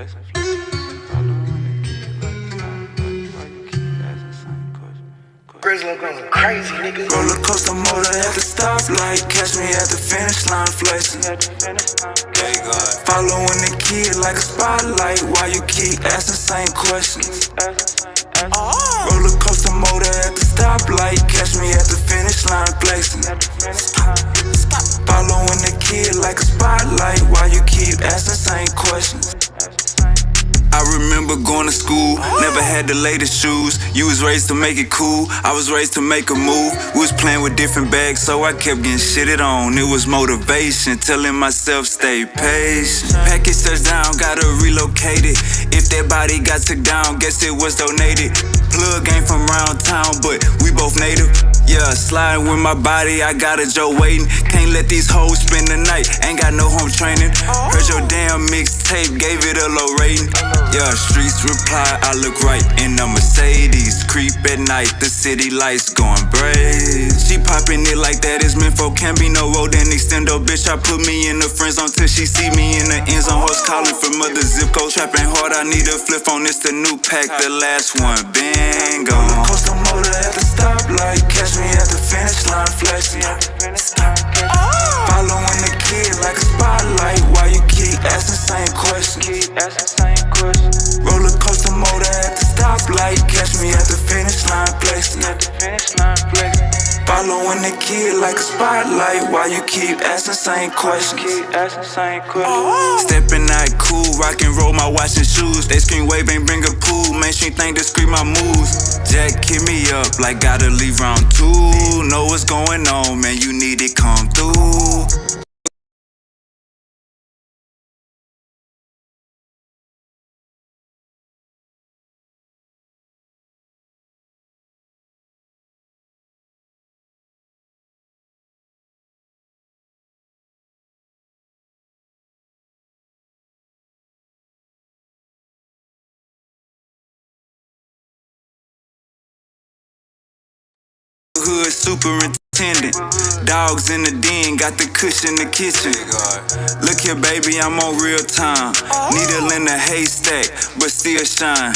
flexing. Following the kid like why you keep asking same question. Grizzly going crazy, nigga. Roller coaster motor at the stoplight, catch me at the finish line flexing. Following the kid like a spotlight, why you keep asking same questions? Roller coaster motor at the stoplight, catch me at the finish line flexing. Following the kid like a spotlight, why you keep asking same questions? I remember going to school, never had the latest shoes. You was raised to make it cool, I was raised to make a move. We was playing with different bags, so I kept getting shitted on. It was motivation, telling myself stay patient. Package touchdown, gotta relocate it. If that body got took down, guess it was donated. Plug ain't from round town, but we both native. Yeah, sliding with my body, I got a Joe waiting. Can't let these hoes spend the night, ain't got no home training. Heard your damn mixtape, gave it a low rating. Yeah, streets reply, I look right in a Mercedes. Creep at night, the city lights going brave. She popping it like that is meant for, can't be no road and extendo. Bitch, I put me in the friend zone till she see me in the end zone. Horse calling from other zip code, trapping hard, I need a flip on this, the new pack, the last one, bingo. Roller coaster motor at the stoplight, catch me at the finish line flexing. Following the kid like a spotlight, why you keep asking same questions? Roller coaster motor at the stoplight, catch me at the finish line flexing. Following the kid like a spotlight, why you keep asking same questions? Stepping out cool, rock and roll my watch and shoes. They scream wave, ain't bring a pool. Mainstream think they scream my moves. Jack hit me up like gotta leave round 2. Know what's going on, man, you need it come through. Hood superintendent, dogs in the den, got the cushion in the kitchen. Look here, baby, I'm on real time. Needle in the haystack, but still shine.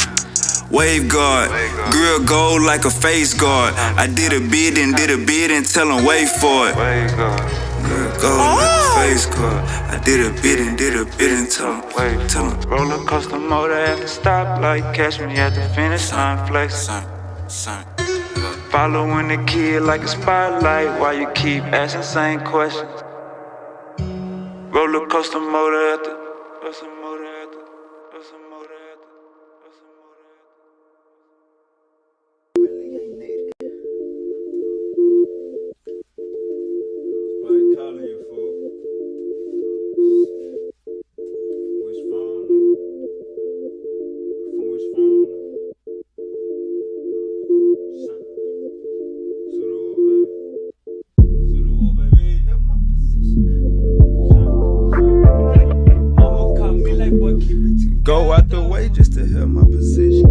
Wave guard, grill gold like a face guard. I did a bid and tell him wait for it. Grill gold like a face guard. I did a bid and tell him wait. Tell him. Roller coaster motor at the stoplight, catch me at the finish line flexing. Following the kid like a spotlight, why you keep asking same questions? Roller coaster motor at the Go out the way just to help my position.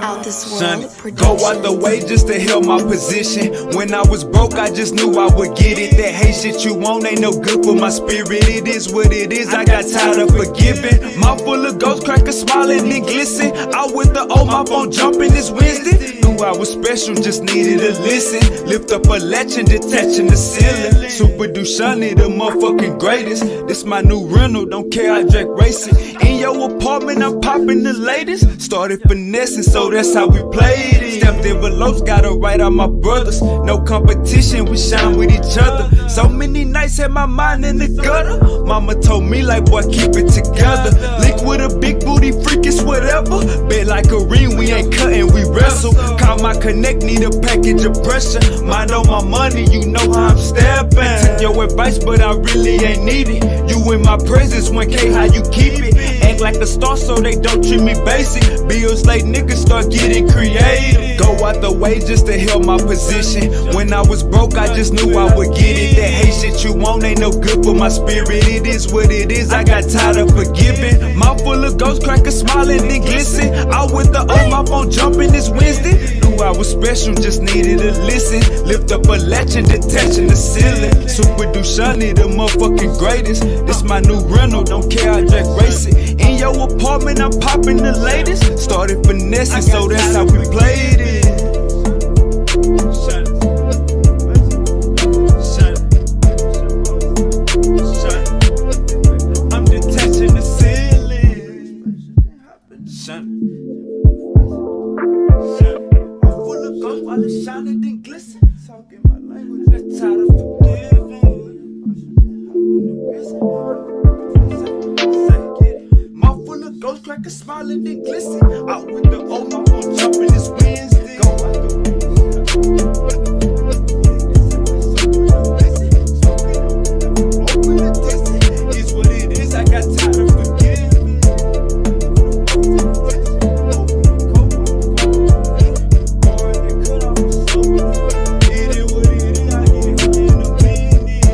Out this world Go out the way just to help my position. When I was broke, I just knew I would get it. That hate shit you want ain't no good for my spirit. It is what it is, I got tired of forgiving. Mouth full of ghost crackers smiling and glisten. Out with the old, my phone jumping this Wednesday. Knew I was special, just needed a listen. Lift up a latch and detaching the ceiling. Super Dushani, the motherfucking greatest. This my new rental, don't care I drag racing. In your apartment, I'm popping the latest. Started finessing, so that's how we played it. Stepped envelopes, gotta write out my brothers. No competition, we shine with each other. So many nights had my mind in the gutter. Mama told me like, boy, keep it together. Link with a big booty freak, it's whatever. Bet like a ring, we ain't cutting, we wrestle. Call my connect, need a package of pressure. Mind on my money, you know how I'm stepping. Take your advice, but I really ain't need it. You in my presence, 1K, how you keep it? Act like a star so they don't treat me basic. Bills late, niggas start getting creative. Go out the way just to help my position. When I was broke, I just knew I would get it. That hate shit you want ain't no good for my spirit. It is what it is, I got tired of forgiving. Mouth full of ghost crackers smiling and glisten. Out with the old, my phone jumping this Wednesday. Knew I was special, just needed a listen. Lift up a latch and detaching the ceiling. Super Dushani, the motherfucking greatest. This my new rental, don't care, I drag race it. In your apartment, I'm popping the latest. Started finessing, so that's how we played it. I'm detaching the ceiling. I'm full of ghosts while it's shining and glisten. Talking my language, that's tired of forgiving. Mouth full of ghosts, crackers smiling and glisten. Out with the old, my phone jumping this Wednesday. Go out the way. Open the test, it's what it is. I got tired of forgiving. It is what it is. I get high in a minute.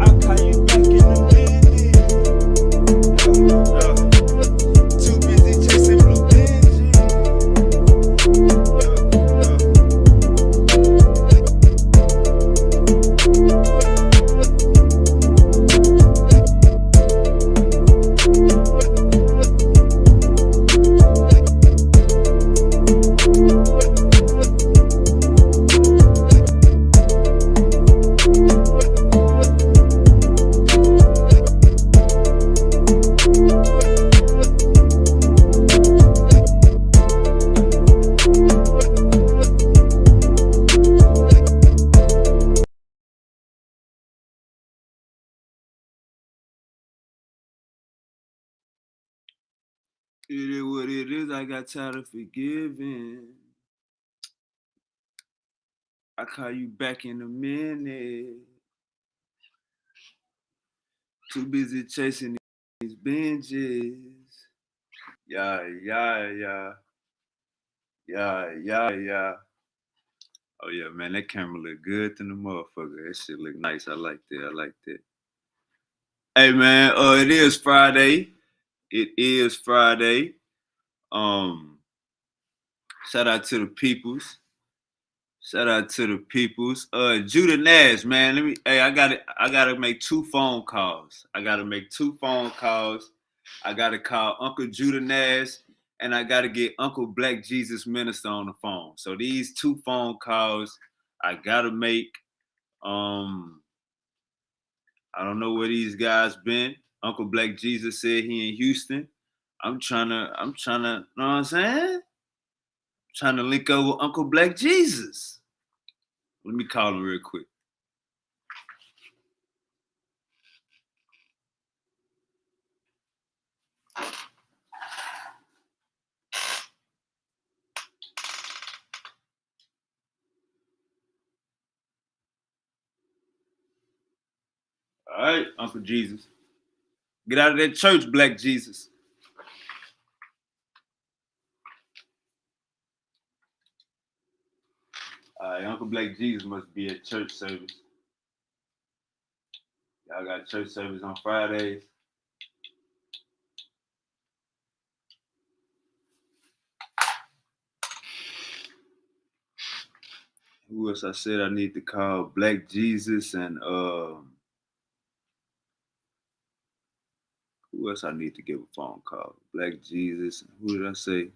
I'll call you back in a minute. Too busy chasing blue pigeons. It is what it is. I got tired of forgiving. I'll call you back in a minute. Too busy chasing these binges. Yeah. Oh yeah, man, that camera look good than the motherfucker. That shit look nice. I like that. Hey man, it is Friday. Shout out to the peoples. Judah Nash, man. I gotta make 2 phone calls. I gotta call Uncle Judah Nash, and I gotta get Uncle Black Jesus Minister on the phone. So these 2 phone calls I gotta make. I don't know where these guys been. Uncle Black Jesus said he in Houston. I'm trying to, know what I'm saying? Trying to link up with Uncle Black Jesus. Let me call him real quick. All right, Uncle Jesus. Get out of that church, Black Jesus. All right, Uncle Black Jesus must be at church service. Y'all got church service on Fridays. Who else I said I need to call? Black Jesus and who else I need to give a phone call? Black Jesus. Who did I say?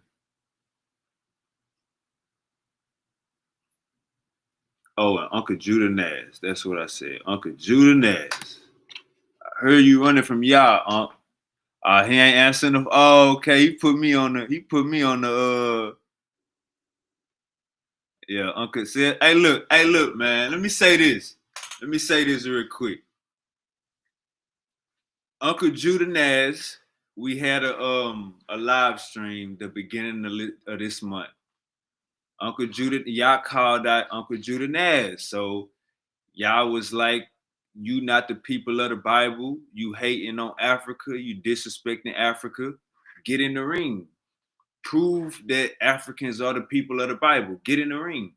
Oh, and Uncle Judah Nash. That's what I said. Uncle Judah Nash. I heard you running from y'all, Unc. He ain't answering the. Oh, okay. He put me on the. Yeah, Uncle said. Hey, look, man. Let me say this real quick. Uncle Judah Nash, we had a live stream the beginning of this month. Uncle Judah, y'all called out Uncle Judah Nash. So y'all was like, you not the people of the Bible. You hating on Africa. You disrespecting Africa. Get in the ring. Prove that Africans are the people of the Bible. Get in the ring.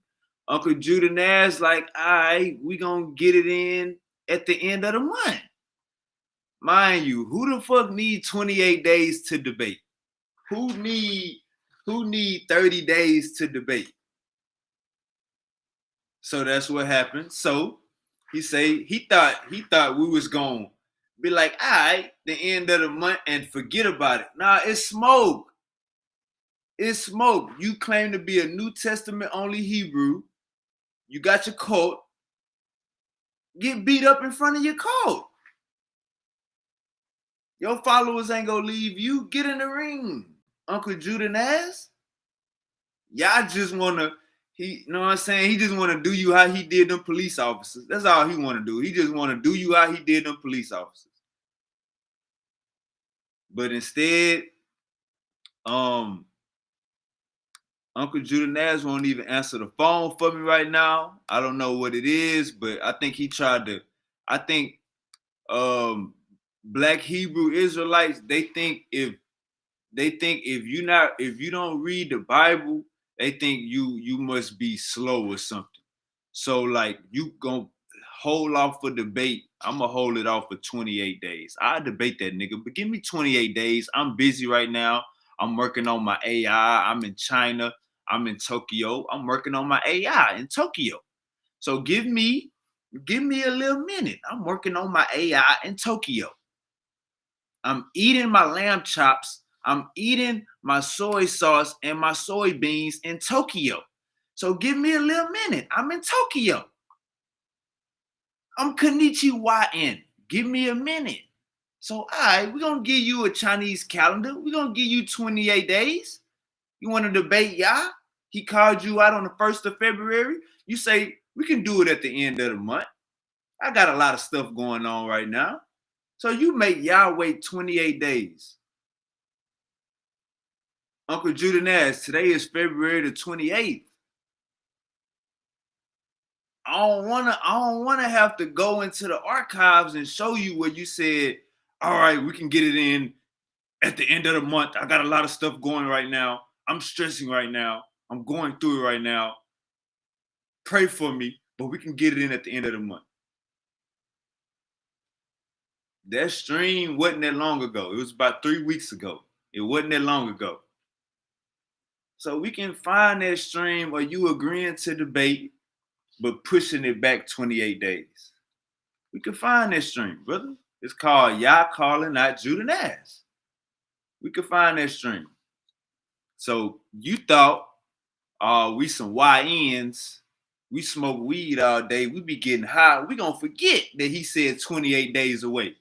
Uncle Judah Nash like, all right, we gonna get it in at the end of the month. Mind you, who the fuck need 28 days to debate? Who need Who need 30 days to debate? So that's what happened. So he thought we was gonna be like, all right, the end of the month and forget about it. Nah, it's smoke. It's smoke. You claim to be a New Testament only Hebrew. You got your cult. Get beat up in front of your cult. Your followers ain't gonna leave you. Get in the ring, Uncle Judah Naz. Y'all just wanna, you know what I'm saying? He just wanna do you how he did them police officers. That's all he wanna do. He just wanna do you how he did them police officers. But instead, Uncle Judah Naz won't even answer the phone for me right now. I don't know what it is, but I think he tried to. I think Black Hebrew Israelites, they think if you don't read the Bible, they think you must be slow or something. So like you gonna hold off for debate. I'm gonna hold it off for 28 days. I debate that nigga, but give me 28 days. I'm busy right now. I'm working on my AI. I'm in China. I'm in Tokyo. I'm working on my AI in Tokyo. So give me a little minute. I'm working on my AI in Tokyo. I'm eating my lamb chops. I'm eating my soy sauce and my soybeans in Tokyo. So give me a little minute. I'm in Tokyo. I'm Konichiwa-in. Give me a minute. So, all right, we're going to give you a Chinese calendar. We're going to give you 28 days. You want to debate Yah? He called you out on the 1st of February. You say, we can do it at the end of the month. I got a lot of stuff going on right now. So you make Yah wait 28 days. Uncle Judah Naz, today is February the 28th. I don't wanna have to go into the archives and show you where you said, all right, we can get it in at the end of the month. I got a lot of stuff going right now. I'm stressing right now. I'm going through it right now. Pray for me, but we can get it in at the end of the month. That stream wasn't that long ago. It was about 3 weeks ago. It wasn't that long ago. So we can find that stream or you agreeing to debate, but pushing it back 28 days. We can find that stream, brother. It's called Yah Calling Out Judah Naz. We can find that stream. So you thought we some YNs, we smoke weed all day, we be getting high. We gonna forget that he said 28 days away.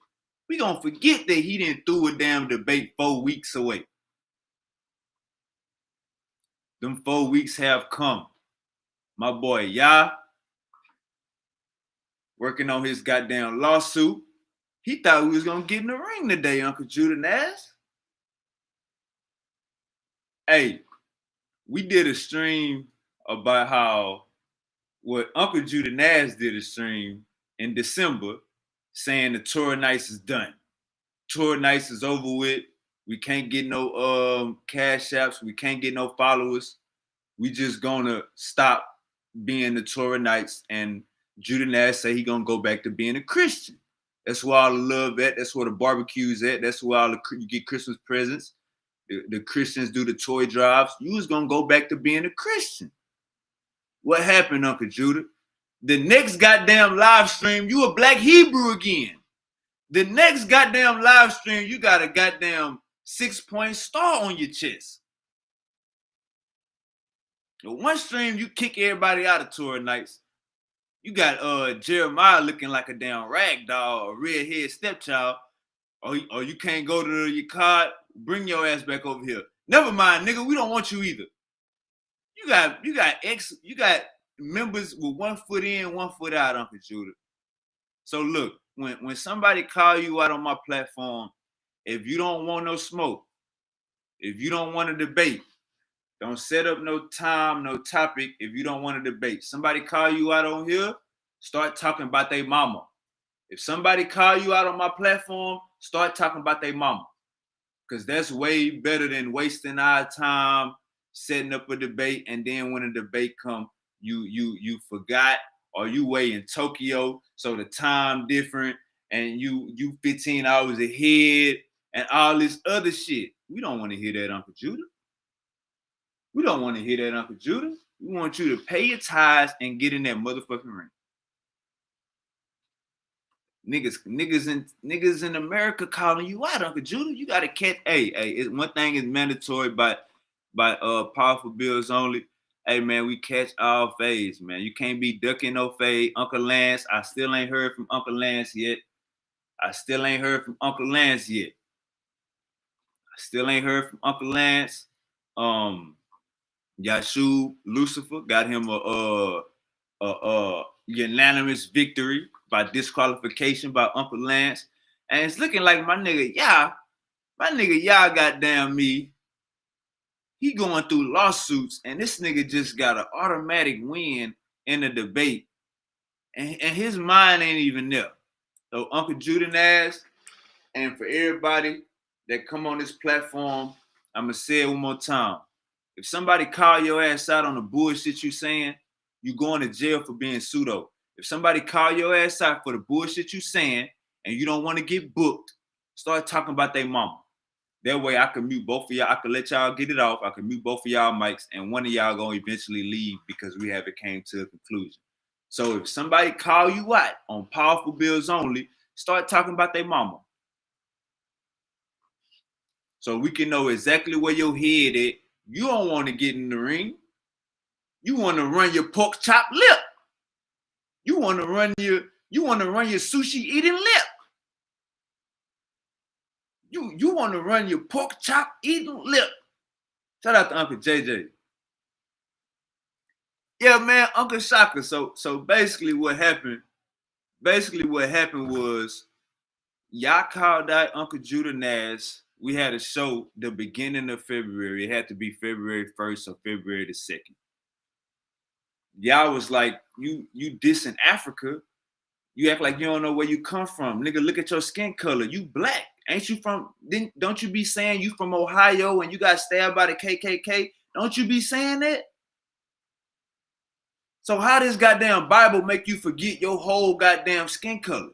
We gonna forget that he didn't throw a damn debate 4 weeks away. Them 4 weeks have come. My boy Yah, working on his goddamn lawsuit. He thought we was gonna get in the ring today, Uncle Judah Naz. Hey, we did a stream about how what Uncle Judah Naz did a stream in December saying the tour nights is done. Tour nights is over with. We can't get no cash apps. We can't get no followers. We just gonna stop being the Torah Nights. And Judah Naz say he gonna go back to being a Christian. That's where all the love at. That's where the barbecue's at. That's where all you get Christmas presents. The Christians do the toy drives. You was gonna go back to being a Christian. What happened, Uncle Judah? The next goddamn live stream, you a Black Hebrew again. The next goddamn live stream, you got a goddamn 6-point star on your chest. The one stream, you kick everybody out of Torah Nights. You got Jeremiah looking like a damn rag doll, a redhead stepchild. Or you can't go to your card. Bring your ass back over here. Never mind, nigga. We don't want you either. You got members with 1 foot in, 1 foot out, Uncle Judah. So look, when somebody call you out on my platform, if you don't want no smoke, if you don't want to debate, don't set up no time, no topic if you don't want to debate. Somebody call you out on here, start talking about their mama. If somebody call you out on my platform, start talking about their mama. Because that's way better than wasting our time setting up a debate, and then when a debate come, you forgot, or you way in Tokyo, so the time different, and you 15 hours ahead, and all this other shit. We don't want to hear that, Uncle Judah. We don't want to hear that, Uncle Judah. We want you to pay your tithes and get in that motherfucking ring. Niggas in America calling you out, Uncle Judah. You gotta catch. Hey, one thing is mandatory by powerful bills only. Hey man, we catch all fades, man. You can't be ducking no fade. Uncle Lance, I still ain't heard from Uncle Lance yet. Yashu Lucifer got him a unanimous victory by disqualification by Uncle Lance. And it's looking like my nigga Yah goddamn me. He going through lawsuits, and this nigga just got an automatic win in the debate. And his mind ain't even there. So Uncle Judah Nas, and for everybody that come on this platform, I'm going to say it one more time. If somebody call your ass out on the bullshit you saying, you going to jail for being pseudo. If somebody call your ass out for the bullshit you saying, and you don't want to get booked, start talking about their mama. That way I can mute both of y'all. I can let y'all get it off. I can mute both of y'all mics, and one of y'all gonna eventually leave because we haven't came to a conclusion. So if somebody call you out on powerful bills only, start talking about their mama. So we can know exactly where your head at. You don't want to get in the ring. You want to run your pork chop lip. You want to run your sushi eating lip. You want to run your pork chop eating lip. Shout out to Uncle JJ. Yeah, man, Uncle Shaka. So basically what happened was y'all called out Uncle Judah Nas. We had a show the beginning of February. It had to be February 1st or February the 2nd. Y'all was like, you dissing Africa. You act like you don't know where you come from. Nigga, look at your skin color. You black. Ain't you from, don't you be saying you from Ohio and you got stabbed by the KKK? Don't you be saying that? So how does goddamn Bible make you forget your whole goddamn skin color?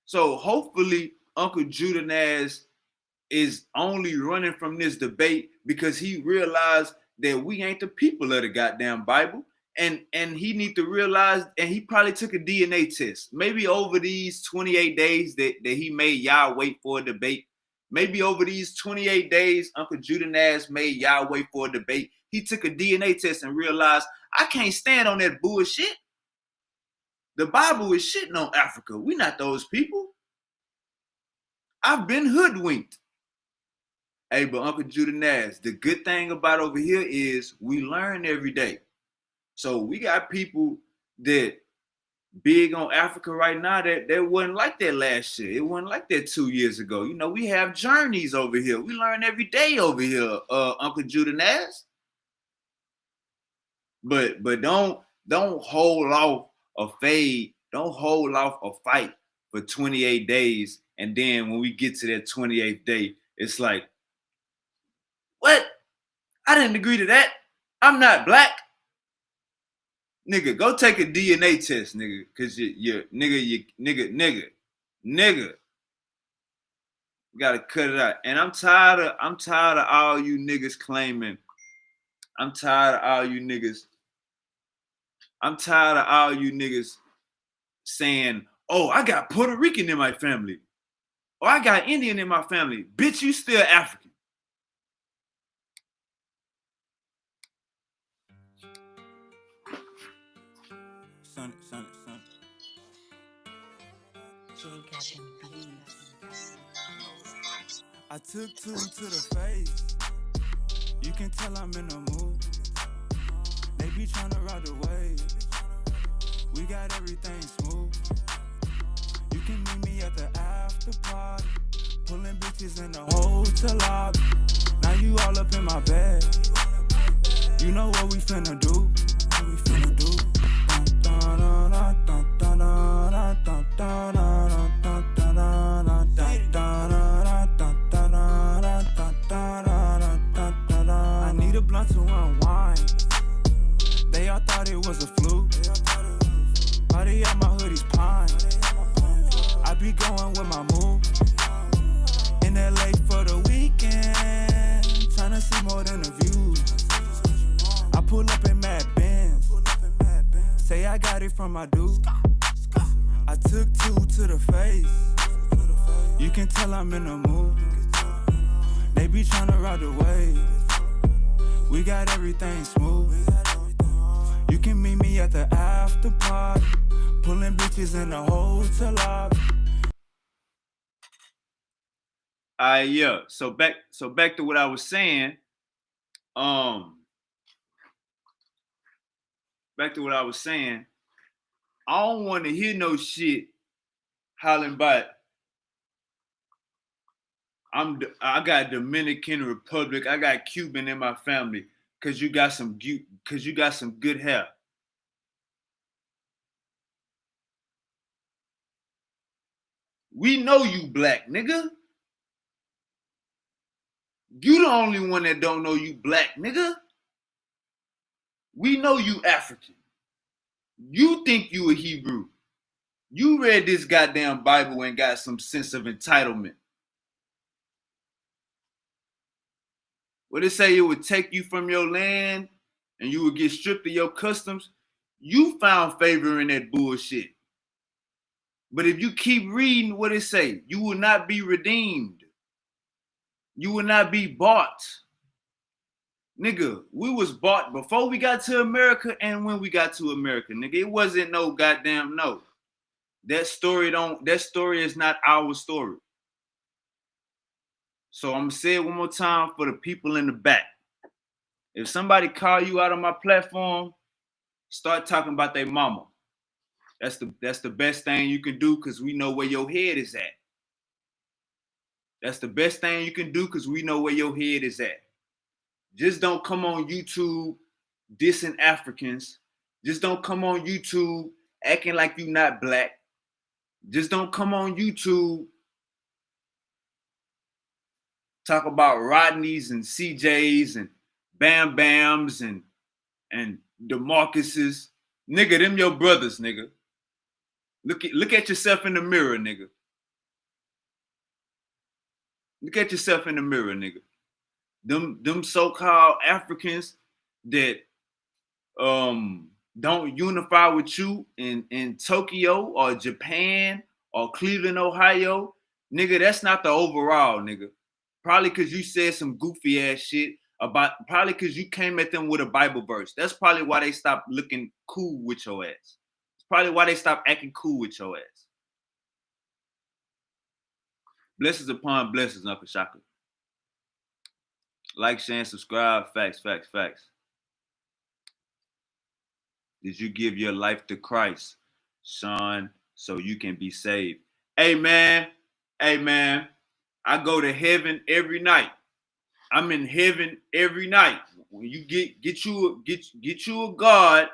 So hopefully Uncle Judah Nas is only running from this debate because he realized that we ain't the people of the goddamn Bible. And he need to realize, and he probably took a DNA test. Maybe over these 28 days that he made y'all wait for a debate. Maybe over these 28 days, Uncle Judah Nas made y'all wait for a debate. He took a DNA test and realized, I can't stand on that bullshit. The Bible is shitting on Africa. We not those people. I've been hoodwinked. Hey, but Uncle Judah Nas, the good thing about over here is we learn every day. So we got people that big on Africa right now that wasn't like that last year. It wasn't like that 2 years ago. You know, we have journeys over here. We learn every day over here, Uncle Judah Nas. But don't hold off a fade. Don't hold off a fight for 28 days. And then when we get to that 28th day, it's like, what? I didn't agree to that. I'm not black. Nigga, go take a DNA test, nigga. Cause you nigga. You gotta cut it out. And I'm tired of all you niggas claiming. I'm tired of all you niggas saying, oh, I got Puerto Rican in my family. Or I got Indian in my family. Bitch, you still African. Son. I took two to the face. You can tell I'm in the mood. They be trying to ride the wave. We got everything smooth. You can meet me at the after party, pulling bitches in the hotel lobby. Now you all up in my bed. You know what we finna do. I need a blunt to unwind. They all thought it was a fluke. Party at my hoodie's pine. I be going with my move. In LA for the weekend, tryna see more than a view. I pull up in Mad Benz, say I got it from my dude. I took 2 to the face, you can tell I'm in the mood. They be tryna ride the wave, we got everything smooth. You can meet me at the after party, pulling bitches in the hotel lobby. Yeah. So back to what I was saying. Back to what I was saying. I don't want to hear no shit hollering about I got Dominican Republic, I got Cuban in my family, cause you got some good hair. We know you black, nigga. You the only one that don't know you black, nigga. We know you African. You think you a Hebrew. You read this goddamn Bible and got some sense of entitlement. What it say it would take you from your land and you would get stripped of your customs? You found favor in that bullshit. But if you keep reading what it say, you will not be redeemed. You will not be bought. Nigga, we was bought before we got to America and when we got to America, nigga. It wasn't no goddamn no. That story is not our story. So I'm gonna say it one more time for the people in the back. If somebody call you out on my platform, start talking about their mama. That's the best thing you can do because we know where your head is at. That's the best thing you can do because we know where your head is at. Just don't come on YouTube dissing Africans. Just don't come on YouTube acting like you not black. Just don't come on YouTube talk about Rodneys and CJs and Bam Bams and DeMarcuses. Nigga, them your brothers, nigga. Look at yourself in the mirror, nigga. Look at yourself in the mirror, nigga. Them so-called Africans that don't unify with you in Tokyo or Japan or Cleveland, Ohio, nigga, that's not the overall, nigga. Probably because you said some goofy ass shit probably because you came at them with a Bible verse. That's probably why they stopped looking cool with your ass. It's probably why they stopped acting cool with your ass. Blessings upon blessings, Uncle Shaka. Like, share, and subscribe. Facts. Did you give your life to Christ, Sean, so you can be saved? Hey, man. I go to heaven every night. I'm in heaven every night. When you get you a God,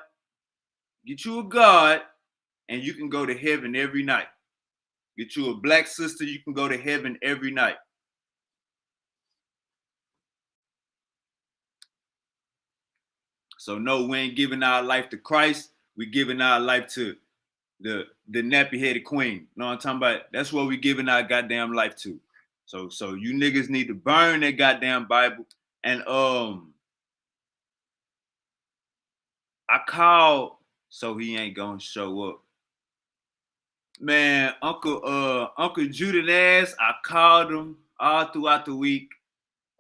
and you can go to heaven every night. Get you a black sister, you can go to heaven every night. So no, we ain't giving our life to Christ. We giving our life to the nappy-headed queen. Know what I'm talking about? That's what we giving our goddamn life to. So you niggas need to burn that goddamn Bible. And I called, so he ain't gonna show up. Man, Uncle Juden ass, I called him all throughout the week.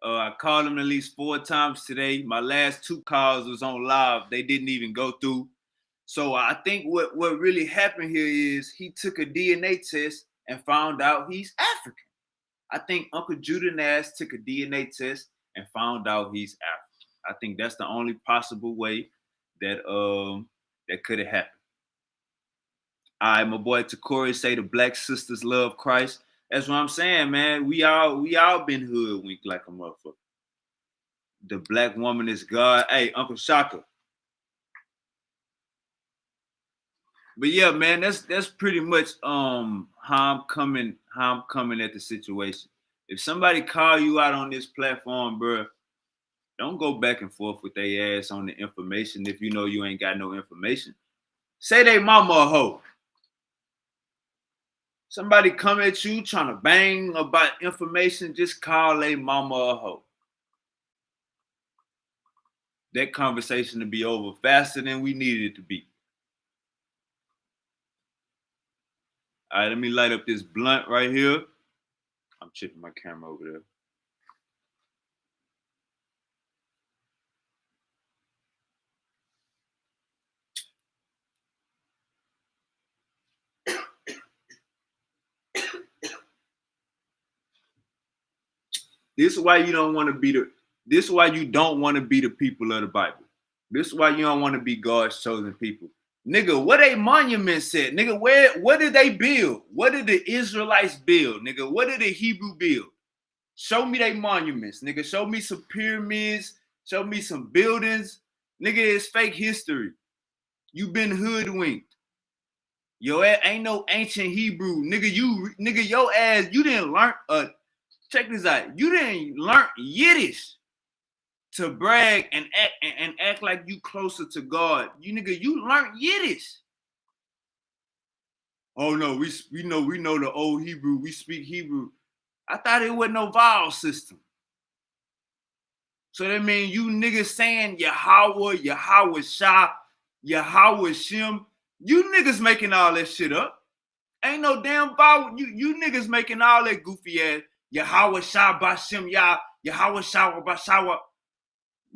I called him at least 4 times today. My last 2 calls was on live. They didn't even go through. So I think what really happened here is he took a DNA test and found out he's African. I think Uncle Juden ass took a DNA test and found out he's African. I think that's the only possible way that that could have happened. All right, my boy Takori say the black sisters love Christ. That's what I'm saying, man. We all been hoodwinked like a motherfucker. The black woman is God. Hey, Uncle Shaka. But yeah, man, that's pretty much how I'm coming at the situation. If somebody call you out on this platform, bro, don't go back and forth with their ass on the information if you know you ain't got no information. Say they mama a hoe. Somebody come at you trying to bang about information, just call a mama a hoe. That conversation to be over faster than we needed it to be. All right, let me light up this blunt right here. I'm chipping my camera over there. This is why you don't want to be the. This is why you don't want to be the people of the Bible. This is why you don't want to be God's chosen people. Nigga, what a monument said. Nigga, what did they build? What did the Israelites build? Nigga, what did the Hebrew build? Show me they monuments. Nigga, show me some pyramids. Show me some buildings. Nigga, it's fake history. You been hoodwinked. Yo, ain't no ancient Hebrew. Nigga, your ass, you didn't learn check this out. You didn't learn Yiddish to brag and act like you closer to God. You learned Yiddish. Oh no, we know the old Hebrew. We speak Hebrew. I thought it wasn't no vowel system. So that means you niggas saying Yahweh, Yahweh Shah, Yahweh Shem. You niggas making all that shit up. Ain't no damn vowel. You niggas making all that goofy ass Yahweh Shah Bashem Yah, Yahweh Shah Bashawa.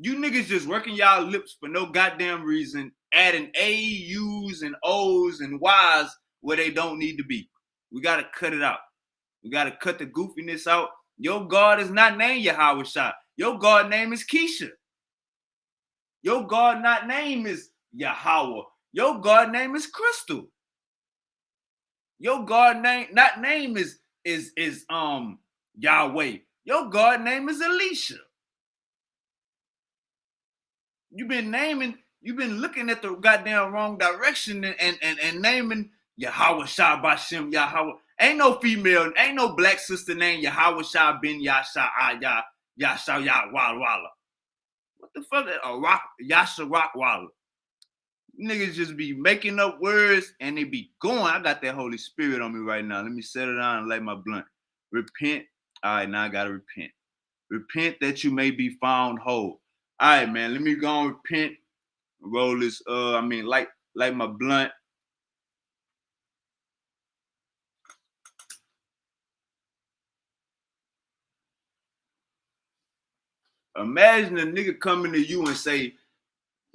You niggas just working y'all lips for no goddamn reason, adding A, U's, and O's and Y's where they don't need to be. We gotta cut it out. We gotta cut the goofiness out. Your God is not named Yahweh Shah. Your God name is Keisha. Your God not name is Yahweh. Your God name is Crystal. Your God name is Yahweh. Your God name is Alicia. You've been looking at the goddamn wrong direction and naming Yahweh Shah Bashem Yahweh. Ain't no female, ain't no black sister named Yahweh Shah bin Yasha Yasha Walla. What the fuck? Yasha Rockwalla. Niggas just be making up words and they be going. I got that Holy Spirit on me right now. Let me set it down and light my blunt. Repent. All right, now I gotta repent. Repent that you may be found whole. All right, man. Let me go and repent. Roll this. Light my blunt. Imagine a nigga coming to you and say,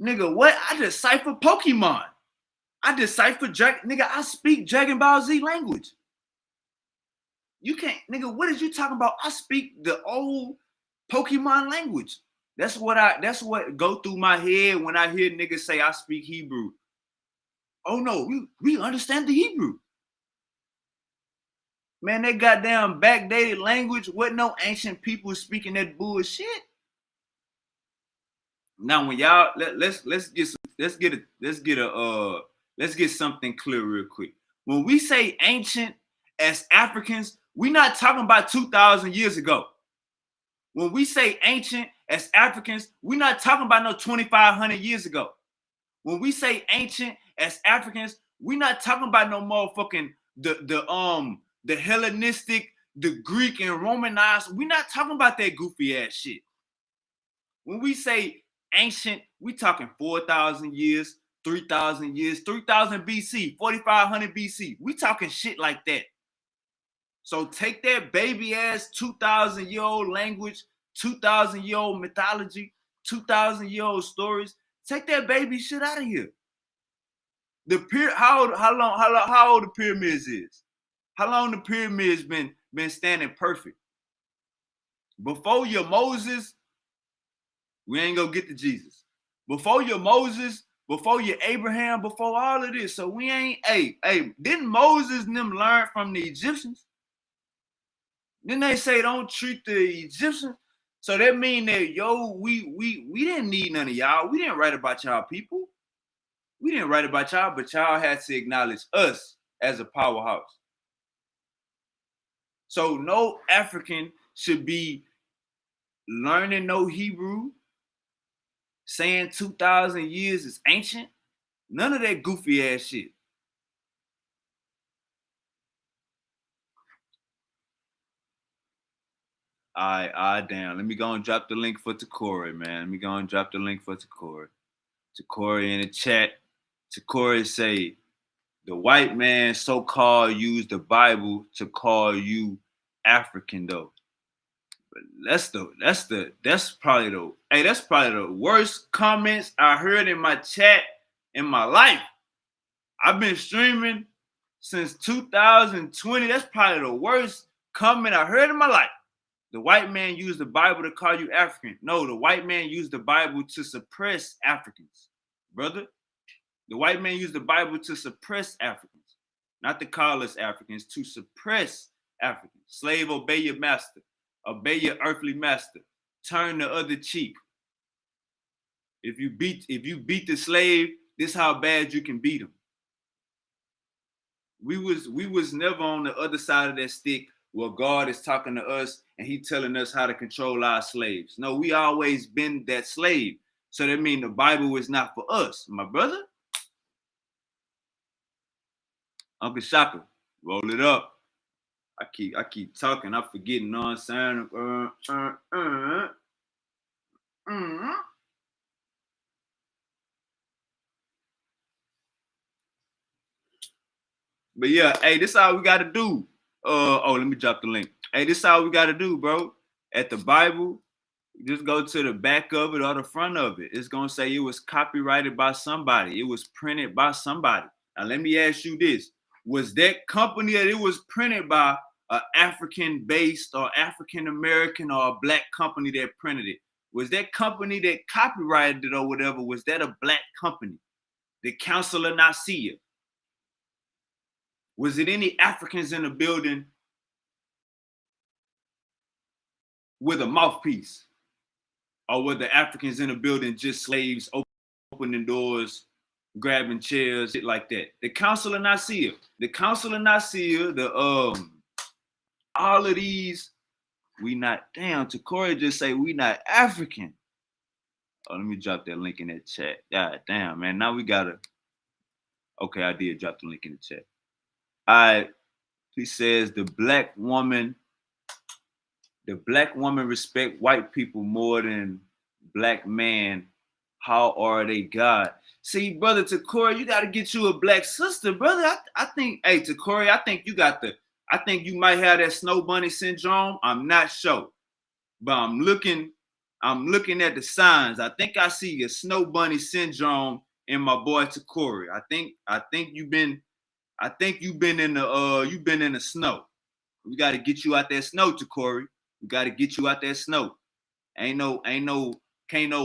nigga, what? I decipher Pokemon. I decipher nigga, I speak Dragon Ball Z language. You can't, nigga, what is you talking about? I speak the old Pokemon language. That's what go through my head when I hear niggas say I speak Hebrew. Oh no, we understand the Hebrew. Man, they goddamn backdated language. What no ancient people speaking that bullshit. Now when y'all let's get something clear real quick. When we say ancient as Africans, we're not talking about 2,000 years ago. When we say ancient as Africans, we're not talking about no 2,500 years ago. When we say ancient as Africans, we're not talking about no motherfucking the Hellenistic, the Greek and Romanized. We're not talking about that goofy ass shit. When we say ancient, we talking 4,000 years, 3,000 years, 3,000 BC, 4,500 BC. We talking shit like that. So take that baby ass 2,000-year-old language, 2,000-year-old mythology, 2,000-year-old stories. Take that baby shit out of here. How old the pyramids is? How long the pyramids been standing perfect? Before your Moses, we ain't gonna get to Jesus. Before your Moses, before your Abraham, before all of this. So we ain't, didn't Moses and them learn from the Egyptians? Then they say don't treat the Egyptians. So that mean that we didn't need none of y'all. We didn't write about y'all people. We didn't write about y'all, but y'all had to acknowledge us as a powerhouse. So no African should be learning no Hebrew, saying 2,000 years is ancient. None of that goofy ass shit. All right, damn. Let me go and drop the link for Takori, man. Let me go and drop the link for Takori. Takori in the chat. Takori say, the white man so-called used the Bible to call you African though. But that's probably the worst comments I heard in my chat in my life. I've been streaming since 2020. That's probably the worst comment I heard in my life. The white man used the Bible to call you African. No, the white man used the Bible to suppress Africans, brother. The white man used the Bible to suppress Africans, not to call us Africans, to suppress Africans. Slave, obey your master. Obey your earthly master. Turn the other cheek. If you beat the slave, this is how bad you can beat him. We was never on the other side of that stick where God is talking to us and he telling us how to control our slaves. No, we always been that slave. So that means the Bible is not for us, my brother. Uncle Shaka, roll it up. I keep talking. I'm forgetting. Know what I'm saying? But yeah, hey, this is how we gotta do. Let me drop the link. Hey, this is how we gotta do, bro. At the Bible, just go to the back of it or the front of it. It's gonna say it was copyrighted by somebody. It was printed by somebody. Now let me ask you this: was that company that it was printed by an African-based or African-American or a black company that printed it? Was that company that copyrighted it or whatever? Was that a black company? The Council of Nicaea? Was it any Africans in the building with a mouthpiece? Or were the Africans in the building just slaves opening doors, grabbing chairs, shit like that? The Council of Nicaea. The Council of Nicaea, all of these, we not, damn, Takori just say we not African. Oh, let me drop that link in that chat. God damn, man. Now we gotta, okay, I did drop the link in the chat. All right, he says the black woman respect white people more than black man. How are they God? See, brother Takori, you gotta get you a black sister, brother. I think, hey Takori, I think you might have that snow bunny syndrome. I'm not sure, but I'm looking at the signs. I think I see a snow bunny syndrome in my boy Takori. I think you've been in the snow. We got to get you out that snow, Takori. We got to get you out that snow. Can't no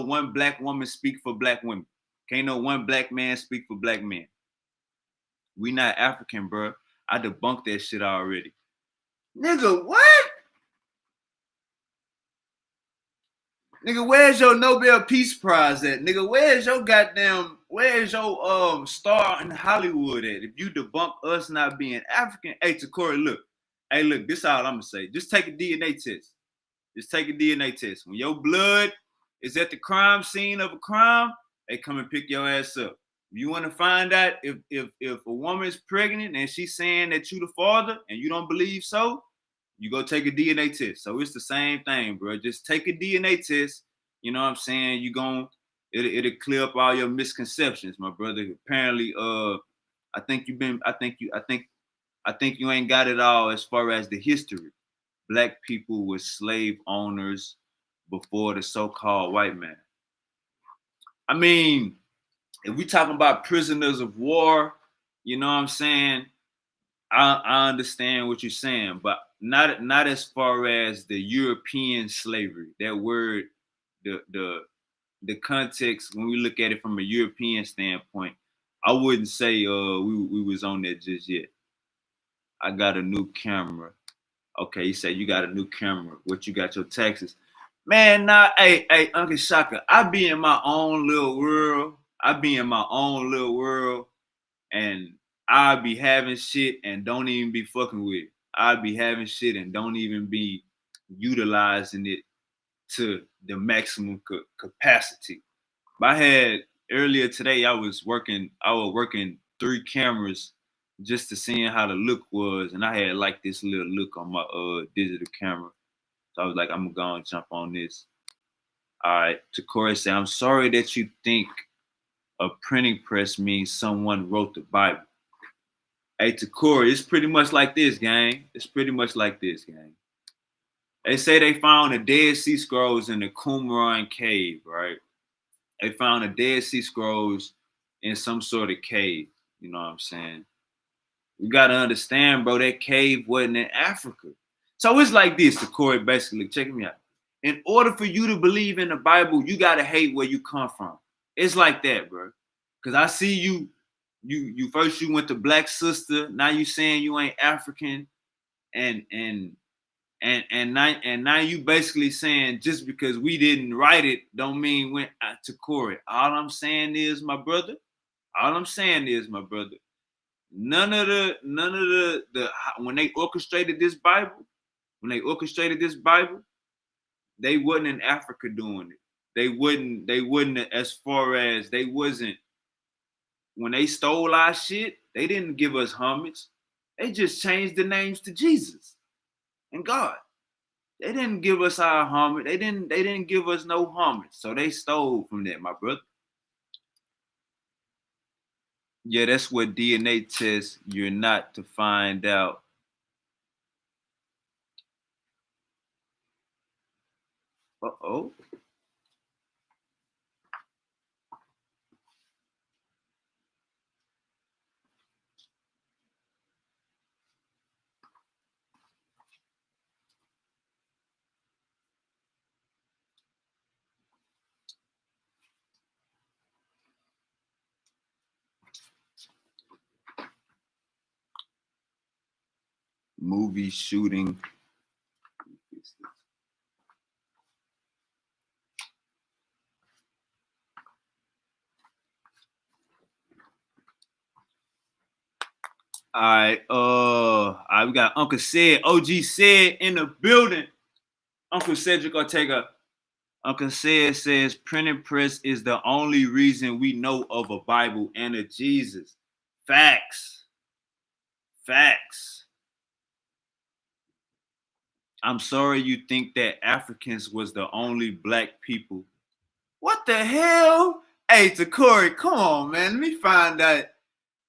one black woman speak for black women. Can't no one black man speak for black men. We not African, bro. I debunked that shit already. Nigga, what? Nigga, where's your Nobel Peace Prize at? Nigga, where's your star in Hollywood at? If you debunk us not being African, hey Takori, look, this is all I'm gonna say. Just take a DNA test. When your blood is at the crime scene of a crime, they come and pick your ass up. If you want to find out if a woman is pregnant and she's saying that you the father and you don't believe so, you go take a DNA test. So it's the same thing, bro. Just take a DNA test. You know what I'm saying? It'll clear up all your misconceptions, my brother. Apparently, I think you ain't got it all as far as the history. Black people were slave owners before the so-called white man. I mean, if we talking about prisoners of war, you know what I'm saying? I understand what you're saying, but not as far as the European slavery. That word, the context, when we look at it from a European standpoint, I wouldn't say we was on that just yet. I got a new camera. Okay, you say you got a new camera. What you got your taxes? Man, nah, hey, Uncle Shaka, I be in my own little world. And I be having shit and don't even be fucking with it. I be having shit and don't even be utilizing it to the maximum capacity. But I had earlier today, I was working 3 cameras just to seeing how the look was, and I had like this little look on my digital camera. So I was like, I'm gonna go and jump on this. All right. Takori said, I'm sorry that you think a printing press means someone wrote the Bible. Hey, Takori, it's pretty much like this, gang. It's pretty much like this, gang. They say they found the Dead Sea Scrolls in the Qumran cave, right? They found the Dead Sea Scrolls in some sort of cave. You know what I'm saying? You gotta understand, bro, that cave wasn't in Africa. So it's like this, Takori, basically, check me out. In order for you to believe in the Bible, you gotta hate where you come from. It's like that, bro. Cause I see you first you went to Black Sister, now you saying you ain't African, and now you basically saying just because we didn't write it don't mean went to Corey. All I'm saying is, my brother. All I'm saying is, my brother. None of the when they orchestrated this Bible, they wasn't in Africa doing it. They wouldn't as far as they wasn't when they stole our shit. They didn't give us homage. They just changed the names to Jesus and God. They didn't give us our homage. They didn't give us no homage. So they stole from that, my brother. Yeah, that's what DNA tests you're not to find out. Uh-oh. Movie shooting. All right, we got Uncle Sid, OG Sid in the building. Uncle Cedric Ortega. Uncle Sid says printing press is the only reason we know of a Bible and a Jesus. Facts. Facts. I'm sorry you think that Africans was the only black people. What the hell? Hey, Takori, come on, man. Let me find that.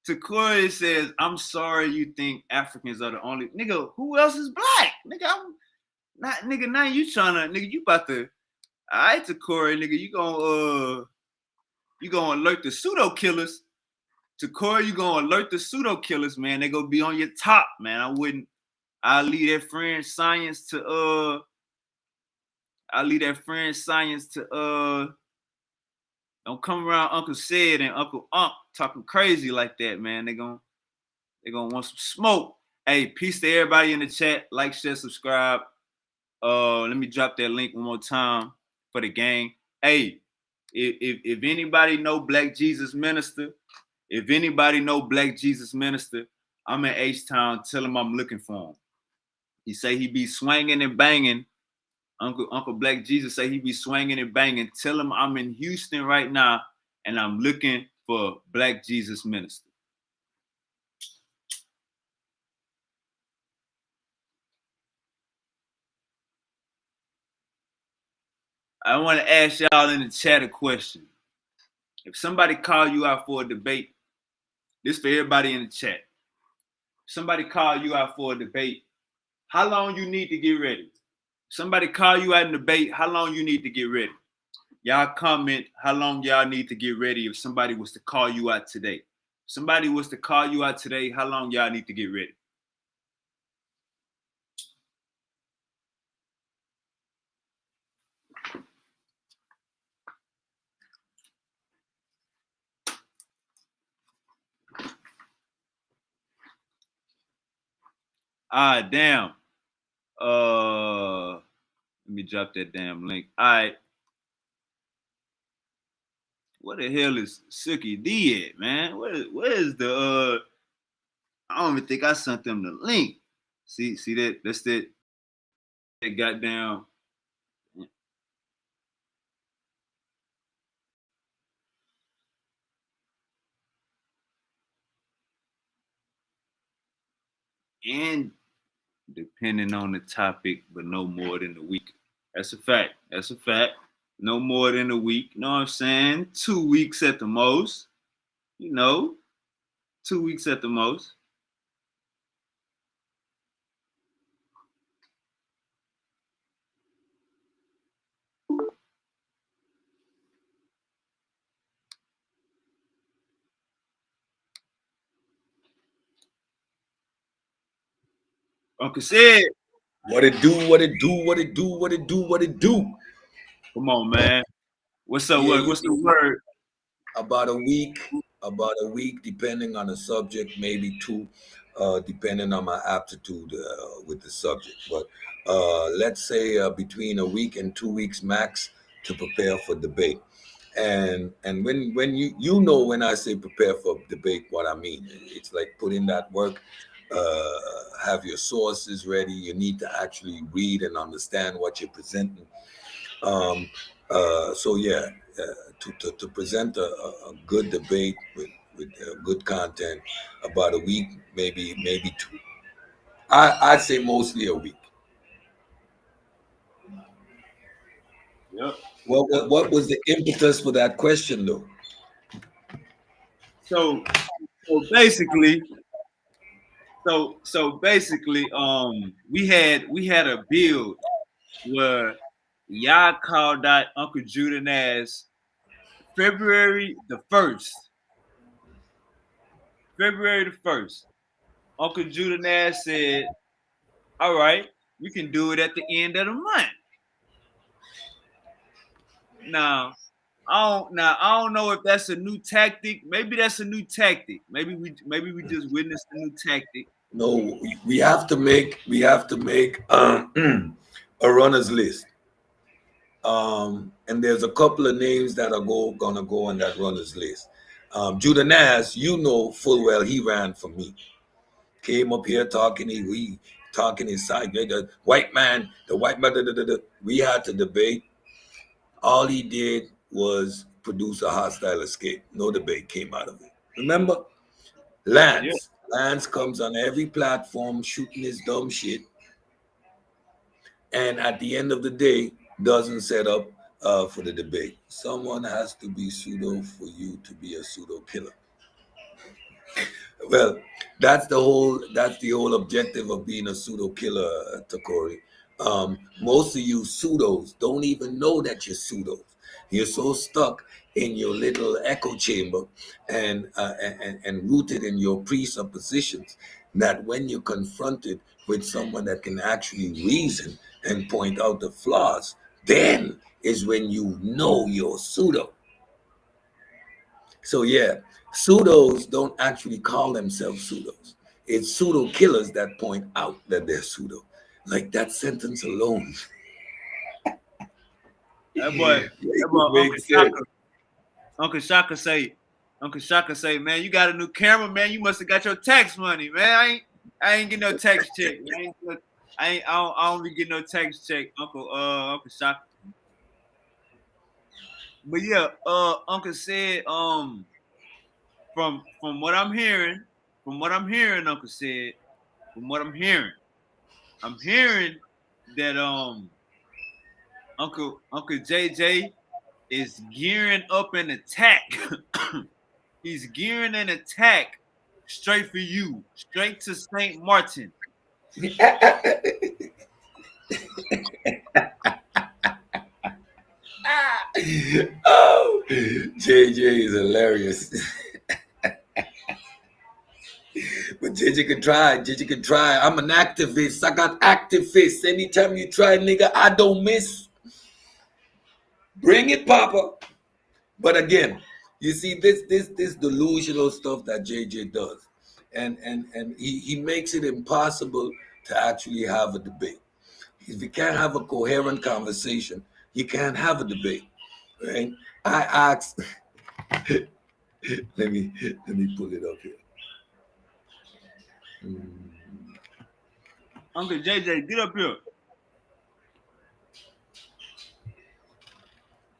Takori says, I'm sorry you think Africans are the only. Nigga, who else is black? Nigga, I'm not, nigga, now you trying to, nigga, you about to, all right, Takori, nigga, you gonna alert the pseudo killers. Takori, you gonna alert the pseudo killers, man. They gonna be on your top, man. I'll leave that friend science to don't come around Uncle Sid and Uncle Unc talking crazy like that, man. They gonna want some smoke. Hey, peace to everybody in the chat. Like, share, subscribe. Let me drop that link one more time for the gang. Hey, if anybody know Black Jesus Minister, I'm in H-Town. Tell him I'm looking for him. He say he be swinging and banging. Uncle Black Jesus say he be swinging and banging. Tell him I'm in Houston right now and I'm looking for Black Jesus Minister. I want to ask y'all in the chat a question. If somebody call you out for a debate, this for everybody in the chat. If somebody call you out for a debate, how long you need to get ready? If somebody call you out in a debate, how long you need to get ready? Y'all comment how long y'all need to get ready if somebody was to call you out today. If somebody was to call you out today, how long y'all need to get ready? Ah, damn. Let me drop that damn link. All right. What the hell is Suki D at, man? Where is the I don't even think I sent them the link. See that? That's that goddamn. And depending on the topic, but no more than a week. That's a fact. That's a fact. No more than a week. You know what I'm saying? 2 weeks at the most. You know, 2 weeks at the most. Uncle said, What it do, what it do, what it do, what it do, what it do. come on, man. What's up? Yeah, What's the word? about a week, depending on the subject, maybe two, depending on my aptitude with the subject. But let's say between a week and 2 weeks max to prepare for debate. And when when I say prepare for debate, what I mean, it's like put in that work, have your sources ready. You need to actually read and understand what you're presenting. Um, so yeah, to present a good debate with good content, about a week, maybe two. I'd say mostly a week. Yep. What was the impetus for that question though? So so basically, we had a build where y'all called out Uncle Juden as February the 1st. February the 1st. Uncle Juden said, all right, we can do it at the end of the month. Now I don't know if that's a new tactic. Maybe that's a new tactic. Maybe we just witnessed a new tactic. No, we have to make a runners list. And there's a couple of names that are gonna go on that runners list. Judah Nas, you know full well he ran for me. Came up here talking, we talking his side. The white man, the white man. We had to debate. All he did was produce a hostile escape. No debate came out of it. Remember, Yeah, Lance comes on every platform shooting his dumb shit, and at the end of the day, doesn't set up for the debate. Someone has to be pseudo for you to be a pseudo killer. Well, that's the whole objective of being a pseudo killer, Takori. Most of you pseudos don't even know that you're pseudos. You're so stuck in your little echo chamber and rooted in your presuppositions that when you're confronted with someone that can actually reason and point out the flaws, then is when you know you're pseudo. So yeah, pseudos don't actually call themselves pseudos. It's pseudo killers that point out that they're pseudo. Like that sentence alone that boy, that boy Uncle makes sense. Shaka, Uncle Shaka say, man, you got a new camera, man. You must have got your tax money, man. I ain't get no tax check. I don't be getting no tax check, Uncle Shaka. But yeah, Uncle said, from what I'm hearing, Uncle said, from what I'm hearing that Uncle JJ is gearing up an attack. He's gearing an attack straight for you, straight to St. Martin. Oh, JJ is hilarious. But JJ can try. JJ can try. I'm an activist. I got activists. Anytime you try, nigga, I don't miss. Bring it, Papa. But again, you see this delusional stuff that JJ does, and he makes it impossible to actually have a debate. If you can't have a coherent conversation, you can't have a debate, right? I asked. let me pull it up here. Uncle JJ, get up here.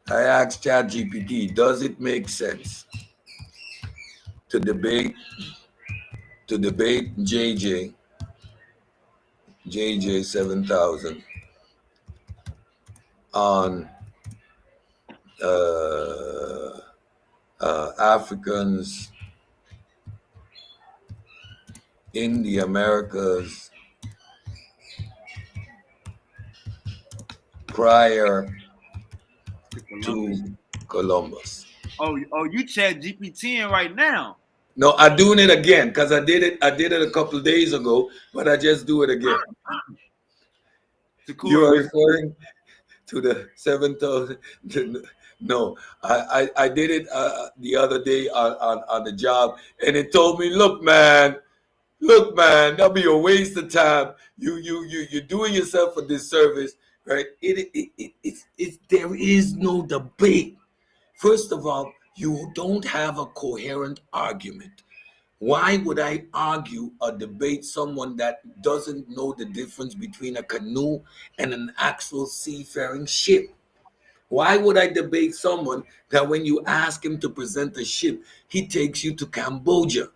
I asked ChatGPT, does it make sense to debate JJ JJ 7000 on uh, Africans in the Americas prior To Columbus. to Columbus. Oh, you chat GPT right now. No, I'm doing it again because I did it a couple of days ago, but I just do it again. To You Corey, are what's referring to the 7,000. No, I did it the other day on the job, and it told me, look, man, that'll be a waste of time. You're doing yourself a disservice, right? There is no debate. First of all, you don't have a coherent argument. Why would I argue or debate someone that doesn't know the difference between a canoe and an actual seafaring ship? Why would I debate someone that when you ask him to present a ship, he takes you to Cambodia?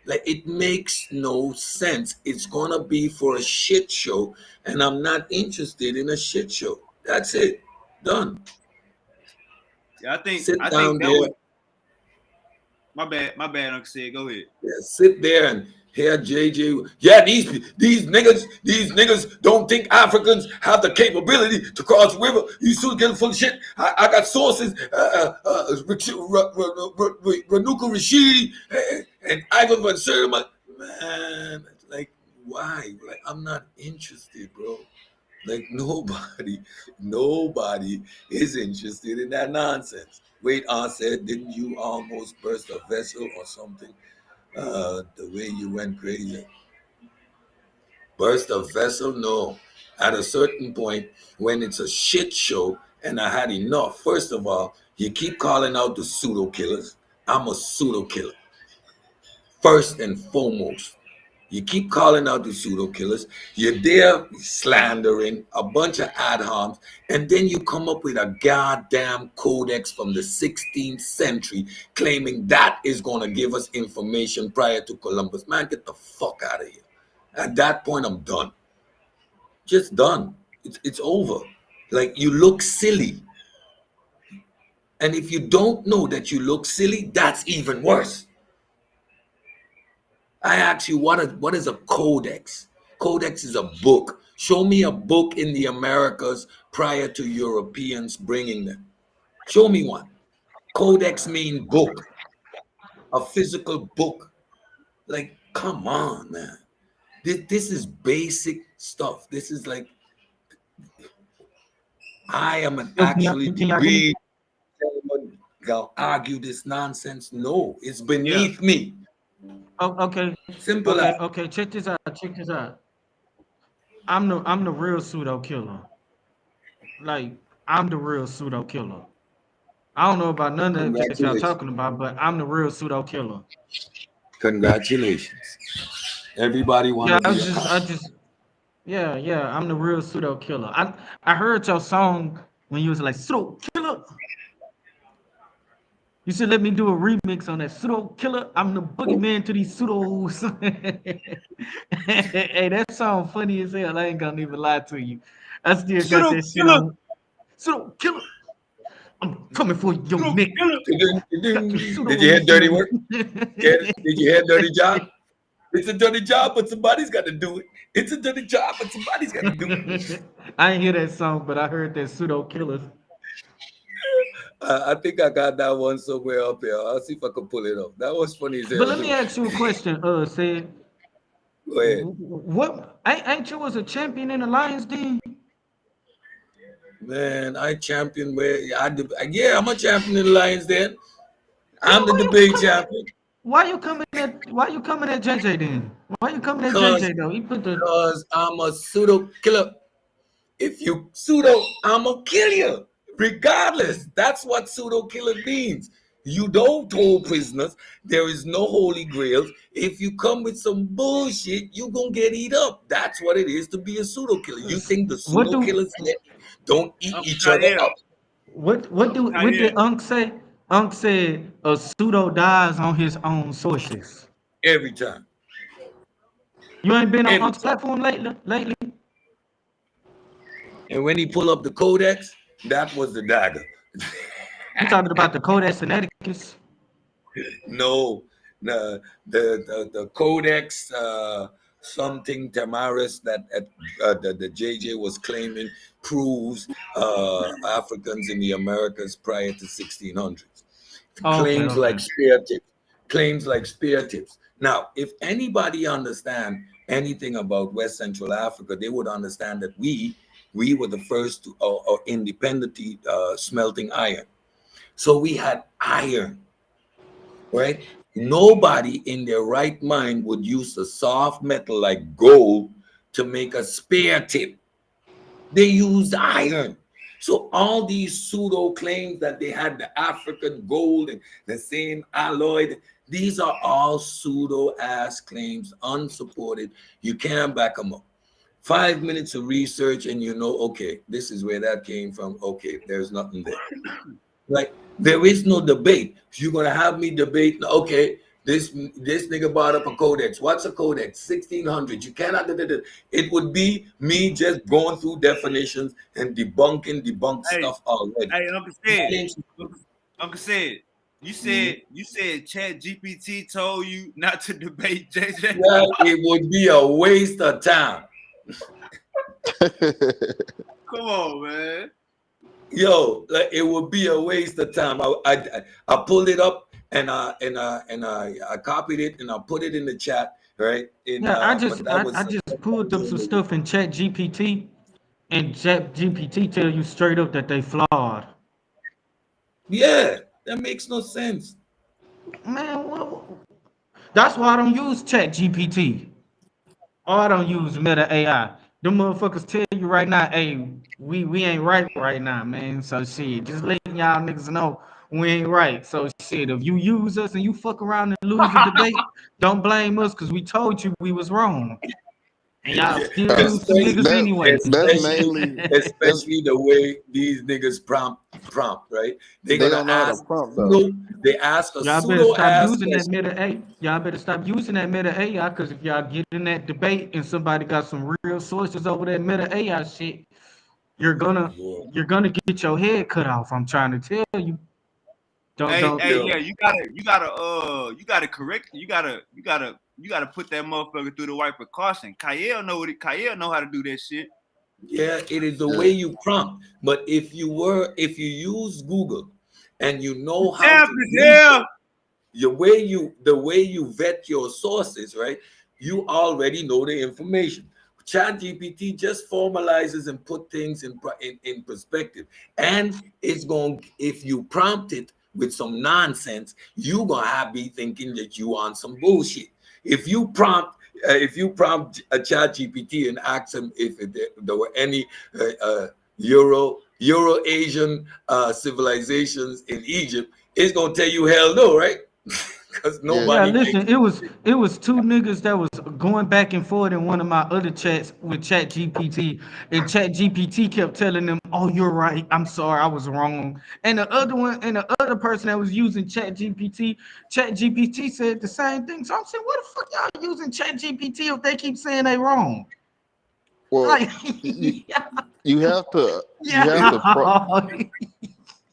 Like, it makes no sense. It's gonna be for a shit show, and I'm not interested in a shit show. That's it. Done. yeah, Sit I think down that there. was my bad, Uncle said. Go ahead. Yeah, sit there and hear JJ. Yeah, these niggas don't think Africans have the capability to cross the river. You still getting full of shit. I got sources. Ranuka Rashidi and Ivan Van Sertima. Man, like, why? Like, I'm not interested, bro. Like, nobody is interested in that nonsense. Wait, said, didn't you almost burst a vessel or something? The way you went crazy. Burst a vessel? No. At a certain point, when it's a shit show, and I had enough. First of all, you keep calling out the pseudo killers. I'm a pseudo killer. First and foremost. You keep calling out the pseudo killers. You're there slandering a bunch of ad homs, and then you come up with a goddamn codex from the 16th century claiming that is going to give us information prior to Columbus. Man, get the fuck out of here. At that point, I'm done. Just done. It's over. Like, you look silly. And if you don't know that you look silly, that's even worse. I ask you, what is a codex? Codex is a book. Show me a book in the Americas prior to Europeans bringing them. Show me one. Codex mean book, a physical book. Like, come on, man. This is basic stuff. This is like, I am an Yo, can actually y'all hear me? degree. Someone gonna argue this nonsense. No, it's Yeah, beneath me. Oh, okay, Simple as. okay. Check this out. Check this out. I'm the real pseudo killer. Like I'm the real pseudo killer. I don't know about none of that y'all Congratulations. talking about, but I'm the real pseudo killer. Congratulations. Everybody want Yeah, to I be. just, I just, yeah. I'm the real pseudo killer. I heard your song when you was like pseudo killer. You should let me do a remix on that pseudo killer. I'm the boogeyman to these pseudos. Hey, that song funny as hell. I ain't gonna even lie to you. I still got pseudo that shit killer, on. Pseudo killer. I'm coming for your pseudo neck. killer. Got your Did you hear pseudos dirty on work? Did you hear dirty job? It's a dirty job, but somebody's got to do it. It's a dirty job, but somebody's got to do it. I ain't hear that song, but I heard that pseudo killers. I think I got that one somewhere up here. I'll see if I can pull it up. That was funny as But hell let me too. ask you a question, said Go ahead, what ain't you was a champion in the Lions Den? man. I champion where yeah, I'm a champion in the Lions. Then Then I'm the debate champion why you coming at JJ then? Why you coming at because JJ though? He put the I'm a pseudo killer. If you pseudo, I'm gonna kill you. Regardless, that's what pseudo killer means. You don't hold prisoners. There is no holy grails. If you come with some bullshit, you gonna get eat up. That's what it is to be a pseudo killer. You think the what pseudo do killers don't eat Uncle each other Kyle, up Uncle what Kyle. did Unc say? Unc said a pseudo dies on his own sources. every time? You ain't been on Every Unc's time. platform lately? Lately? And when he pull up the codex, that was the dagger. You talking about the Codex Sinaiticus? No, the codex something Tamaris that the JJ was claiming proves Africans in the Americas prior to 1600s. Oh, okay, Claims okay. like spear tips. Claims like spear tips. Now, if anybody understand anything about West Central Africa, they would understand that we were the first to, independently smelting iron. So we had iron, right? Nobody in their right mind would use a soft metal like gold to make a spear tip. They used iron. So all these pseudo claims that they had the African gold and the same alloy, these are all pseudo ass claims, unsupported. You can't back them up. 5 minutes of research and you know, okay, this is where that came from. Okay, there's nothing there. Like there is no debate. You're gonna have me debate. Okay, this nigga brought up a codex. What's a codex? 1600. You cannot. It would be me just going through definitions and debunk Hey, stuff already. hey, Uncle That said, ain't- Uncle said, Mhm. you said Chat GPT told you not to debate JJ. Well, it would be a waste of time. Come on, man. Yo, like, it would be a waste of time. I pulled it up and I copied it and I put it in the chat, right? In Yeah, but that I was just pulled up some stuff in Chat GPT, and Chat GPT tell you straight up that they flawed. yeah, that makes no sense. Man, that's why I don't use Chat GPT. Or I don't use Meta AI. Them motherfuckers tell you right now, hey, we ain't right now, man. So shit, just letting y'all niggas know we ain't right. So shit, if you use us and you fuck around and lose the debate, don't blame us because we told you we was wrong. And y'all Yeah, still use some especially niggas that anyway. that's especially mainly that's especially the way these niggas prompt, right? They're they gonna don't know how to ask prompt though. pseudo, they ask a Y'all better pseudo stop ass using that question. meta A. Y'all better stop using that meta AI because if y'all get in that debate and somebody got some real sources over that meta AI shit, you're gonna Yeah. you're gonna get your head cut off. I'm trying to tell you. Don't. Hey, Yo, yeah, you gotta correct, you gotta put that motherfucker through the right precaution. Kyle know how to do that shit. yeah, it is the way Yeah. you prompt. But if you use Google and you know how Damn to as use hell. it, the way you vet your sources, right? You already know the information. Chat GPT just formalizes and put things in perspective. And it's going, if you prompt it with some nonsense, you gonna have be thinking that you on some bullshit. If you prompt a chat GPT and ask him if there were any Euro Asian civilizations in Egypt, it's gonna tell you hell no, right? Because Yeah. Yeah, nobody listen, makes. it was two niggas that was going back and forth in one of my other chats with Chat GPT, and Chat GPT kept telling them, "Oh, you're right. I'm sorry, I was wrong." And the other one, and the other person that was using Chat GPT said the same thing. So I'm saying, what the fuck y'all using Chat GPT if they keep saying they wrong? Well, Like, you yeah, you have to you have to yeah.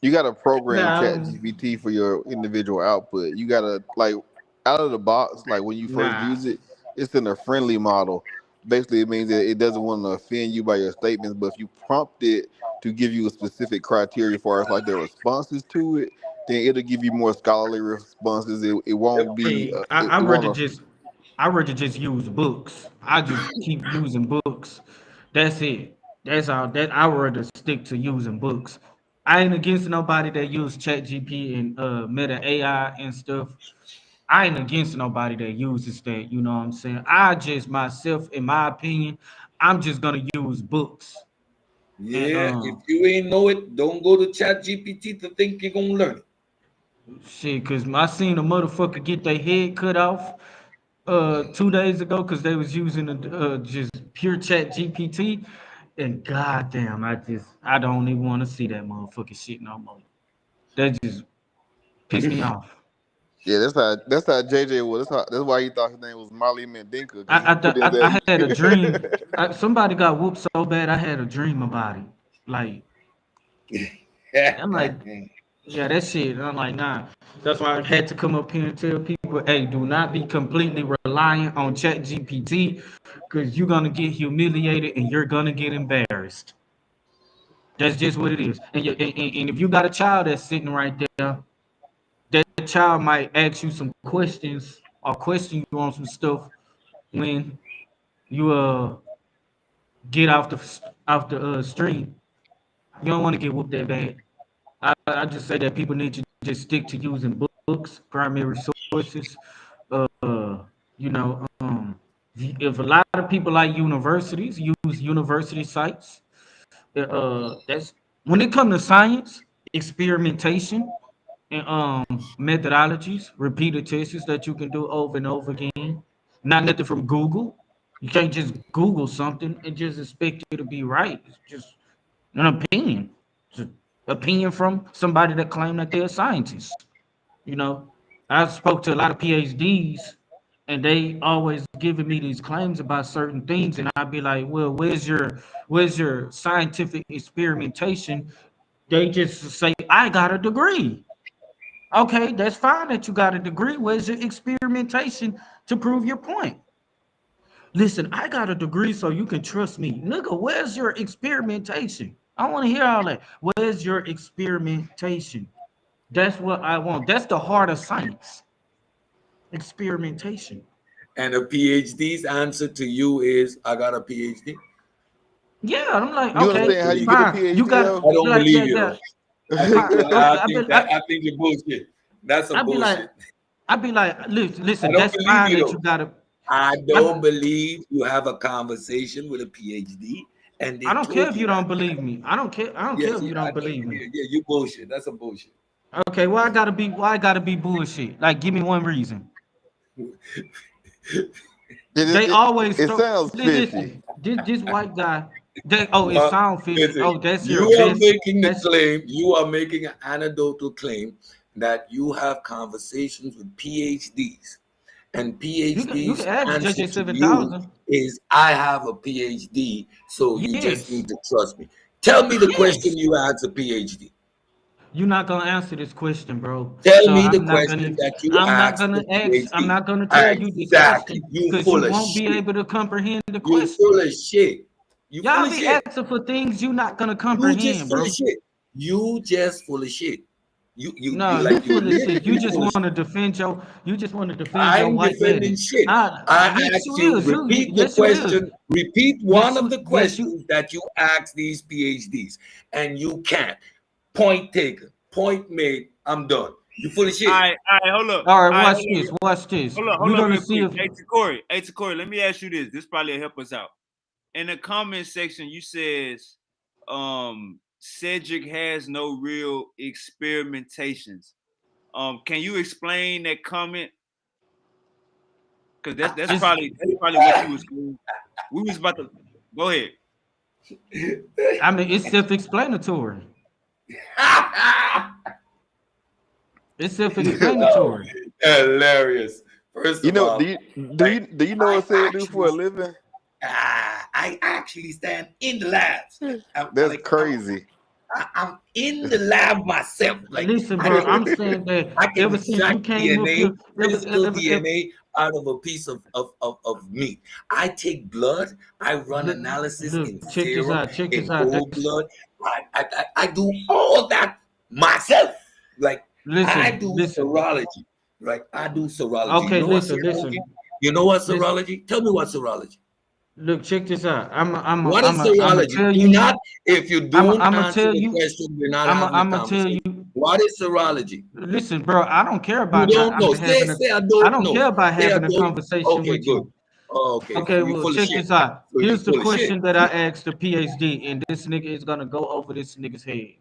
you got to program Chat Nah, GPT for your individual output. You got to like out of the box, like when you first nah. use it, it's in a friendly model. Basically, it means that it doesn't want to offend you by your statements. But if you prompt it to give you a specific criteria as far as like their responses to it, then it'll give you more scholarly responses. It won't be Hey, I it rather won't. just I rather just use books. I just keep using books. That's it. That's all. That I rather stick to using books. I ain't against nobody that use ChatGPT and Meta AI and stuff. I ain't against nobody that uses that. You know what I'm saying? I just myself, in my opinion, I'm just gonna use books. And Yeah, if you ain't know it, don't go to Chat GPT to think you're gonna learn it. shit, cause I seen a motherfucker get their head cut off 2 days ago because they was using just pure Chat GPT, and goddamn, I don't even want to see that motherfucking shit no more. That just pissed me off. Yeah, that's how JJ was. That's why he thought his name was Molly Mandinka because he put in I had a dream. that. Somebody got whooped so bad. I had a dream about it. Like I'm like, yeah, that shit. And I'm like, nah. That's why I had to come up here and tell people, hey, do not be completely reliant on ChatGPT because you're gonna get humiliated and you're gonna get embarrassed. That's just what it is. And if you got a child that's sitting right there, that child might ask you some questions or question you on some stuff when you get off the stream. You don't want to get whooped that bad. I just say that people need to just stick to using books, primary sources. You know, if a lot of people like universities, use university sites. That's when it comes to science, experimentation, and methodologies, repeated tests that you can do over and over again. Not nothing from Google. You can't just Google something and just expect it to be right. It's just an opinion. It's an opinion from somebody that claimed that they're a scientist. You know, I spoke to a lot of PhDs, and they always giving me these claims about certain things, and I'd be like, "Well, where's your scientific experimentation?" They just say, "I got a degree." Okay, that's fine that you got a degree. Where's your experimentation to prove your point? Listen, I got a degree so you can trust me. Nigga, where's your experimentation? I want to hear all that. Where's your experimentation? That's what I want. That's the heart of science. Experimentation. And a PhD's answer to you is, I got a PhD. Yeah, I'm like, You okay, understand how Actually, you get a fine. You PhD got though? I don't like, yeah, believe you yeah. though. I think Fine. Okay, I think you're bullshit. That's some I'd be like, bullshit. listen, I don't that's believe fine you that you though. got to. I I, don't believe you have a conversation with a PhD and I they don't care told if you you that. don't believe me. I don't care. I don't Yeah, care if yeah, you don't believe me. yeah, you bullshit. That's some bullshit. Okay, why I gotta be bullshit? Like, give me one reason. It, They it, always it throw. sounds fishy. Listen, this white guy. It Well, sound fishy. listen, Oh, that's you your are best. making the That's claim, you are making an anecdotal claim that you have conversations with PhDs, and you can PhDs ask answer JJ to you 7000. is, I have a PhD, so you just Yes, need to trust me. Tell me the yes. question you asked a PhD. You're not gonna answer this question, bro. Tell So me the question that you asked the I'm PhD. not gonna tell you this Exactly. question You because you full of won't be shit. able to comprehend the You full question. of shit. You full Y'all of be shit. asking for things you're not gonna You just comprehend, full of bro. shit. You just full of shit. You No, you like you full of shit. literally full of shit. You just want to defend your I'm white defending daddy. shit. I Yes, asked you you, is. repeat the Yes, you is. question, repeat one of the Yes, you. questions that you asked these PhDs, and you can't. Point taken, point made, I'm done. You full of shit. All right, hold up. All right, All right, watch this. Watch this. We're hold up, gonna real see quick. if Hey, Corey, let me ask you this. This probably will help us out. In the comment section, you says, Cedric has no real experimentations. Can you explain that comment? Because it's. that's probably what you was doing. We was about to go ahead. I mean, it's self-explanatory. It's self-explanatory. Hilarious. First You of know, all, do you know I what Sid do for actually a living? I actually stand in the labs. That's crazy. I'm in the lab myself. Like Listen, I bro, can I'm saying that I can ever since you extract came up DNA, here, physical DNA out of a piece of meat. I take blood, I run look, analysis look, in check this serum, out. Check this in out. whole blood. I do all that myself. Like I do Listen. serology. Right? I do serology. You Okay, know what serology? listen. You know what Listen. serology? Tell me what serology. Look, check this out. What is I'm serology? tell Do you. not, if you don't I'm gonna answer tell the you. question, we're not having a I'm gonna tell you. conversation. What is serology? Listen, bro, I don't care You about don't not know. having a. Say I I don't don't know. care about Say I having a don't. conversation Okay, with good. you. Oh, okay, Okay, so you well, full of check shit. this out. So you Here's the full of shit. question that I asked the PhD, and this nigga is gonna go over this nigga's head.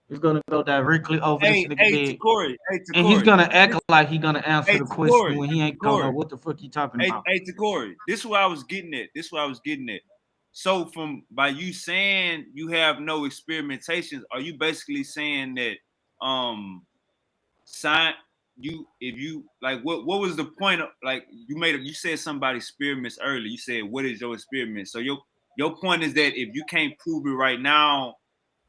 He's gonna go directly over this nigga's head, To and he's Corey. gonna act like he gonna answer the question when he ain't gonna know Corey. what the fuck he talking about. To Corey. This is what I was getting at. So from by you saying you have no experimentations, are you basically saying that science if you like, what was the point of, like, you said somebody experiments early. You said, what is your experiment? So your point is that if you can't prove it right now,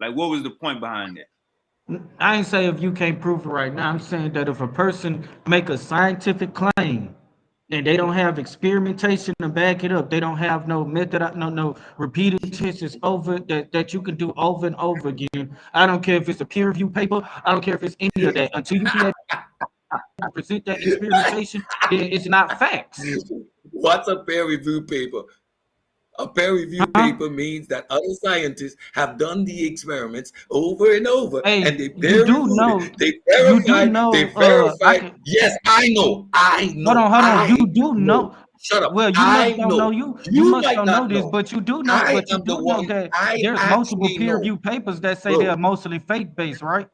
like, what was the point behind that? I ain't say if you can't prove it right now. I'm saying that if a person make a scientific claim and they don't have experimentation to back it up, they don't have no method, no repeated tests over that you can do over and over again. I don't care if it's a peer review paper. I don't care if it's any of that. Until you can present that experimentation, then it's not facts. What's a peer review paper? A peer review Huh? paper means that other scientists have done the experiments over and over, Hey, and they you peer do reviewed know, it. They you do verified. They know. I verified. can Yes, I know. I hold know. on, hold on. You I do know. know. Shut up. Well, you must I don't know know. you. You You must might don't know not this, know. but you do know. I But you am the do know one. that I there's multiple actually peer know, review papers that say bro. they're mostly faith based, right?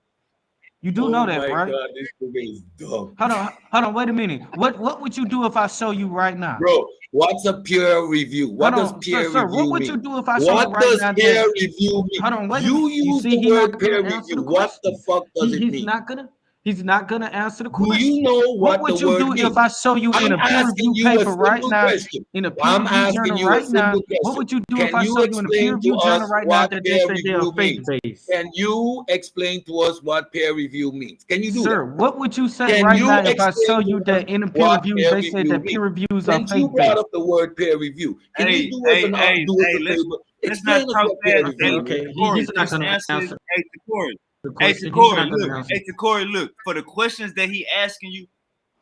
You do know Oh that, my right? God, this nigga is dumb. Hold on. Wait a minute. What would you do if I show you right now? Bro, what's a peer review? Hold What does on, peer sir. What review would you mean? do if I show you What right does now peer that? review mean? Hold on, wait a You minute. You use see, the he's word not gonna peer answer review. the What the question. fuck does it He's mean? not gonna. He's not gonna answer the Do you question. know What what the would you word do if means? I show you in I'm a peer asking review you a paper right simple now, question. in a peer I'm review asking journal you a right now? simple What question. would you do if Can I you show you in a peer explain to review journal us right now what that they peer say they are review faith means? based? Can you explain to us what peer review means? Can you do that? Sir, what would you say Can right you now if I show explain to you us that in the peer what reviews peer they said review that means? peer reviews are Since you faith brought based? up the word peer review, can you Hey, do us hey, an hey, do us hey, a favor? let's not Explain us talk what peer fast. Okay, review Hey, means. okay. He's Corey, not just gonna answer. answer Hey, Corey. the Hey, question. He's not Corey, gonna look. answer. Hey, Corey, look. For the questions that he asking you,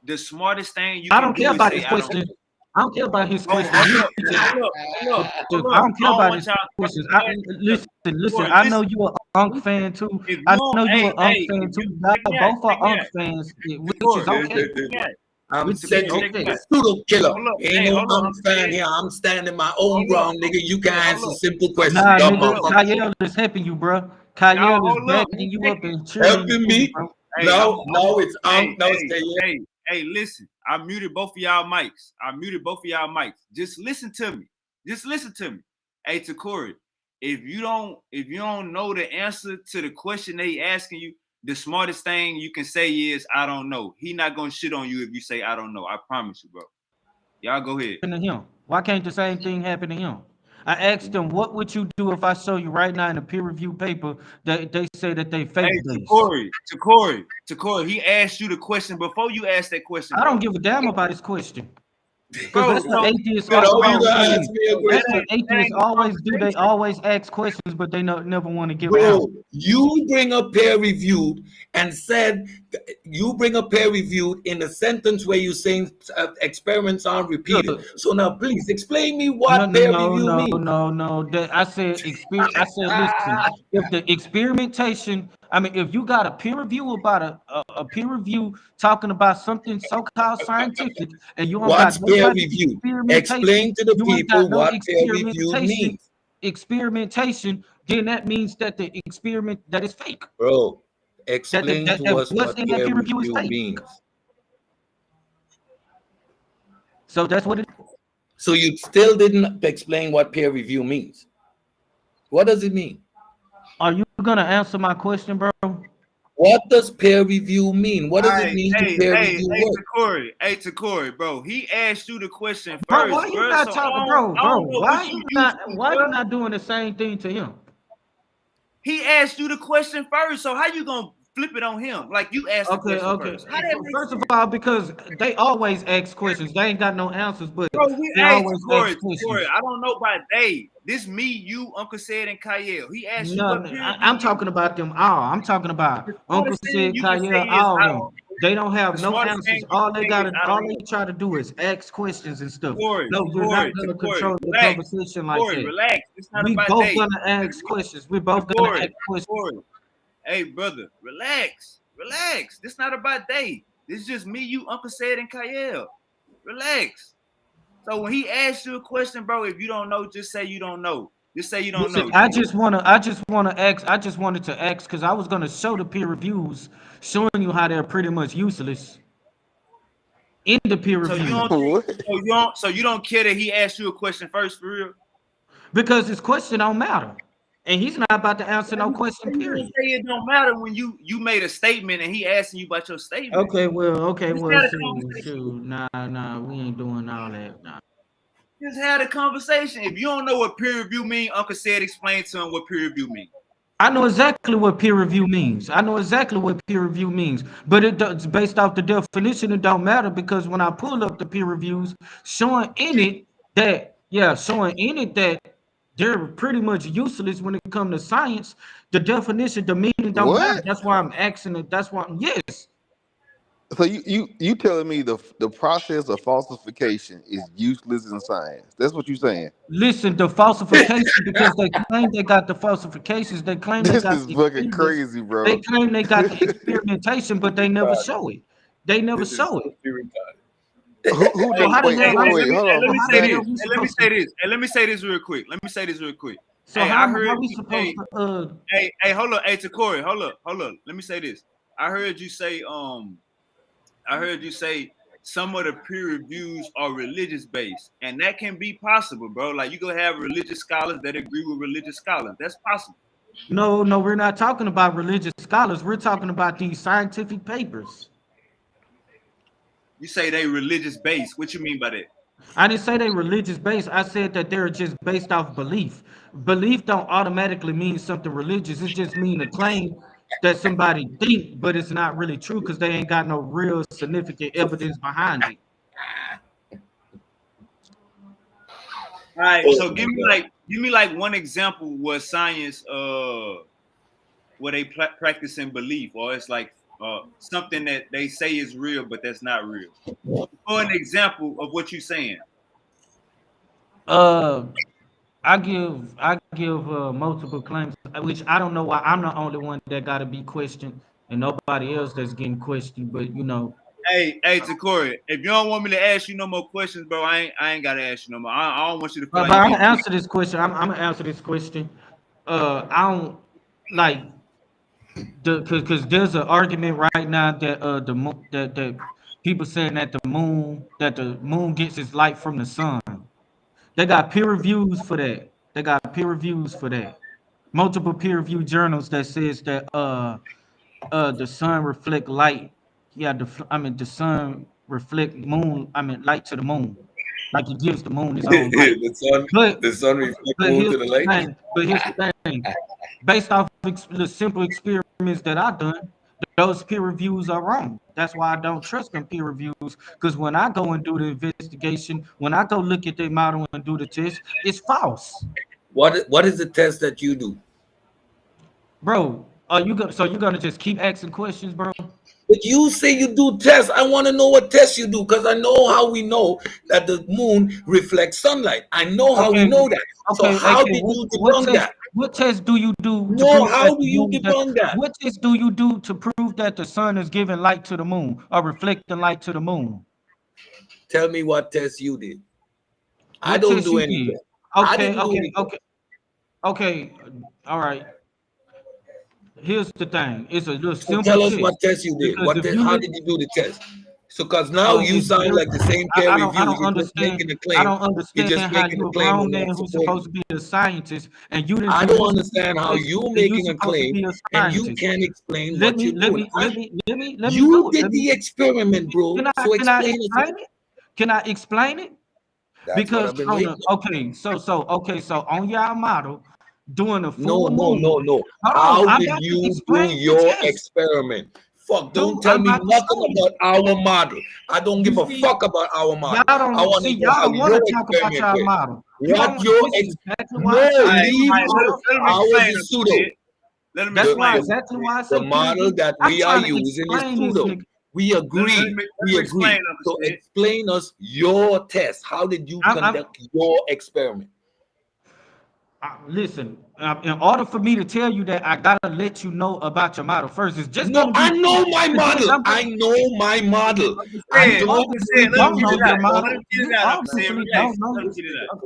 the smartest thing you I can don't care do is about say, his "I don't question. know." I don't care about his Oh, question. You need to. hold I up. don't care I don't about want his y'all questions. fast together. Listen. Corey, I know listen. you a Unk fan too. If you I don't, know you a Unk if fan too. you check me Y'all out, both are check me Unk out. fans, Hey, which is Corey, okay. check me out. I'm Which is Cedric, Check me okay. the out. pseudo killer. Hold up. Ain't Hey, no hold up. I'm fan saying, here. I'm standing my own hold up. ground, nigga. You can Hold answer up. simple I'm questions, Nah, saying, dumb hold nigga, up. motherfucker. Kyle is helping you, bro. Y'all Kyle is hold up. backing you up and cheering you Helping through, me. bro. Hey, Now it's hey, now it's Taylor. hey, listen. I muted both of y'all mics. Just listen to me. Just listen to me. Hey, Takori, if you don't know the answer to the question they asking you, the smartest thing you can say is, I don't know. He not gonna shit on you if you say I don't know. I promise you, bro. Y'all go ahead. To him. Why can't the same thing happen to him? I asked him, what would you do if I show you right now in a peer review paper that they say that they faith Hey, based? Takori, he asked you the question before you asked that question, I don't bro. give a damn about his question. Because Bro, that's what so atheists You know, you always gonna do. ask me a That's that what question. atheists ain't the always do. They conversation. always ask questions, but they never want to give an answer. Bro, you bring up peer reviewed and said you bring up peer reviewed in a sentence where you saying experiments aren't repeated. Look, So now please explain me no, what no, peer no, review no, means. no, no. That I said I said, listen, if the experimentation, I mean, if you got a peer review about a peer review talking about something so-called scientific, and you don't got What's no peer type of reviewed? experimentation, Explain to the you ain't got people no what peer reviewed means. experimentation, then that means that the experiment that is fake. Bro, explain to That us what's what in that peer peer review is review fake. means. So that's what it is. So you still didn't explain what peer review means. What does it mean? Are you gonna answer my question, bro? What does peer review mean? What All does it right, mean to peer review work? Takori, bro. He asked you the question Bro, why first, you bro. not So talking, bro? I Bro, don't know what you used to, why bro. you not doing the same thing to him? He asked you the question first. So how you gonna flip it on him? Like you asked the Okay, question okay. first. How that makes First of sense? all, because they always ask questions. They ain't got no answers, but Bro, we they asked always Takori, ask questions. I don't know about Dave. This me, you, Uncle Said, and Kyle. He asked you No, what no, peer review I'm means. talking about them all. I'm talking about The Uncle smartest thing Sid, you can say Kyle, is all I them. don't know. They don't The have no smartest answers. thing you can say is I All don't they know. try to do is ask questions and stuff. Corey, No, you're not gonna Corey, control the relax. conversation like Corey, that. relax. It's not We about both Dave. gonna ask questions. We're both gonna Corey, ask questions. Corey. Hey, brother, relax. Relax. This not about Dave. This is just me, you, Uncle Said, and Kyle. Relax. So when he asks you a question, bro, if you don't know, just say you don't know. Just say you don't Listen, know. I just wanted to ask because I was gonna show the peer reviews, showing you how they're pretty much useless in the peer So you review. don't think, What? so you don't care that he asked you a question first for real? Because his question don't matter. and he's not about to answer no question. You Period. don't say it don't matter when you made a statement and he asking you about your statement. Okay, well, Just had a shoot, conversation. nah, we ain't doing all that. Nah. Just had a conversation. If you don't know what peer review mean, Uncle said explain to him what peer review mean. I know exactly what peer review means. I know exactly what peer review means, but it's based off the definition. It don't matter because when I pull up the peer reviews, showing in it that they're pretty much useless when it comes to science. The definition, the meaning don't matter. What? That's why I'm asking it. That's why yes. So you telling me the process of falsification is useless in science? That's what you saying? Listen, the falsification because they claim they got the falsifications. They claim they This got is the fucking experiments. crazy, They bro. claim they got the experimentation, but they never show it. They never This is show it. so retarded. Who So does? how the Wait, hell? wait, wait. Hold on. Let me How say the this. hell we Let me supposed say to? this. Let me say this real quick. Let me say this real quick. So Hey, how I heard we you supposed say, to? hey, hold up, hey, Corey, hold up. Let me say this. I heard you say, some of the peer reviews are religious based, and that can be possible, bro. Like you gonna have religious scholars that agree with religious scholars. That's possible. No, we're not talking about religious scholars. We're talking about these scientific papers. You say they religious based. What you mean by that? I didn't say they religious based. I said that they're just based off belief. Belief don't automatically mean something religious. It just mean a claim that somebody think, but it's not really true because they ain't got no real significant evidence behind it. All right, Oh so my God. give me like one example where science where they practicing belief, or it's like something that they say is real but that's not real. For an example of what you're saying. Uh, I give multiple claims, which I don't know why I'm the only one that got to be questioned and nobody else that's getting questioned. But you know, Hey, Takori, if you don't want me to ask you no more questions, bro, I ain't gotta ask you no more. I don't want you to feel but like you I'm being gonna answer this question. I'm gonna answer this question. I don't like because there's an argument right now that the moon that people saying that the moon gets its light from the sun. They got peer reviews for that. They got peer reviews for that. Multiple peer review journals that says that the sun reflect light. Yeah, the sun reflect moon. Light to the moon, like it gives the moon its own light. the sun, But the sun reflects but moon here's to the the light. thing. But here's the thing. Based off the simple experiments that I've done, those peer reviews are wrong. That's why I don't trust them peer reviews. Because when I go and do the investigation, when I go look at the model and do the test, it's false, What is the test that you do? bro. Are you gonna? So you're gonna just keep asking questions, bro? But you say you do tests. I want to know what tests you do because I know how we know that the moon reflects sunlight. I know how we Okay, know that. So okay, how AK. did you What debunk test? that? What test do you do to No, prove that how do the you moon? debunk that? What test do you do to prove that the sun is giving light to the moon or reflecting light to the moon? Tell me what test you did. I What don't test do you any did? test. I Okay, didn't do okay, any test. okay, okay. All right. Here's the thing. It's a little So simple tell us test what test you did. because What if test, you how look, did you do the test? So because now so you it's sound very. like the same peer I reviews. don't You're just understand. making a I claim. don't You're understand just how making you a a claim grown and man not who's supporting supposed it. to be a scientist and you didn't I do don't this in the understand how first place you and you making a supposed to claim be a and you scientist. can't explain Let what me you're let doing. me let me let me let me You do it. did the experiment, bro. So Can I explain it to me. explain it? Can I explain it? That's what Because I've been on waiting the on. so on your model, doing a No, full no, moon. no, no. Hold How on, I'm did about to you do explain the your test. experiment? Fuck, Dude, don't tell I'm me about to nothing show you. about our model. I don't You give a see, fuck about our y'all model. I don't want to see, know y'all how don't want your to talk about experiment y'all went. model. You don't What want. your This is ex exactly why No, I say All right, use leave all your right, out model let him first. our explain the Uncle pseudo. Sid. Let him That's The, why explain. the exactly why I the say peer model review. that I'm we are trying to using is explain this pseudo. nigga. We agree. Let We him explain agree. Uncle So Sid. explain us your test. How did you I'm conduct your experiment? listen. In order for me to tell you that, I gotta let you know about your model first. It's just No, gonna be. I know my It's just, model. I'm I know my model. Uncle I Sid, don't Uncle obviously Sid, let him don't do get know it the your out. model. Let him get You it out, Uncle Sid. obviously Relax. don't know Let him it. get it out.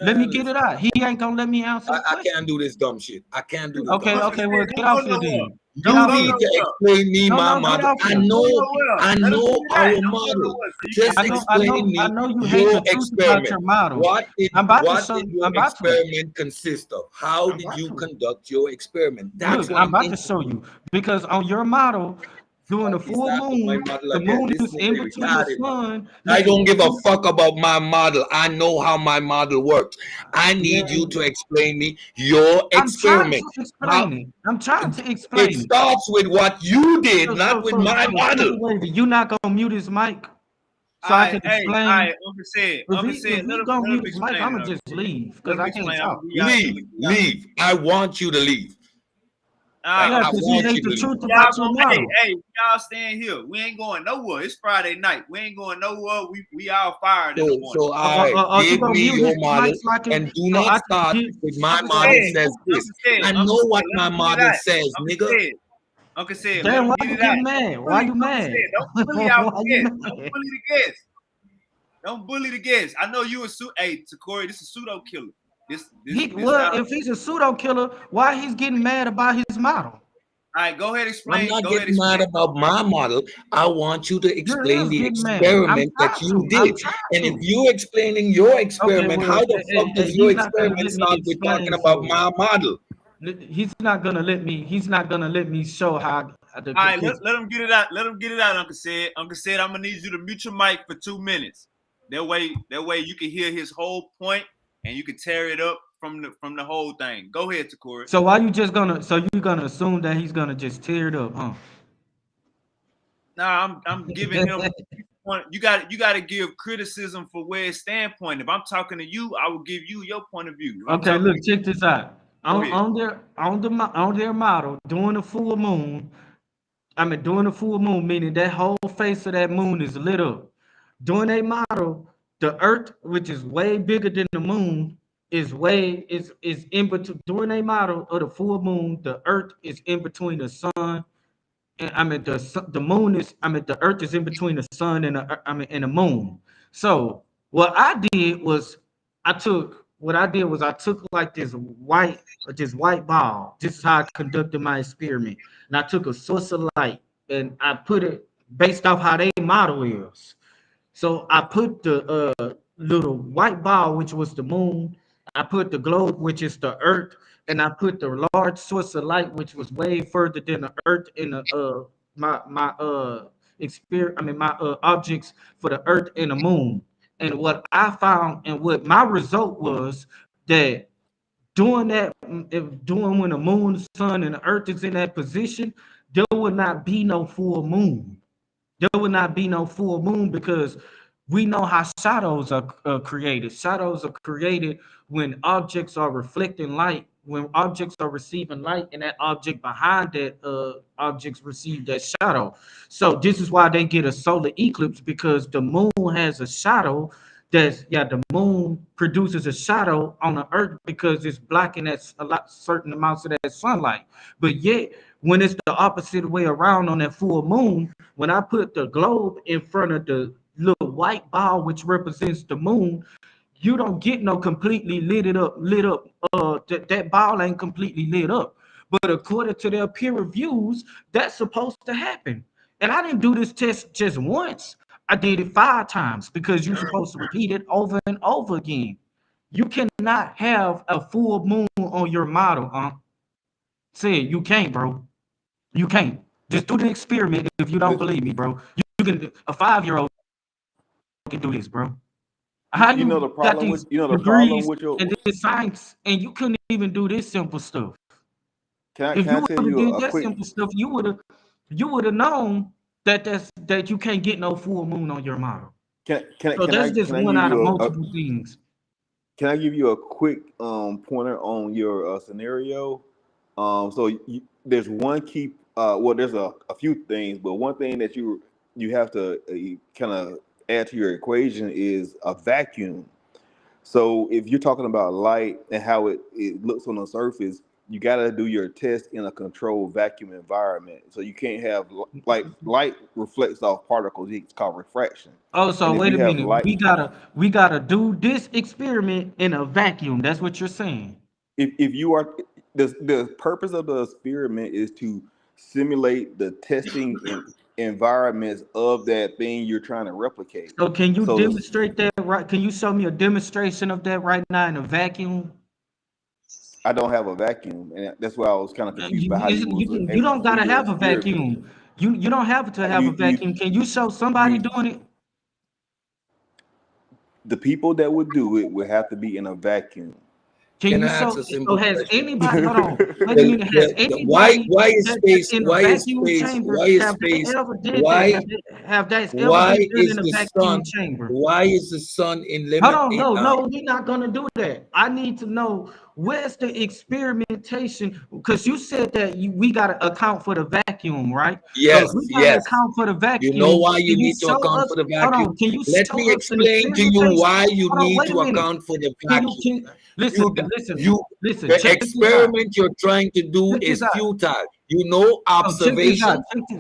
Let me Man, get it listen. out. He ain't gonna let me answer the I question. can't do this dumb shit. I can't do this dumb Okay, shit. Uncle okay, well, Sid, get don't go off here nowhere. then. Get You Don't off go here. need to nowhere. explain me my No, get model. off I here. Don't go know, nowhere. I Let him know get it out. our Don't go model. nowhere. So you Just can't say explain me I know you hate your the truth about experiment. your model. What did I'm about to what show did you. your I'm about to. experiment consist of? How I'm did got you to. conduct your experiment? That's Look, what I'm I'm about to interested show you because on your model, during the in. He full start with my moon, model the again. moon This is in nigga between the retarded, man. sun. I Listen, don't give a fuck about my model. I know how my model works. I need you man, to explain me your I'm trying to experiment. How explain it. I'm trying to it explain it. starts with what you did, So, not so, with so, my so, model. Super Wavy, you not gonna mute his mic so I I, can hey, explain. Uncle said, If he gonna let him mute his mic, explain I'ma it, Uncle just said. leave Let because him I can't explain. I'm talk. gonna give y'all, I'm Leave, gonna give y'all, leave. I want you to leave. all Yeah, right, I because he want hate you to the leave. truth y'all about your gonna, model. hey, y'all staying here. We ain't going nowhere. It's Friday night. We ain't going nowhere. We all fired in the morning. So I You give gonna me mute your his model mic so I can, and do so not I can start get with my Uncle model Sam. says this. I know what Let my him get it model out. says, Uncle nigga. said, Uncle said, let Damn, him why get you it out. getting mad? Why you Uncle mad? said, don't bully our Why you guest. Don't mad? bully the guest. Don't bully the guest. I know you a hey, Takori, this is pseudo killer. This how. If he's a pseudo killer, why he's getting mad about his model? All right, go ahead, I'm explain. not Go ahead, getting mad explain. about my model. I want you to You explain is the getting mad. experiment that you I'm did. trying And if to. you're explaining your Okay, experiment, well, how the fuck does your he's not gonna experiment let me start with talking explain. about So my model? he's not gonna let me. He's not gonna let me show how the All right, his. let him get it out. Let him get it out, Uncle said. Uncle said, I'm gonna need you to mute your mic for 2 minutes. That way you can hear his whole point and you can tear it up from the whole thing. Go ahead, Takori. So why you just gonna? So you gonna assume that he's gonna just tear it up, huh? Nah, I'm giving him. You got to give criticism for where his standpoint. If I'm talking to you, I will give you your point of view. If I'm Okay, talking look, to check this out. go ahead. On their model, during the full moon. I mean, during the full moon, meaning that whole face of that moon is lit up. During a model, the Earth, which is way bigger than the moon, is in between. During a model of the full moon, the Earth is in between the sun. And I mean, the moon is. I mean, the Earth is in between the sun and and the moon. So what I did was, I took like this white ball. This is how I conducted my experiment. And I took a source of light and I put it based off how they model is. So I put the little white ball, which was the moon. I put the globe, which is the earth, and I put the large source of light, which was way further than the earth in the my experience. I mean my objects for the earth and the moon. And what I found and what my result was that doing that, if doing when the moon, the sun, and the earth is in that position, there would not be no full moon. There would not be no full moon because we know how shadows are created. Shadows are created when objects are reflecting light, when objects are receiving light, and that object behind that objects receive that shadow. So this is why they get a solar eclipse because the moon has a shadow. The moon produces a shadow on the earth because it's blocking that a lot certain amounts of that sunlight. But yet, when it's the opposite way around on that full moon, when I put the globe in front of the little white ball, which represents the moon, you don't get no completely lit up. That ball ain't completely lit up. But according to their peer reviews, that's supposed to happen. And I didn't do this test just once. I did it 5 times because you're supposed to repeat it over and over again. You cannot have a full moon on your model, Say it, you can't, bro. You can't. Just do the experiment if you don't The- believe me, bro. You can a 5-year-old can do this, bro. How you know you the got problem these with you know the problem degrees with your. and this science and you couldn't even do this simple stuff? If Can I you tell would have you did a that quick? simple stuff, you would have known that you can't get no full moon on your model. So that's just Can I one give out of you multiple things. can I give you a quick pointer on your scenario? There's one key. Well, there's a few things, but one thing that you have to kind of add to your equation is a vacuum. So if you're talking about light and how it looks on the surface, you got to do your test in a controlled vacuum environment. So you can't have like light reflects off particles. It's called refraction. Oh, And so if wait you a have minute. light, We gotta do this experiment in a vacuum. That's what you're saying. if you are the purpose of the experiment is to simulate the testing environments of that thing you're trying to replicate. So can you So demonstrate that right? Can you show me a demonstration of that right now in a vacuum? I don't have a vacuum, and that's why I was kind of confused about how you was You able to don't gotta figure have a experiment. vacuum. You don't have to have a vacuum. Can you show somebody doing it? The people that would do it would have to be in a vacuum. Can Can you I ask show? a So simple has question? anybody? Hold on. Wait a minute. Has anybody Why is that's space? in a Why is vacuum space? chamber Why is have they space? ever did that? Why Have that ever why been done is in a the vacuum sun? chamber? Why is the sun in Hold limit? on, no, we're not gonna do that. I need to know where's the experimentation because you said that we gotta account for the vacuum, right? So if Yes, we gotta yes. account for the You know vacuum, why can you you need to show account us? for the Hold vacuum? on, can you Let me show us an explain to you experimentation? why you Hold on, need wait a to minute. account for the Can you vacuum. listen, You listen, the check this out. experiment you're trying to do Check this is out. futile. You know, Oh, check this out.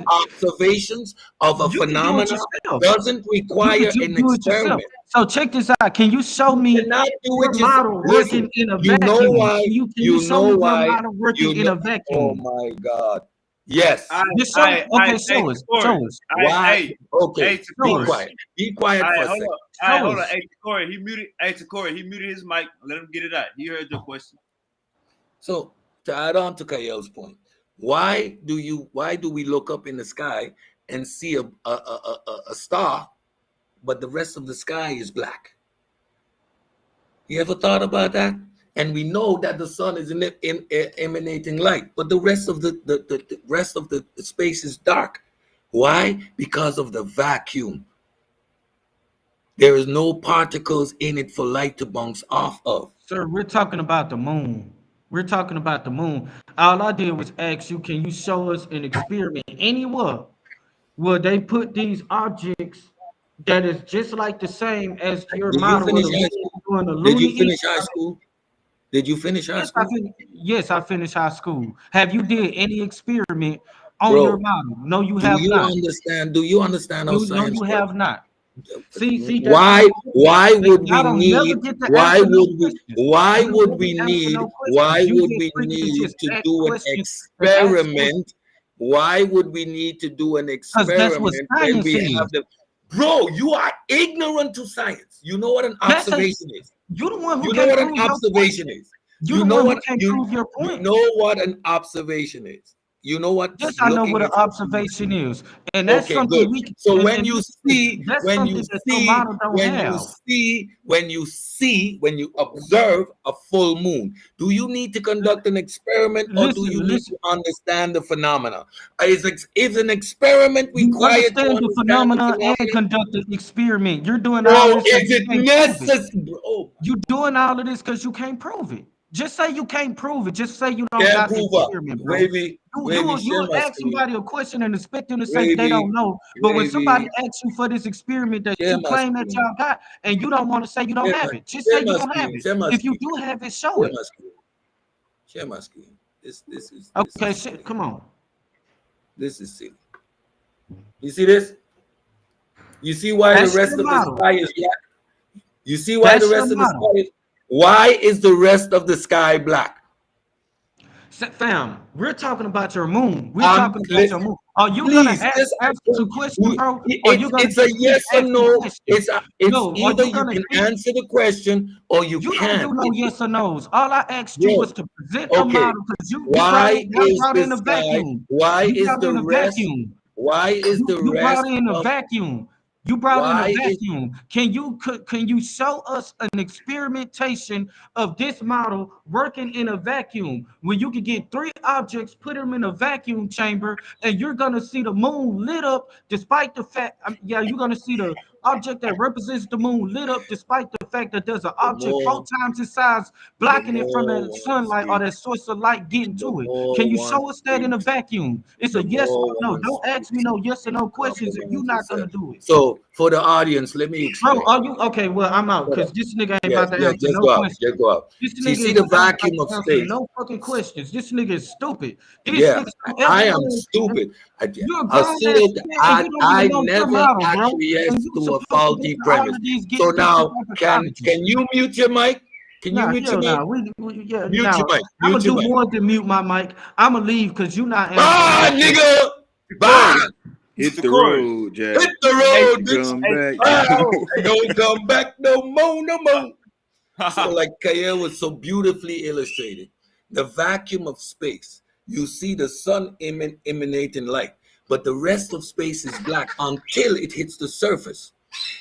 observations of a You can do it phenomena yourself. doesn't You could require just an do it yourself. experiment. So check this out. Can you show You me cannot do your it yourself. model Listen, working in a you know vacuum? why? Can you show me your model You working in know. a Oh vacuum? my God. Yes. Just show. Okay, Hey, show us. Corey. Show us. Why? Okay. Hey, Be Show Corey. us. quiet. Be quiet All for right, a hold second. on. All right, Show hold on. us. Hey, Corey, he muted. Hey, Corey, he muted his mic. Let him get it out. He heard your question. So to add on to Kayel's point, why do we look up in the sky and see a star, but the rest of the sky is black? You ever thought about that? And we know that the sun is emanating light, but the rest of the rest of the space is dark. Why? Because of the vacuum. There is no particles in it for light to bounce off of. Sir, we're talking about the moon. We're talking about the moon. All I did was ask you, can you show us an experiment anywhere where they put these objects that is just like the same as your Did you model of finish the high moon school? doing a Did you lunar finish high eclipse? school? Did you finish high school? Yes, I finished high school. Have you did any experiment on your Bro, model? No, you do have you not. understand? Do you understand how No, science you have works? not. See, that's Why your point. why See, would we I don't never need get to answer no questions. You don't never answer no why questions. You would just we freaking need just to ask do an questions and ask questions experiment? Why would we need to do an because that's what experiment when science we is. have the bro, you are ignorant to science. You know what an That's a observation is. you the one who You know can't what an prove your point. observation is. You You the know one who what can't prove your you point. know what an observation is. You know what Yes, I know what looking an at observation is, and that's okay, something good. we can, So and listen, that's something that your model don't have. when you observe a full moon, do you need to conduct an experiment or do you need Listen. to understand the phenomena? Is an experiment You required to understand the understand the phenomena and phenomena? conduct the experiment. You're doing all Bro, this because is you it can't prove it. necessary? Bro, You doing all of this because you can't prove it. Just say you can't prove it. Just say you don't can't got the prove up. experiment, bro. Wavy, You share will my ask screen. somebody a question and expect them to say they Wavy, don't know. But when somebody wavy, asks you for this experiment that share you my claim that screen. y'all got, and you don't want to say you don't have it, just say Share you my don't have screen. it. Share my If you screen. do have it, show Share it. my screen. Share my screen. This Okay, is shit, silly. come on. This is silly. You see this? You see why the That's rest your of the model. sky is black? You see why the That's your rest of the model. sky is why is the rest of the sky black? Fam, we're talking about your moon. We're talking about your Listen, moon. Are you gonna please. ask the question, bro? Or are you gonna It's a just keep yes or asking no. questions? It's No, are either you you gonna can keep? answer the question or you You don't do can't. no yes or no's. All I asked you was Bro, to present a okay. model because Why y'all is brought the in a sky? vacuum. Why You is brought the in a rest? vacuum. Why is the You brought rest in a of vacuum. You brought in a why is vacuum. Can you show us an experimentation of this model working in a vacuum where you could get three objects, put them in a vacuum chamber, and you're gonna see the moon lit up despite the fact, you're gonna see the object that represents the moon lit up despite the fact that there's an the object four more times its size the blocking it from more the one sunlight or that speaks, source of light getting the to it. Can more you one show us that in a speaks, vacuum? It's the a yes more or no. one Don't ask me speaks, no yes or no the questions if more you're one not gonna said. do it. So for the audience, let me Bro, explain. are you okay? Well, I'm out Hold because up. this nigga ain't Yes, about to yes, answer just no go out. questions. Just go out. This So you nigga see is the not about vacuum of to answer space. no fucking questions. This nigga is stupid. This Yeah, nigga don't ever I am learn. stupid. You're a A grown ass pseudo, man and you don't I even know your never model, bro. And acquiesced you to a supposed to go faulty to all premise. of these get So stupid now, type of can colleges. you mute your mic? Can you Nah, mute your hell mic? nah. Yeah, Mute now your mic. I'm gonna Mute your do mic. more than mute my mic. I'm gonna leave because you're not answering no Bye, questions. nigga. Corey, Bye. Hit Mr. the Corey. road, Jack. Hit the Hey, road, bitch. Come hey, back. hey, Bye. Corey. Don't come back no more, no more. So Hey. like Kaya was so beautifully illustrated. the vacuum of space, you see the sun emanating light, but the rest of space is black until it hits the surface,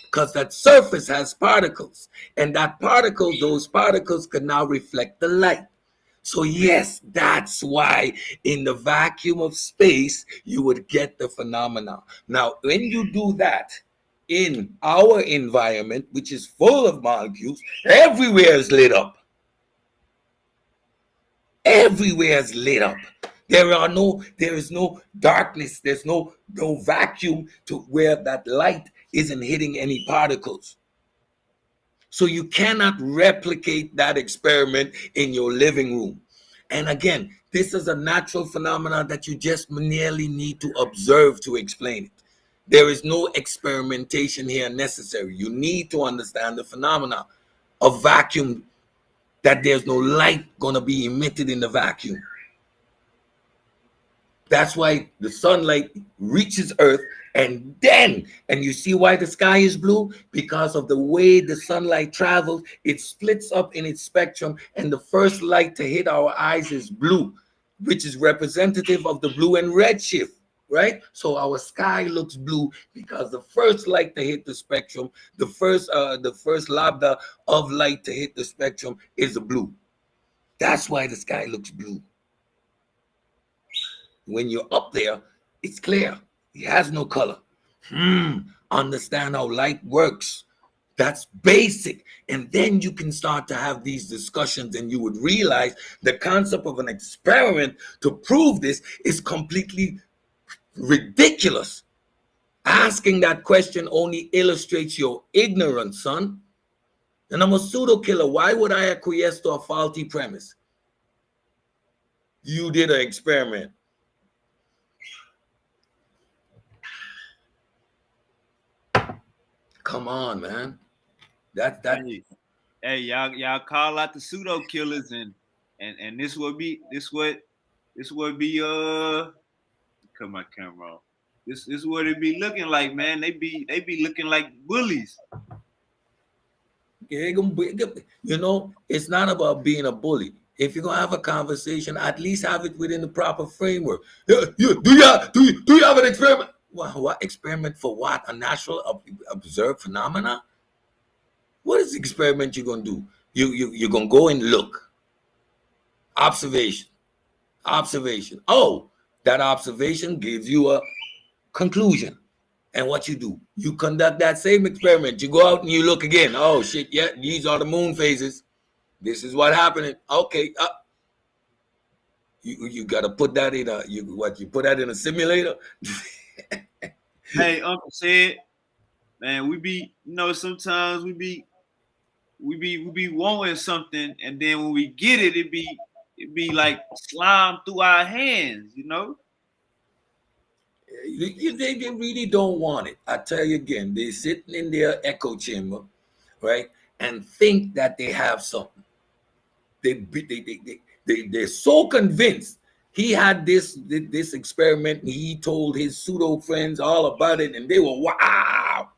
because that surface has particles, and those particles can now reflect the light. So yes, that's why in the vacuum of space you would get the phenomena. Now, when you do that in our environment, which is full of molecules, everywhere is lit up. Everywhere is lit up. There is no darkness. There's no vacuum to where that light isn't hitting any particles. So you cannot replicate that experiment in your living room. And again, this is a natural phenomenon that you just merely need to observe to explain it. There is no experimentation here necessary. You need to understand the phenomena of vacuum, that there's no light going to be emitted in the vacuum. That's why the sunlight reaches Earth, and you see why the sky is blue? Because of the way the sunlight travels, it splits up in its spectrum, and the first light to hit our eyes is blue, which is representative of the blue and red shift, right? So our sky looks blue because the first light to hit the spectrum, the first lambda of light to hit the spectrum is the blue. That's why the sky looks blue. When you're up there, it's clear. It has no color. Understand how light works. That's basic. And then you can start to have these discussions, and you would realize the concept of an experiment to prove this is completely ridiculous. Asking that question only illustrates your ignorance, son. And I'm a pseudo killer. Why would I acquiesce to a faulty premise? You did an experiment. Come on, man. That Hey, y'all call out the pseudo killers, and this would be cut my camera off. This is what it be looking like, man. They be looking like bullies. You know, it's not about being a bully. If you're gonna have a conversation, at least have it within the proper framework. Do you have an experiment? What experiment for what? A natural observed phenomena? What is the experiment you're gonna do? You're gonna go and look. Observation. Oh, that observation gives you a conclusion. And what you do? You conduct that same experiment. You go out and you look again. Oh shit, yeah, these are the moon phases. This is what happening. Okay. You gotta put that in you put that in a simulator? Hey, Uncle said, man, we be, sometimes we be wanting something, and then when we get it, it be like slime through our hands, They really don't want it. I tell you again, they're sitting in their echo chamber, right, and think that they have something. They're so convinced. He had this experiment, and he told his pseudo friends all about it, and they were wow.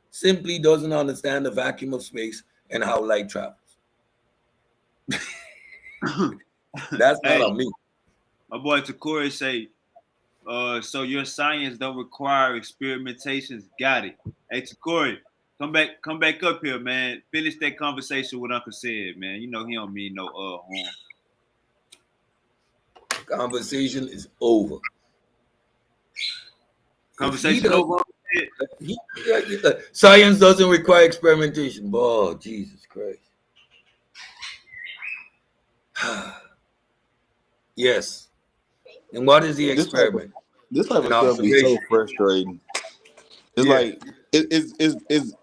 Simply doesn't understand the vacuum of space and how light travels. That's not on me. My boy Takori say, so your science don't require experimentations. Got it. Hey Takori, come back up here, man. Finish that conversation with Uncle said, man. You know he don't mean no harm. Conversation is over. Conversation over. Science doesn't require experimentation. Oh, Jesus Christ. Yes. And what is the experiment? This type of stuff is so frustrating. It's like it's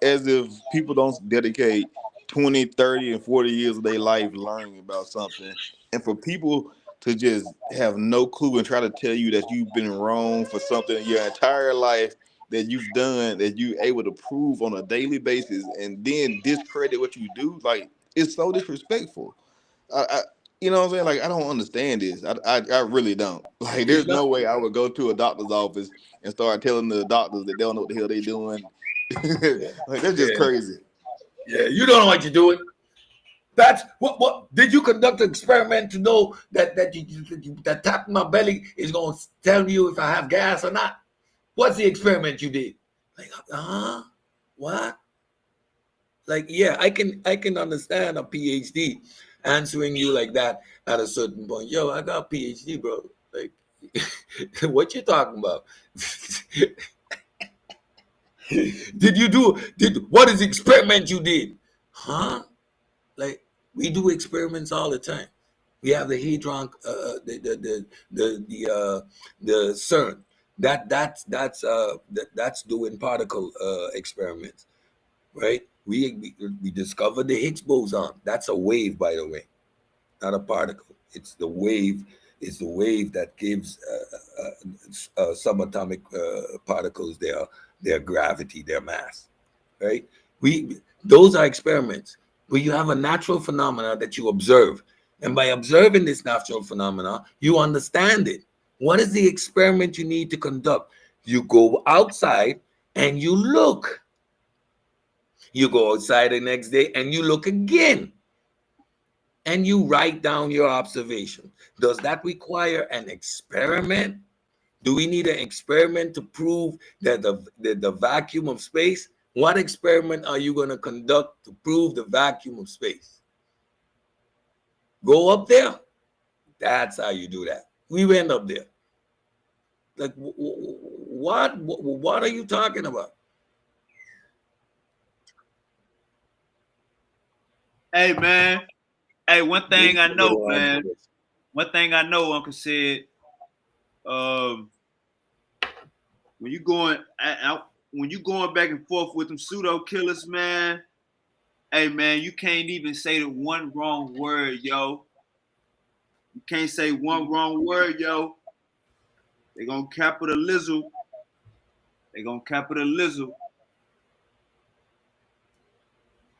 as if people don't dedicate 20, 30, and 40 years of their life learning about something. And for people to just have no clue and try to tell you that you've been wrong for something your entire life that you've done, that you're able to prove on a daily basis, and then discredit what you do, like, it's so disrespectful. You know what I'm saying? Like, I don't understand this. I really don't. Like, there's no way I would go to a doctor's office and start telling the doctors that they don't know what the hell they're doing. Like, that's just crazy. Yeah, you don't know what you're doing. That's what did you conduct an experiment to know that that tapping my belly is going to tell you if I have gas or not? What's the experiment you did? Like, what? Like, yeah, I can understand a PhD answering you like that at a certain point. Yo, I got a PhD, bro. Like, what you talking about? What is the experiment you did? Huh? Like, we do experiments all the time. We have the hadron, the CERN. That's doing particle experiments, right? We discovered the Higgs boson. That's a wave, by the way, not a particle. It's the wave. It's the wave that gives subatomic particles their gravity, their mass, right? Those are experiments where you have a natural phenomena that you observe, and by observing this natural phenomena, you understand it. What is the experiment you need to conduct? You go outside and you look. You go outside the next day and you look again, and you write down your observation. Does that require an experiment? Do we need an experiment to prove that the vacuum of space? What experiment are you going to conduct to prove the vacuum of space? Go up there. That's how you do that. We went up there. Like, what are you talking about? Hey, man. Hey, one thing I know, man. One thing I know, Uncle said, when you going back and forth with them pseudo killers, man. Hey, man, you can't even say the one wrong word, yo. You can't say one wrong word, yo. They gonna capitalize. They gonna capitalize.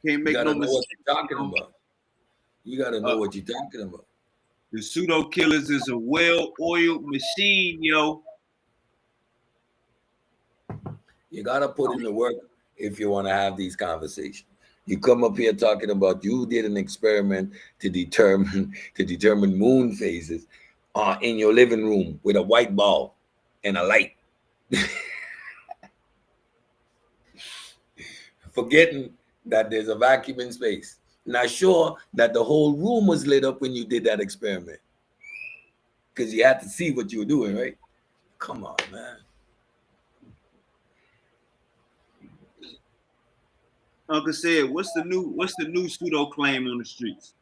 Can't make no mistake. What you're talking about. You gotta know what you're talking about. The pseudo killers is a well-oiled machine, yo. You gotta put in the work if you want to have these conversations. You come up here talking about you did an experiment to determine moon phases in your living room with a white ball and a light. Forgetting that there's a vacuum in space. Not sure that the whole room was lit up when you did that experiment, because you had to see what you were doing, right? Come on, man. Uncle said, what's the new pseudo claim on the streets?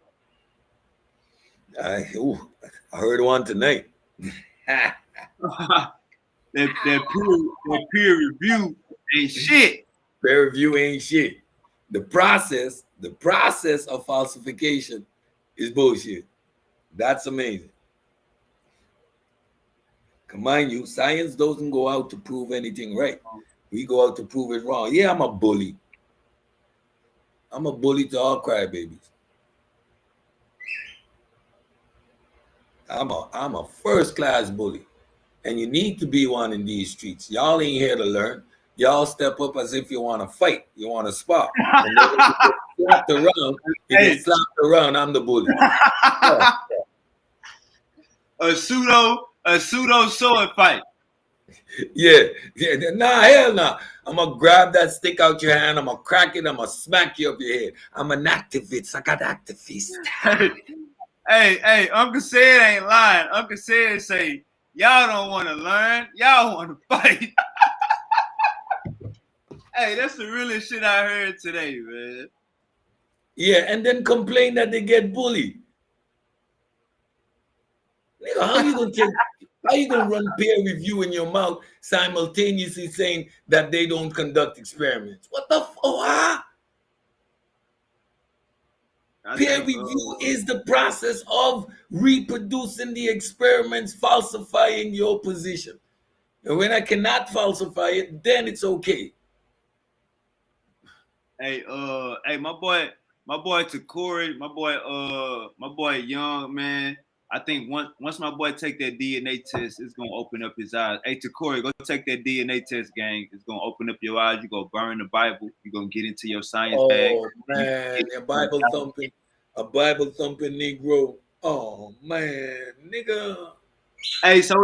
I heard one tonight. that peer review ain't shit. Peer review ain't shit. The process of falsification is bullshit. That's amazing. Mind you, science doesn't go out to prove anything right. We go out to prove it wrong. Yeah, I'm a bully. I'm a bully to all crybabies. I'm a first class bully, and you need to be one in these streets. Y'all ain't here to learn. Y'all step up as if you want to fight, you want to spar. And then when you get slapped around, you get slapped around. I'm the bully. A pseudo sword fight. Yeah. Nah, hell nah. I'm gonna grab that stick out your hand. I'm gonna crack it. I'm gonna smack you up your head. I'm an activist. I got activists. Hey, Uncle Said ain't lying. Uncle Said say, y'all don't want to learn. Y'all want to fight. Hey, that's the realest shit I heard today, man. Yeah, and then complain that they get bullied. Nigga, how you gonna run peer review in your mouth simultaneously saying that they don't conduct experiments? What the Peer review is the process of reproducing the experiments, falsifying your position. And when I cannot falsify it, then it's okay. Hey, my boy Takori, my boy Young, man. I think once my boy take that DNA test, it's gonna open up his eyes. Hey, Takori, go take that DNA test, gang. It's gonna open up your eyes. You go burn the Bible. You're gonna get into your science bag. Oh man, your Bible thumping. A Bible thumping Negro. Oh man, nigga. Hey, so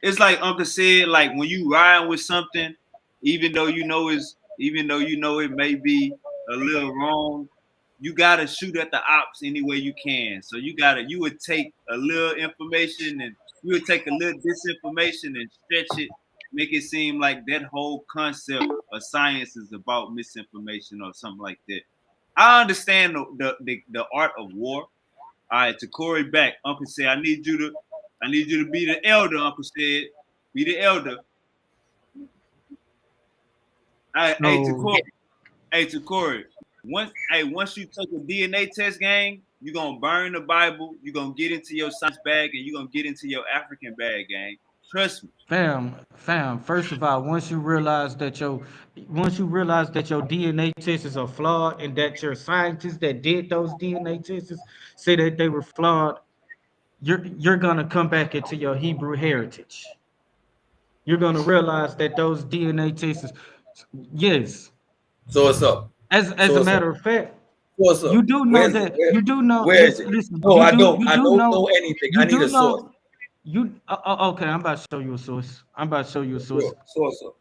it's like Uncle said, like when you ride with something, even though you know it may be a little wrong, you gotta shoot at the ops any way you can. So you would take a little information and you would take a little disinformation and stretch it, make it seem like that whole concept of science is about misinformation or something like that. I understand the art of war. All right, to Corey back. Uncle said, I need you to be the elder. Uncle said, be the elder. All right, So Hey, to Corey. Once you take a DNA test, gang, you're gonna burn the Bible. You're gonna get into your science bag, and you're gonna get into your African bag, gang. Trust me. fam. First of all, once you realize that your DNA tests are flawed and that your scientists that did those DNA tests say that they were flawed, you're gonna come back into your Hebrew heritage. You're gonna realize that those DNA tests, yes. So what's up? As So a what's up? matter of fact, What's you up? do know Where's it? that you do know. Where is it? Listen, No, I don't. you I do don't know know anything. you I need do a source. know you. Okay, I'm about to show you a source. I'm about to show you a source. Sure. Source up.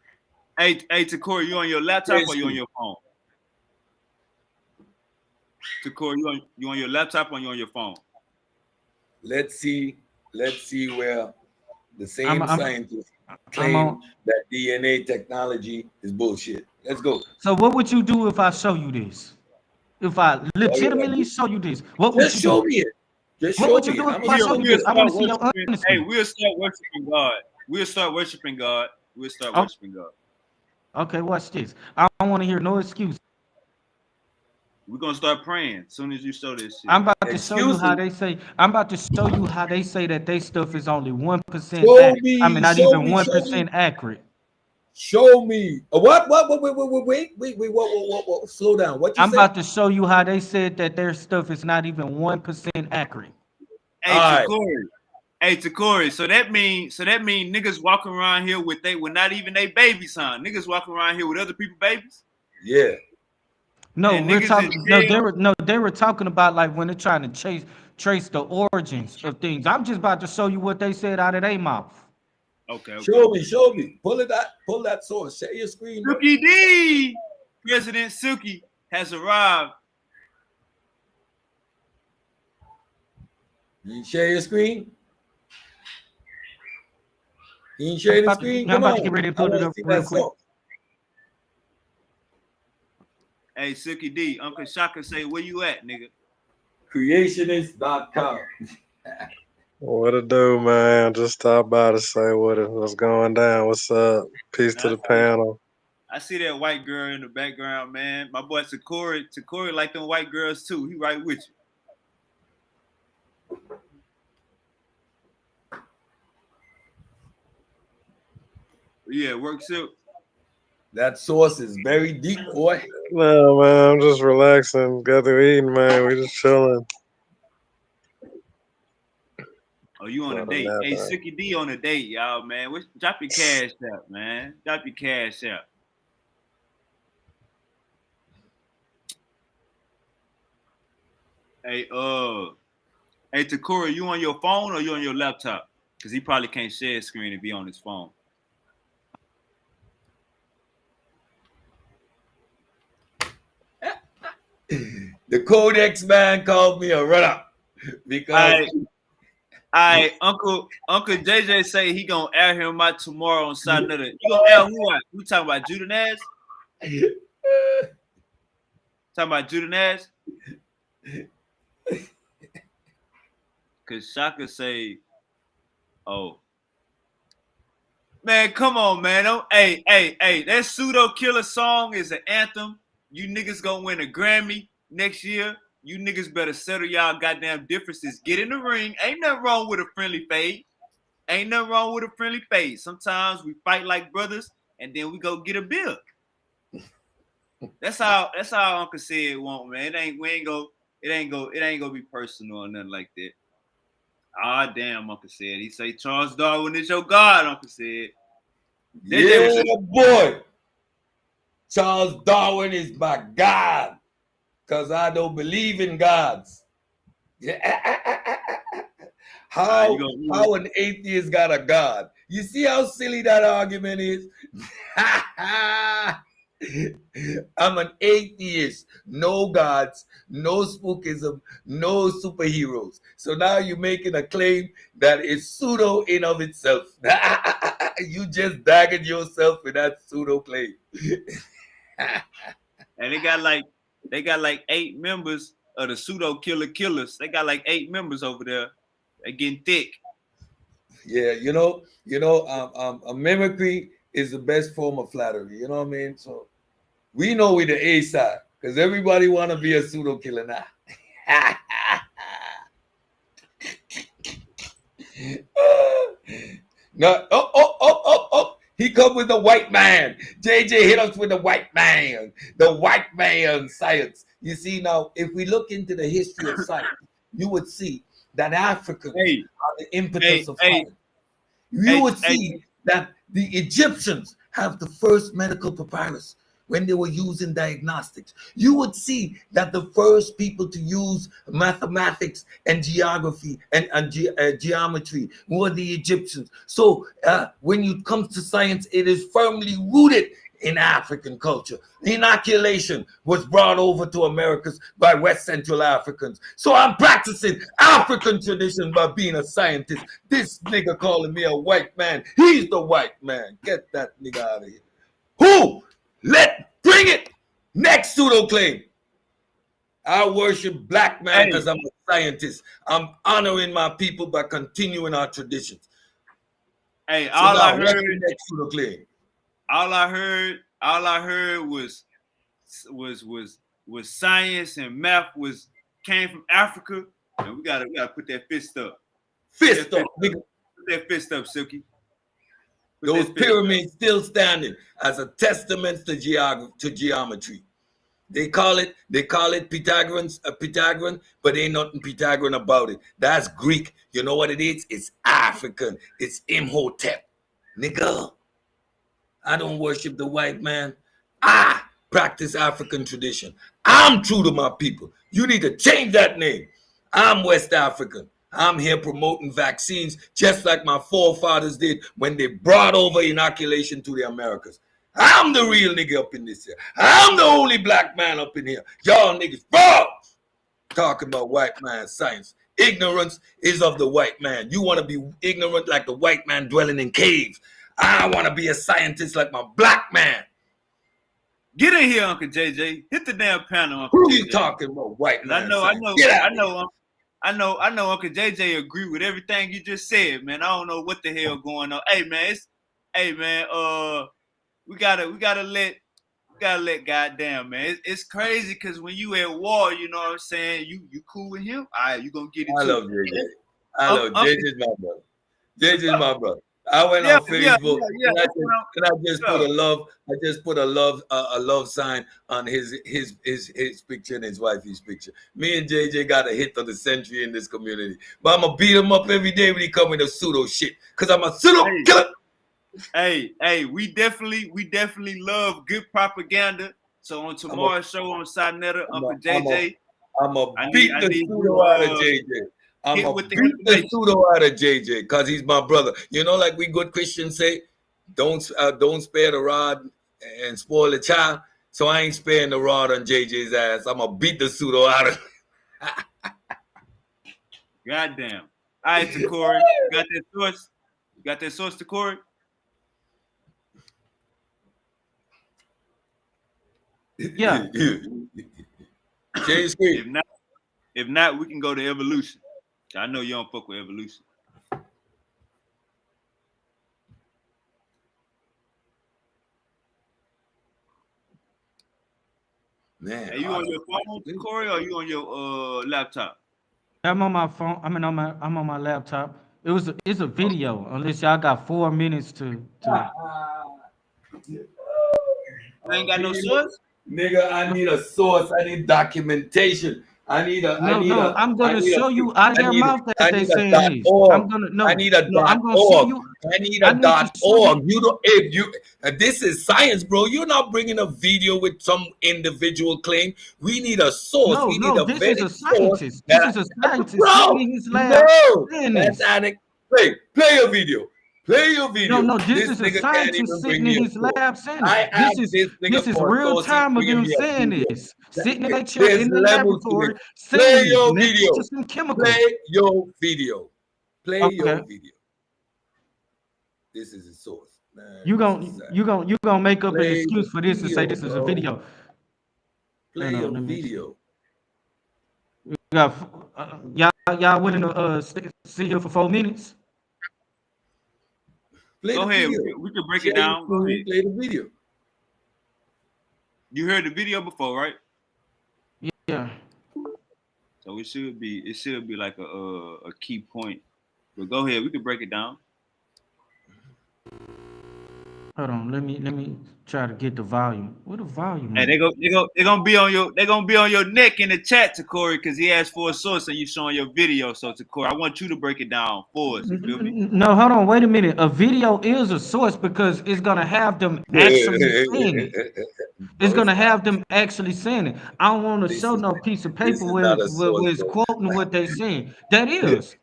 Hey, to Corey, you on your laptop or you on your phone? To Corey, you on your laptop or you on your phone? Let's see where the I'm same I'm scientists I'm claim on. that DNA technology is bullshit. Let's go. So what would you do if I show you this? If I What you gonna legitimately do? show you this, what would Just you show do? me it. Just What show would you me it. do if I'm gonna I show show We'll you you. this? we'll I want start to see your worshiping. Hey, honesty. we'll start worshiping God. We'll start worshiping God. We'll start Oh, worshiping God. okay, watch this. I don't want to hear no excuse. We're gonna start praying as soon as you show this shit. I'm about to show you how Excuses. they say. I'm about to show you how they say that they stuff is only 1% Show accurate. I mean, me. not Show even me. Show me. 1% accurate. Show me. What? What? Wait. What? Slow down. What you I'm say? about to show you how they said that their stuff is not even 1% accurate. Hey, All right. To Corey. So that mean niggas walking around here with not even they babies, huh? Niggas walking around here with other people babies, Yeah. No, and we're niggas in talking. No, jail. they were talking about like when they're trying to trace the origins of things. I'm just about to show you what they said out of their mouth. Okay. Show me. Pull that source. Share your screen, bro. Suki D, President Suki has arrived. You share your screen. Can you share the screen? I'm Come about to on. get ready to I put it want to up see real that quick. source. Hey, Suki D, Uncle Shaka say, where you at, nigga? Creationist.com. What it do, man? Just stop by to say what's going down. What's up? Peace to the panel. I see that white girl in the background, man. My boy Takori like them white girls too. He right with you. Yeah, work silk. That source is very deep, boy. No, man, I'm just relaxing. Got to eating, man. We just chilling. Oh, you on a date? Hey, Suki D on a date, y'all, man. Drop your cash out, man. Drop your cash out. Hey, Takora, you on your phone or you on your laptop? Because he probably can't share his screen and be on his phone. The Codex man called me a runner because Uncle JJ say he gonna air him out tomorrow on Saturday. You gonna air who out? We talking about Judah Nash? Talking about Judah Nash? Cause Shaka say, oh. Man, come on, man. Hey, that pseudo killer song is an anthem. You niggas gonna win a Grammy next year. You niggas better settle y'all goddamn differences. Get in the ring. Ain't nothing wrong with a friendly fade. Ain't nothing wrong with a friendly fade. Sometimes we fight like brothers and then we go get a bill. That's how Uncle said it won't, man. It ain't gonna be personal or nothing like that. Ah, damn, Uncle said. He say Charles Darwin is your God, Uncle said. Yeah, boy. Charles Darwin is my God. Because I don't believe in gods. How You how an atheist got a god? You see how silly that argument is? I'm an atheist. No gods, no spookism, no superheroes. So now you're making a claim that is pseudo in of itself. You just dagged yourself with that pseudo claim. and they got like 8 members of the pseudo killers. They got like 8 members over there. They getting thick. Yeah, a mimicry is the best form of flattery. You know what I mean? So we know we the A side because everybody want to be a pseudo killer now. No, he come with the white man. JJ hit us with the white man. The white man science. You see now, if we look into the history of science, you would see that Africans are the impetus of science. You would see that the Egyptians have the first medical papyrus when they were using diagnostics. You would see that the first people to use mathematics and geography and geometry were the Egyptians. So when it comes to science, it is firmly rooted in African culture. Inoculation was brought over to Americas by West Central Africans. So I'm practicing African tradition by being a scientist. This nigga calling me a white man. He's the white man. Get that nigga out of here. Who? Bring it. Next pseudo claim. I worship black man because I'm a scientist. I'm honoring my people by continuing our traditions. Hey, So all now, I what's heard, the next pseudo claim? all I heard was science and math came from Africa, and we gotta put that fist up. Fist up, nigga. Put that fist up, Silky. Those pyramids still standing as a testament to geometry. They call it Pythagorean, but ain't nothing Pythagorean about it. That's Greek. You know what it is? It's African. It's Imhotep. Nigga. I don't worship the white man. I practice African tradition. I'm true to my people. You need to change that name. I'm West African. I'm here promoting vaccines just like my forefathers did when they brought over inoculation to the Americas. I'm the real nigga up in this here. I'm the only black man up in here. Y'all niggas frauds talking about white man science. Ignorance is of the white man. You want to be ignorant like the white man dwelling in caves. I want to be a scientist like my black man. Get in here, Uncle JJ. Hit the damn panel, Uncle Who JJ. you talking about, white man? I know Uncle JJ agree with everything you just said, man. I don't know what the hell going on. Hey man, we gotta let goddamn, man. It's crazy because when you at war, you know what I'm saying, you cool with him. All right, you gonna get it. I love JJ. I love JJ's my brother. JJ's my brother. I went on Facebook and I just put a love. I just put a love sign on his picture and his wife's picture. Me and JJ got a hit of the century in this community. But I'm gonna beat him up every day when he come with a pseudo shit. Cause I'm a pseudo killer. Hey, we definitely love good propaganda. So on tomorrow's show on Sinetta, Uncle JJ, I'm gonna beat the pseudo out of JJ. I'm gonna beat the pseudo out of JJ because he's my brother. You know, like we good Christians say, don't spare the rod and spoil the child. So I ain't sparing the rod on JJ's ass. I'm gonna beat the pseudo out of. Goddamn. All right, Corey, you got that source? You got that source, to Corey? Yeah. If not, we can go to evolution. I know you don't fuck with evolution. Man, are you on your phone, Corey, or are you on your laptop? I'm on my phone. I'm on my laptop. It's a video. Unless y'all got 4 minutes to. I ain't got no source. Nigga, I need a source. I need documentation. I'm gonna show you out of their mouth that they saying this. I need a .org. show you. Canada.org. You don't. If you, this is science, bro. You're not bringing a video with some individual claim. We need a source. No, We need no, a this is vetted a source. scientist. This is a scientist sitting Bro, in his lab no, saying that's this. Anik. Play your video. Play your video. No, this This is a nigga can't scientist even bring sitting me in a his source. lab saying I it. asked this nigga This is for a real source. He's time of bringing them me a saying video. this. Sitting in their chair There's in the levels to laboratory it. saying Play this your next video. to some chemicals. Play your video. Play Okay. your video. This is a source. Man, You this is gonna make up an play excuse the for this and say video, this is a bro. video. Play Hold on, your let me see. video. We got y'all willing to sit here for 4 minutes? Play Go the ahead. video. We can break Share it your down. Go screen, ahead. play the video. You heard the video before, right? Yeah. So it should be like a key point. But go ahead. We can break it down. Hold on, let me try to get the volume. What the volume? Hey, they're gonna be on your neck in the chat, Takori, because he asked for a source and you showing your video. So Takori, I want you to break it down for us. You feel me? No, hold on, wait a minute. A video is a source because it's gonna have them actually saying it. It's gonna have them actually saying it. I don't want to show no piece of paper where not a source, it's bro. quoting what they saying. That is.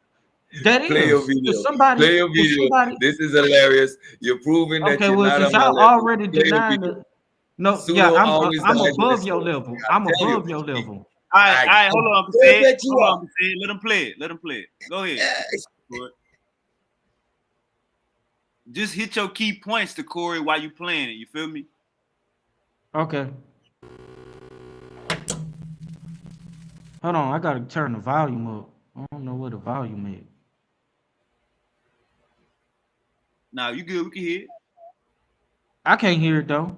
Play your video. Play your video. This is hilarious. You're proving that Okay, you're well, not on since my y'all level. already Play your denying video. it. No, Pseudo yeah, always I'm dies with above his your source. level. I I'm tell you. above your level. All right, hold on, Uncle I Sid. bet you Hold are. on, Uncle Sid. Let him play it. Let him play it. Go ahead. Just hit your key points to Corey while you playing it. You feel me? Okay. Hold on, I gotta turn the volume up. I don't know where the volume is. Nah, you good? We can hear it. I can't hear it though.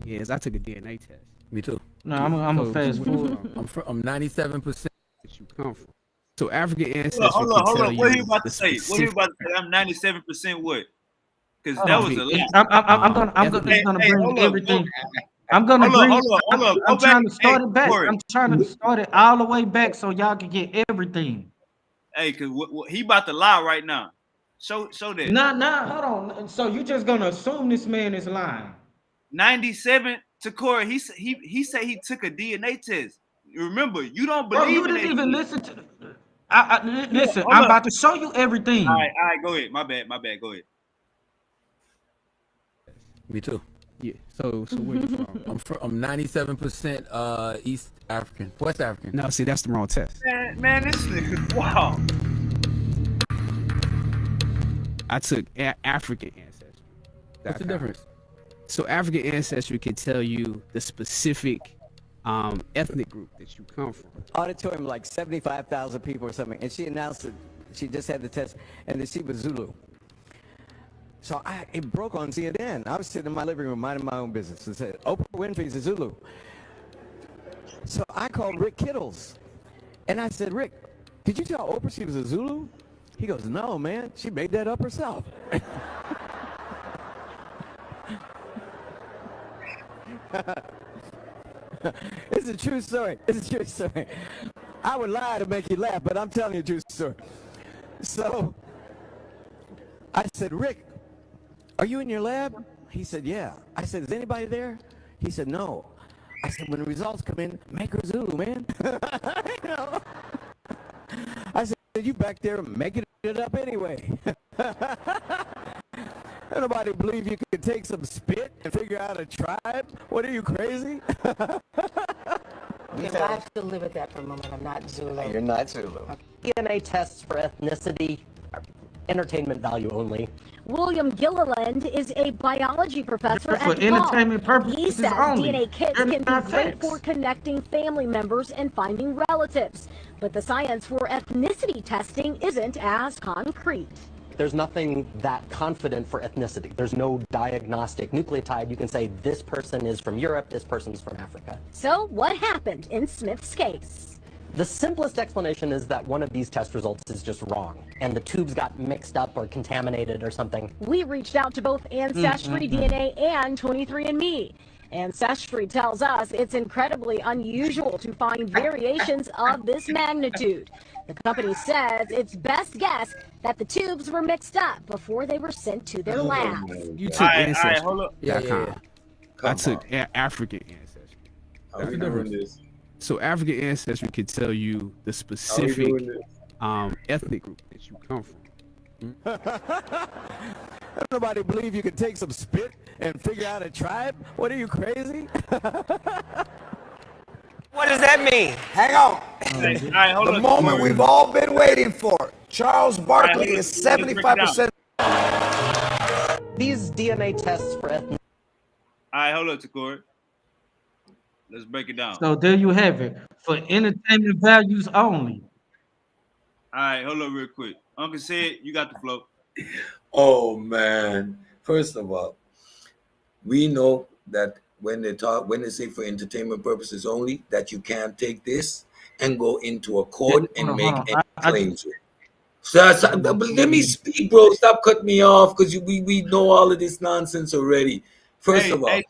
Yes, I took a DNA test. Me too. No, I'm a fast forward. I'm 97% That you come from. So African ancestry Hold on. can tell What are you you about to the say? What are you specific- about to say? I'm 97% what? Because Hold that on. was a lot. I'm gonna bring everything. I'm gonna bring. I'm trying to start it back. I'm trying to start it all the way back so y'all can get everything. Hey, cause he about to lie right now. Show that. Nah, hold on. So you just gonna assume this man is lying? 97 to Corey. He said he took a DNA test. Remember, you don't Bro, believe you in didn't that even shit. listen to. Listen, Hold I'm up. about to show you everything. All right, go ahead. My bad. Go ahead. Me too. Yeah. So where you from? I'm 97% East African, West African. No, see, that's the wrong test. Man, this nigga, wow. I took African ancestry. What's the difference? So African ancestry can tell you the specific ethnic group that you come from. Auditorium, like 75,000 people or something, and she announced that she just had the test, and that she was Zulu. So it broke on CNN. I was sitting in my living room minding my own business and said, Oprah Winfrey's a Zulu. So I called Rick Kittles, and I said, Rick, did you tell Oprah she was a Zulu? He goes, no, man, she made that up herself. It's a true story. It's a true story. I would lie to make you laugh, but I'm telling you a true story. So I said, Rick, are you in your lab? He said, yeah. I said, is anybody there? He said, no. I said, when the results come in, make her Zulu, man. You know? I said, you back there making it up anyway. Nobody believe you could take some spit and figure out a tribe? What are you, crazy? If I have to live with that for a moment, I'm not Zulu. You're not Zulu. DNA tests for ethnicity, entertainment value only. William Gilliland is a biology professor For at entertainment Ball. purposes He says only. DNA kits They're can be not great facts. for connecting family members and finding relatives, but the science for ethnicity testing isn't as concrete. There's nothing that confident for ethnicity. There's no diagnostic nucleotide. You can say this person is from Europe, this person's from Africa. So what happened in Smith's case? The simplest explanation is that one of these test results is just wrong, and the tubes got mixed up or contaminated or something. We reached out to both Ancestry DNA and 23andMe. Ancestry tells us it's incredibly unusual to find variations of this magnitude. The company says it's best guess that the tubes were mixed up before they were sent to their labs. You All took right, hold up. ancestry.com. I Come took on. African ancestry. How we doing this? So African ancestry can tell you the How we specific doing this? ethnic group that you come from. Nobody believe you can take some spit and figure out a tribe? What are you, crazy? What does that mean? Hang on. All right, hold The up. moment we've all been waiting for. Charles Barkley is 75%. These DNA tests for ethnicity. All right, hold up, Takori. Let's break it down. So there you have it. For entertainment values only. All right, hold up real quick. Uncle said you got the flow. Oh man. First of all, we know that when they say for entertainment purposes only, that you can't take this and go into a court and make any claims with. But let me speak, bro. Stop cutting me off because we know all of this nonsense already. First of all,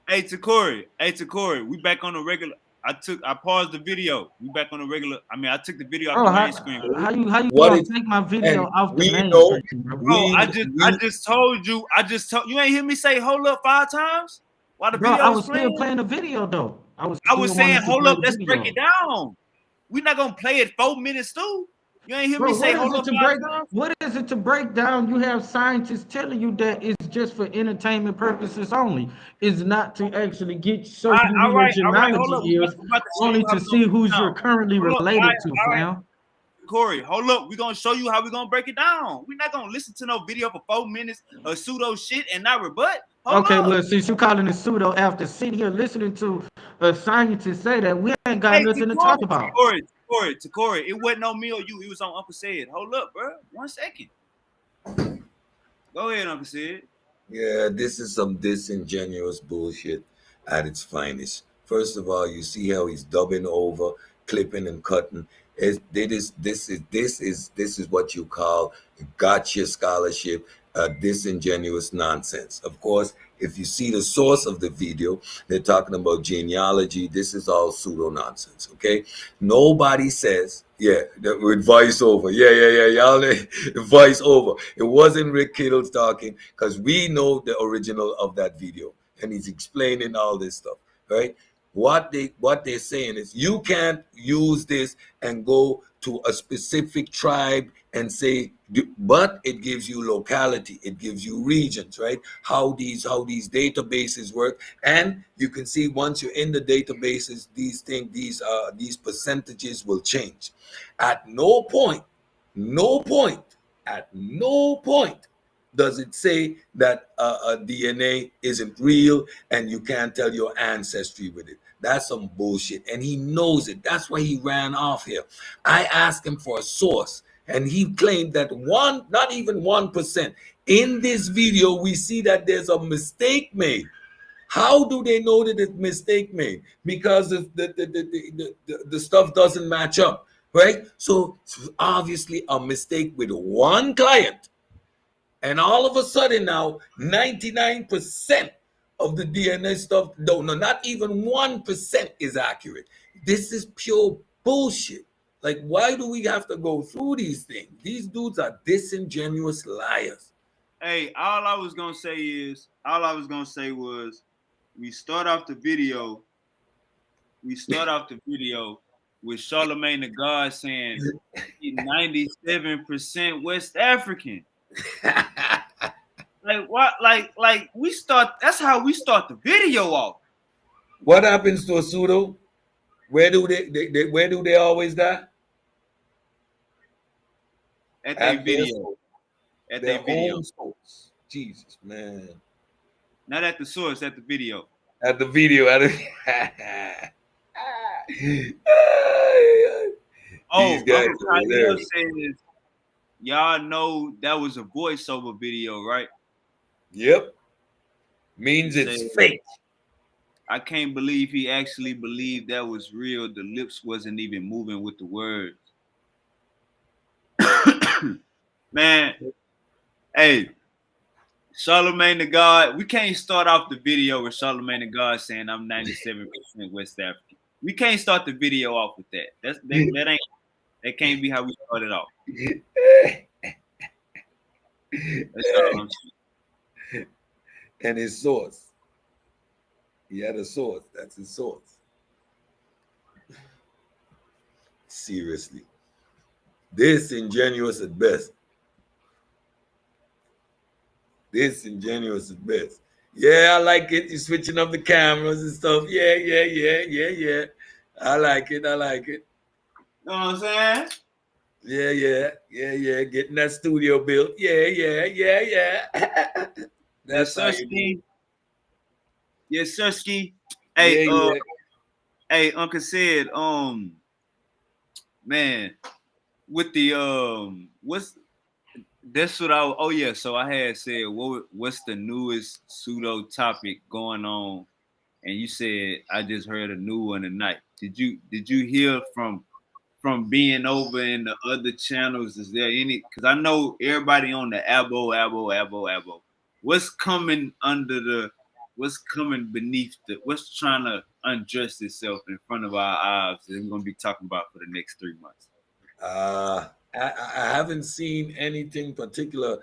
Hey, Takori, we back on the regular. I paused the video. We back on the regular. I mean, I took the video off the main screen. How you What gonna is- take my video and off the we main know- screen, bro? Bro, I just told you. You ain't hear me say hold up 5 times while the Bro, video I was was playing. still playing the video though. I was saying hold up. Let's video. break it down. We're not gonna play it 4 minutes too. You ain't hear Bro, me say hold up 5 times. what is it to break down? You have scientists telling you that it's just for entertainment purposes only. It's not to actually show you who your All right, genealogy hold up. is, We about to show only you how to we see gonna break who's it you're down. currently Hold up, related to, all right. fam. Corey, hold up. We're gonna show you how we're gonna break it down. We're not gonna listen to no video for 4 minutes of pseudo shit and not rebut. Hold Okay, up. well, since you calling it pseudo after sitting here listening to a scientist say that, we ain't got nothing to talk about. Corey, it wasn't on me or you. It was on Uncle Said. Hold up, bro. 1 second. Go ahead, Uncle Said. Yeah, this is some disingenuous bullshit at its finest. First of all, you see how he's dubbing over, clipping and cutting. This is what you call gotcha scholarship, disingenuous nonsense. Of course, if you see the source of the video, they're talking about genealogy. This is all pseudo nonsense. Okay, nobody says. Yeah, with voiceover. Yeah. Y'all voiceover. It wasn't Rick Kittles talking because we know the original of that video, and he's explaining all this stuff, right? What they're saying is you can't use this and go to a specific tribe and say, but it gives you locality, it gives you regions, right? How these databases work, and you can see once you're in the databases, these percentages will change. At no point does it say that DNA isn't real and you can't tell your ancestry with it. That's some bullshit. And he knows it. That's why he ran off here. I asked him for a source and he claimed that not even 1%. In this video, we see that there's a mistake made. How do they know that it's mistake made? Because the stuff doesn't match up, right? So it's obviously a mistake with one client. And all of a sudden now, 99% of the DNA stuff, no, not even 1% is accurate. This is pure bullshit. Like, why do we have to go through these things? These dudes are disingenuous liars. Hey, all I was gonna say was we start off the video with Charlemagne the God saying he's 97% West African. Like what? Like we start. That's how we start the video off. What happens to a pseudo? Where do they always die? At their video. At their video. Own source. Jesus, man. Not at the source, at the video. At the video. These guys Kyle says, y'all know that was a voiceover video, right? Yep. Means it's fake. I can't believe he actually believed that was real. The lips wasn't even moving with the words. Man, hey, Charlemagne the God. We can't start off the video with Charlemagne the God saying I'm 97% West African. We can't start the video off with that. That can't be how we started off. That's all I'm saying. And his source. He had a source. That's his source. Seriously. Disingenuous at best. Disingenuous at best. Yeah, I like it. You're switching up the cameras and stuff. Yeah. I like it. You know what I'm saying? Yeah. Getting that studio built. Yeah. That's how you do. Yes, sir, Ski. Hey, Yeah. hey, Uncle said, man, with the that's what so I had said what's the newest pseudo topic going on? And you said I just heard a new one tonight. Did you hear from being over in the other channels? Is there any? Because I know everybody on the abo. What's coming what's coming beneath what's trying to undress itself in front of our eyes that we're gonna be talking about for the next 3 months? I haven't seen anything particular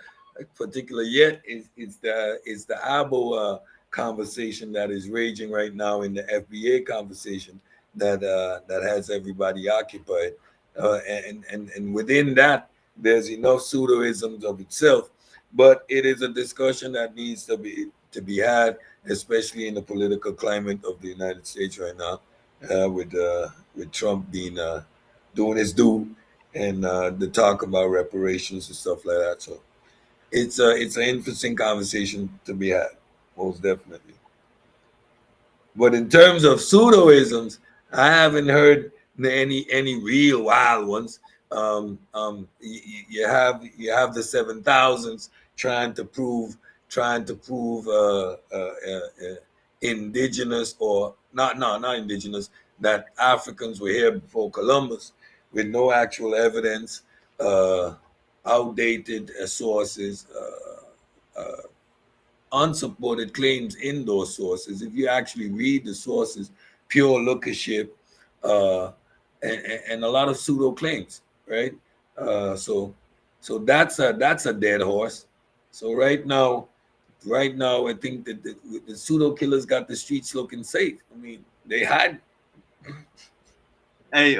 yet. It's the ABO conversation that is raging right now in the FBA conversation that has everybody occupied, and within that there's enough pseudoisms of itself, but it is a discussion that needs to be had, especially in the political climate of the United States right now, with Trump being doing his due, and the talk about reparations and stuff like that. So it's an interesting conversation to be had, most definitely. But in terms of pseudoisms, I haven't heard any real wild ones. You have the 7,000s trying to prove indigenous, or not indigenous, that Africans were here before Columbus, with no actual evidence, outdated sources, unsupported claims in those sources. If you actually read the sources, pure lookership, and a lot of pseudo claims, right? So that's a dead horse. So right now, I think that the pseudo killers got the streets looking safe. I mean, they had. Hey,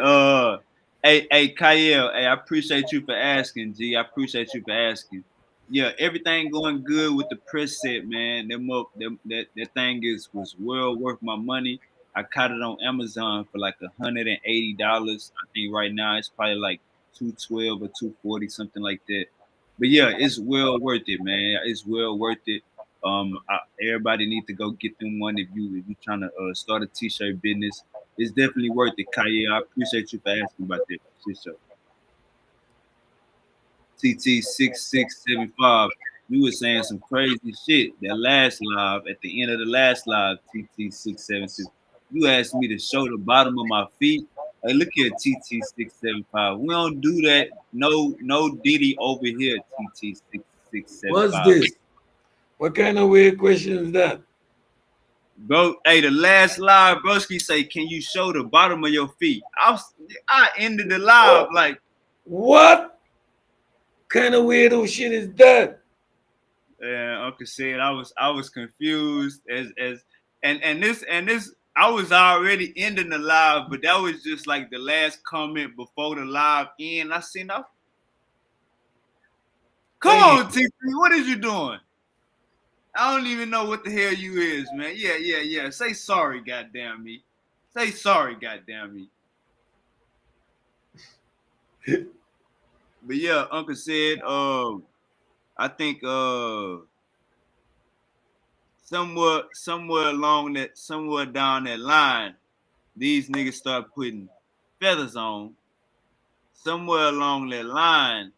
Kyle, hey, I appreciate you for asking, G. I appreciate you for asking. Yeah, everything going good with the press set, man. That thing was well worth my money. I caught it on Amazon for like $180. I think right now it's probably like 212 or 240, something like that. But yeah, it's well worth it, man. It's well worth it. Everybody need to go get them one if you trying to start a t-shirt business. It's definitely worth it, Kanye. I appreciate you for asking about that shit show. TT6675. You were saying some crazy shit that last live, at the end of the last live, TT676. You asked me to show the bottom of my feet. Hey, look here, TT675. We don't do that. No Diddy over here, TT6675. What's this? What kind of weird question is that? Bro, hey, the last live, broski say, can you show the bottom of your feet? I ended the live like, what kind of weirdo shit is that? Yeah, Uncle said I was confused and this I was already ending the live, but that was just like the last comment before the live end. I seen up. Come on, TP, what is you doing? I don't even know what the hell you is, man. Yeah. Say sorry, goddamn me. Say sorry, goddamn me. But yeah, Uncle said, I think somewhere down that line, these niggas start putting feathers on. Somewhere along that line,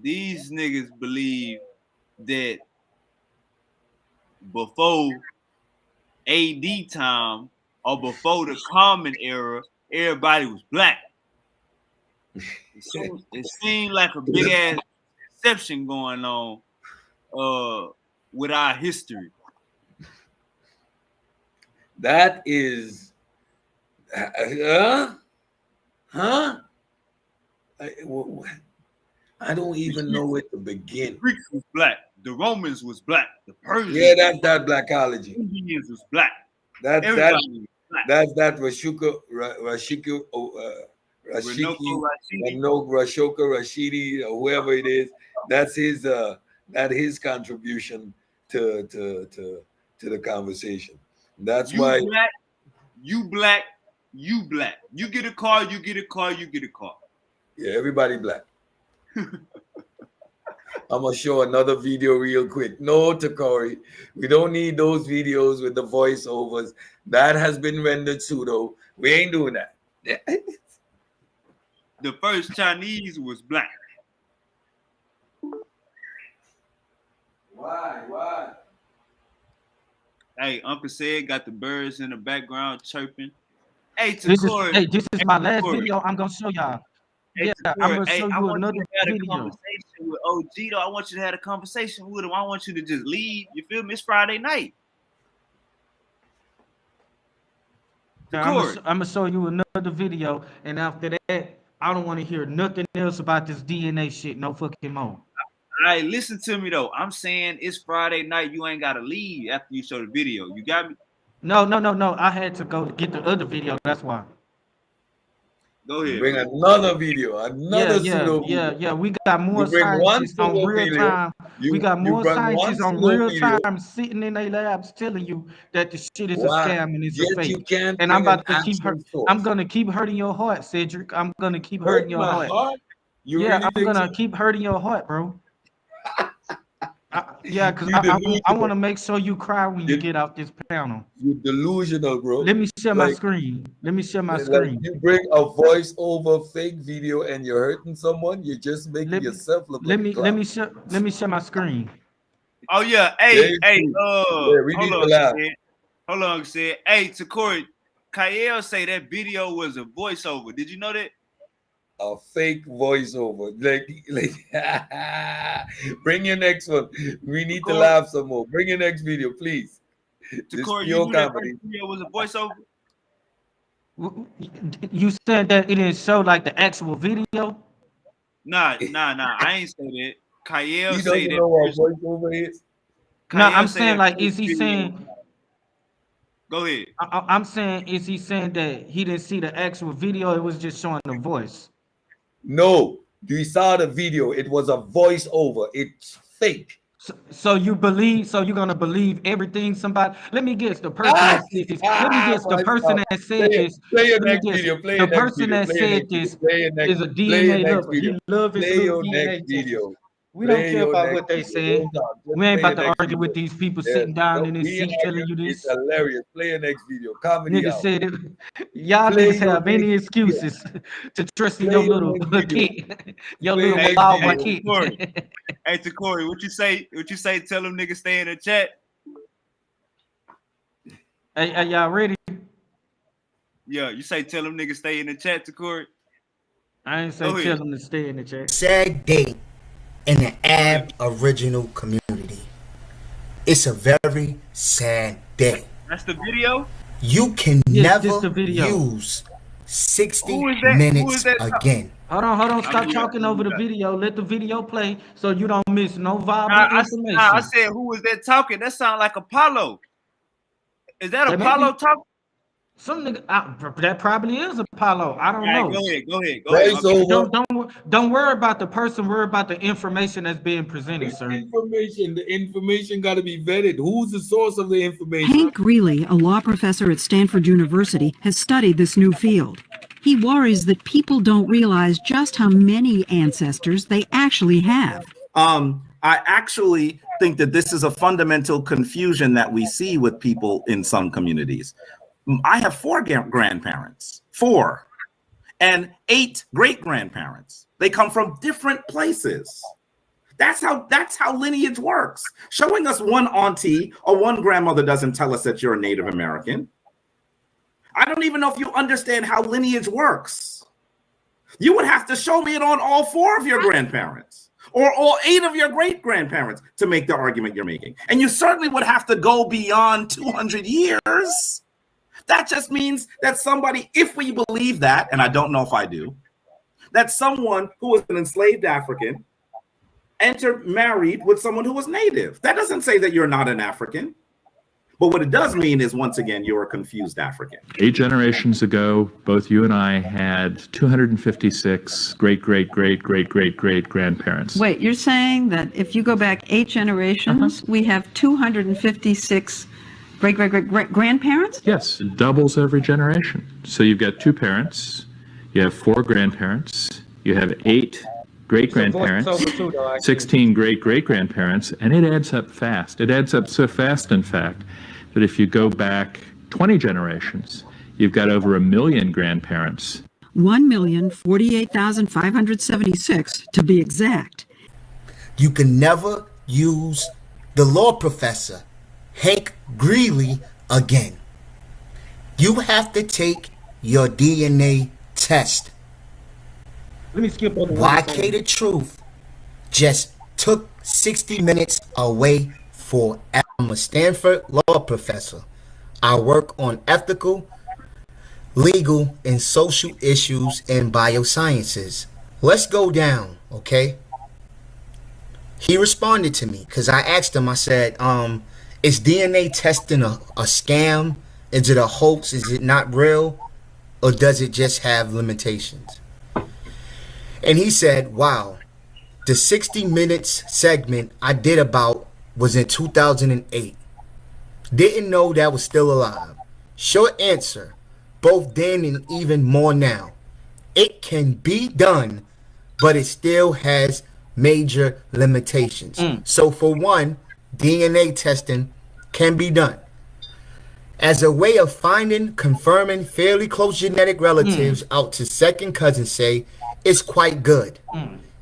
these niggas believe that before AD time or before the Common Era, everybody was black. It seemed like a big ass exception going on. with our history. That is, huh? I don't even know where to begin. The Greeks was black. The Romans was black. The Persians. Yeah, that's that blackology. Indians was black. That's Everybody was black. That's that Rashoka Rashidi, or whoever it is. That's his contribution to the conversation. That's you why black, you black, you black. You get a car, you get a car, you get a car. Yeah, everybody black. I'm gonna show another video real quick. No, Takori, we don't need those videos with the voiceovers. That has been rendered pseudo. We ain't doing that. The first Chinese was black. Why? Hey, Uncle said got the birds in the background chirping. Hey, This is my last Takori. video I'm gonna show y'all. Hey, Yeah, I'm gonna hey, show I you want another you to have a video. conversation with OG though. I want you to have a conversation with him. I want you to just leave. You feel me? It's Friday night. I'm gonna show you another video, and after that, I don't want to hear nothing else about this DNA shit no fucking more. All right, listen to me though. I'm saying it's Friday night. You ain't gotta leave after you show the video. You got me? No. I had to go get the other video. That's why. Go ahead. Bring another video, pseudo video. Yeah. We got more scientists on real time. We got more scientists on real time sitting in their labs telling you that the shit is a scam and it's a fake. And I'm about to keep I'm gonna keep hurting your heart, Cedric. I'm gonna keep hurting your heart. I'm gonna keep hurting your heart, bro. Because I want to make sure you cry when you get out this panel. You're delusional, bro. Let me share my screen. Like you bring a voice-over fake video and you're hurting someone. You're just making yourself look like let me share my screen. Oh yeah, hey, we need to laugh. Hold on, said. Hey, Takori, Kyle say that video was a voiceover. Did you know that? A fake voiceover. Like bring your next one. We need to laugh some more. Bring your next video, please. Takori, you knew that video was a voiceover? You said that it didn't show like the actual video? Nah. I ain't say that. Kyle say that. Know what voiceover is? No, I'm saying like, is he saying? Go ahead. I'm saying, is he saying that he didn't see the actual video? It was just showing the voice. No, you saw the video. It was a voiceover. It's fake. So you believe? So you're gonna believe everything somebody? Let me guess. The person that said this. Let me guess. The person that said this. Play your next video. The person that said this is a DNA lover. He loves his little DNA video. We don't care about what they say. We ain't about to argue with these people sitting down in this seat telling you this. It's hilarious. Play your next video. Comedy Niggas said it. Y'all niggas have any excuses to trust in your little kid. Your little wild kid. Hey, Takori, what you say? Tell them niggas stay in the chat. Hey, are y'all ready? Yeah, you say tell them niggas stay in the chat, Takori. I ain't say tell them to stay in the chat. Sad day in the Aboriginal community. It's a very sad day. That's the video? You can never use 60 minutes again. Hold on. Stop talking over the video. Let the video play so you don't miss no viable information. I said, who is that talking? That sound like Apollo. Is that Apollo talking? Some nigga, that probably is Apollo. I don't know. Go ahead. Don't worry about the person. Worry about the information that's being presented, sir. The information got to be vetted. Who's the source of the information? Hank Greeley, a law professor at Stanford University, has studied this new field. He worries that people don't realize just how many ancestors they actually have. I actually think that this is a fundamental confusion that we see with people in some communities. I have 4 grandparents, 4, and 8 great-grandparents. They come from different places. That's how lineage works. Showing us one auntie or one grandmother doesn't tell us that you're a Native American. I don't even know if you understand how lineage works. You would have to show me it on all 4 of your grandparents, or all 8 of your great-grandparents to make the argument you're making. And you certainly would have to go beyond 200 years. That just means that somebody, if we believe that, and I don't know if I do, that someone who was an enslaved African married with someone who was native. That doesn't say that you're not an African. But what it does mean is, once again, you're a confused African. 8 generations ago, both you and I had 256 great-great-great-great-great-great-grandparents. Wait, you're saying that if you go back 8 generations, we have 256 great-great-great-grandparents? Yes, it doubles every generation. So you've got 2 parents, you have 4 grandparents, you have 8 great-grandparents, 16 great-great-grandparents, and it adds up fast. It adds up so fast, in fact, that if you go back 20 generations, you've got over 1 million grandparents. 1,048,576 to be exact. You can never use the law professor, Hank Greeley, again. You have to take your DNA test. Let me skip over YK the Truth just took 60 minutes away for. I'm a Stanford law professor. I work on ethical, legal, and social issues in biosciences. Let's go down, okay? He responded to me because I asked him, I said, is DNA testing a scam? Is it a hoax? Is it not real? Or does it just have limitations? And he said, wow, the 60 minutes segment I did about was in 2008. Didn't know that was still alive. Short answer, both then and even more now. It can be done, but it still has major limitations. So for one, DNA testing can be done as a way of finding, confirming fairly close genetic relatives out to second cousins, say, it's quite good.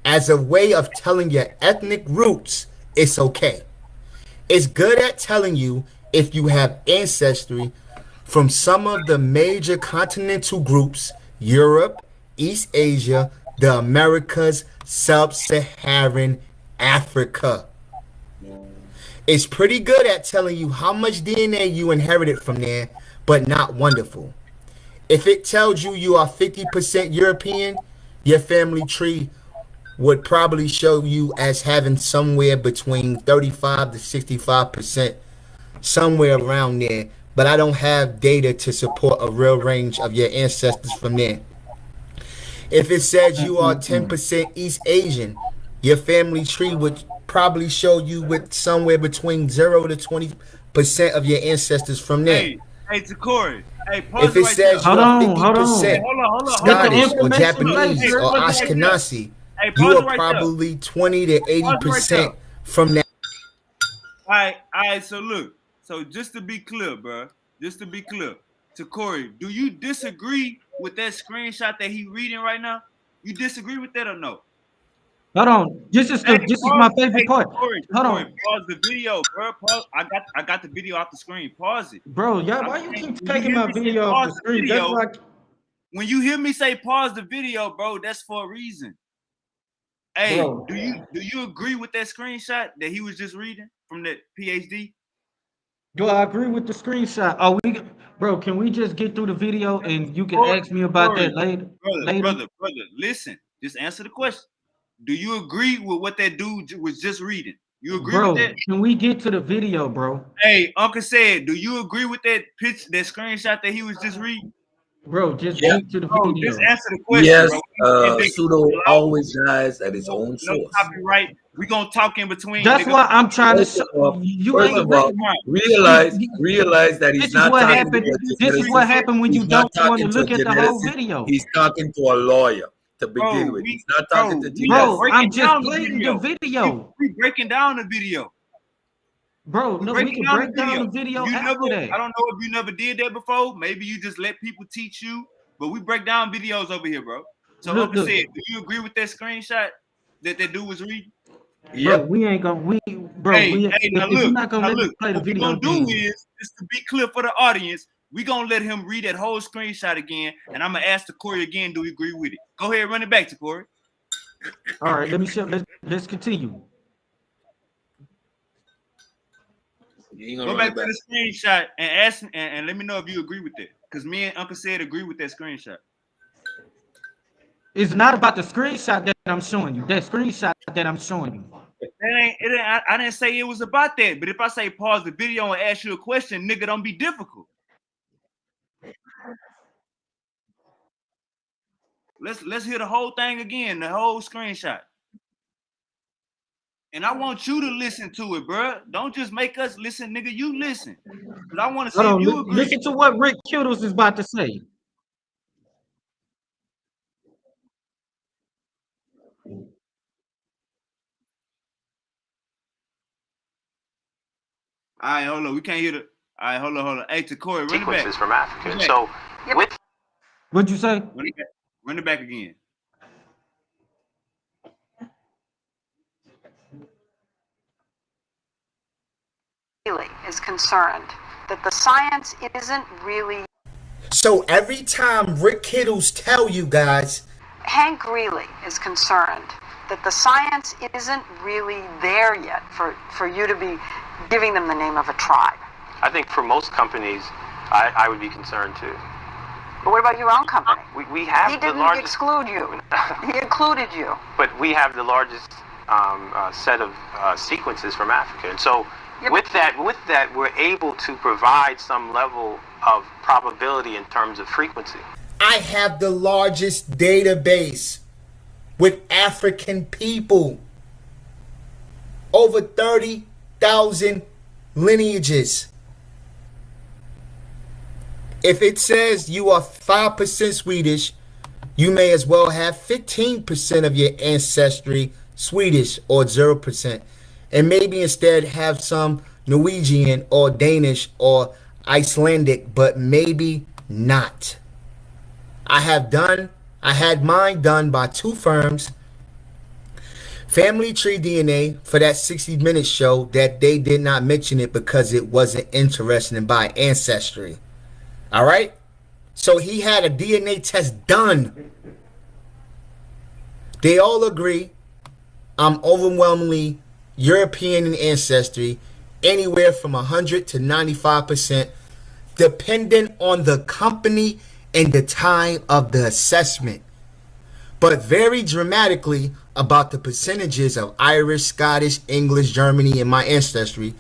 As a way of telling your ethnic roots, it's okay. It's good at telling you if you have ancestry from some of the major continental groups, Europe, East Asia, the Americas, Sub-Saharan Africa. It's pretty good at telling you how much DNA you inherited from there, but not wonderful. If it tells you you are 50% European, your family tree would probably show you as having somewhere between 35 to 65%, somewhere around there. But I don't have data to support a real range of your ancestors from there. If it says you are 10% East Asian, your family tree would probably show you with somewhere between 0 to 20% of your ancestors from there. Hey, Corey. Hey, pause if it right says there. you are 50% Hold on. Scottish or Japanese or Ashkenazi, you are probably 20 to 80% from that. All right. So look. So just to be clear, bro. To Corey, do you disagree with that screenshot that he reading right now? You disagree with that or no? Hold on. This is my favorite part. Corey, Hold on. Pause the video, bro. I got the video off the screen. Pause it. Bro, y'all, why you keep taking my video off the screen? That's like, when you hear me say pause the video, bro, that's for a reason. Hey, bro, do you agree with that screenshot that he was just reading from that PhD? Do I agree with the screenshot? Bro, can we just get through the video and you can ask me about that later? Brother, listen. Just answer the question. Do you agree with what that dude was just reading? You agree with that? Can we get to the video, bro? Hey, Uncle said, do you agree with that screenshot that he was just reading? Bro, just get to the video. Just answer the question. Yes, bro. pseudo always dies at his own source. No copyright. We're gonna talk in between. That's why I'm trying to realize that he's not talking. This is what happened when you don't want to look at the whole video. He's talking to a lawyer to begin with. He's not talking to genetics. Bro, I'm just playing the video. We breaking down the video. Bro, no, we can break down the video after that. I don't know if you never did that before. Maybe you just let people teach you, but we break down videos over here, bro. So Uncle said, do you agree with that screenshot that dude was reading? Yeah, bro, we ain't gonna now look, play the what video. What we're gonna do is, just to be clear for the audience, we're gonna let him read that whole screenshot again, and I'm gonna ask the Corey again, do you agree with it? Go ahead, run it back to Corey. All right, let me show. Let's continue. Go back to the screenshot and ask and let me know if you agree with that. Because me and Uncle Said agree with that screenshot. It's not about the screenshot that I'm showing you. That screenshot that I'm showing you. I didn't say it was about that. But if I say pause the video and ask you a question, nigga, don't be difficult. Let's hear the whole thing again, the whole screenshot. And I want you to listen to it, bro. Don't just make us listen, nigga. You listen. But I want to see if you agree. Listen to what Rick Kittles is about to say. All right, hold on. We can't hear the. All right, hold on. Hey, to Corey, run it back. Sequences from Africa. So with What'd you say? Run it back again. Is concerned that the science isn't really. So every time Rick Kittles tell you guys, Hank Greeley is concerned that the science isn't really there yet for you to be giving them the name of a tribe. I think for most companies, I would be concerned too. But what about your own company? We have he the didn't largest. Exclude you. He included you. But we have the largest set of sequences from Africa, and so with that, we're able to provide some level of probability in terms of frequency. I have the largest database with African people. Over 30,000 lineages. If it says you are 5% Swedish, you may as well have 15% of your ancestry Swedish or 0%. And maybe instead have some Norwegian or Danish or Icelandic, but maybe not. I had mine done by 2 firms, Family Tree DNA, for that 60-minute show that they did not mention it because it wasn't interesting by Ancestry. All right? So he had a DNA test done. They all agree I'm overwhelmingly European in ancestry, anywhere from 100 to 95%, dependent on the company and the time of the assessment, but vary dramatically about the percentages of Irish, Scottish, English, Germany in my ancestry,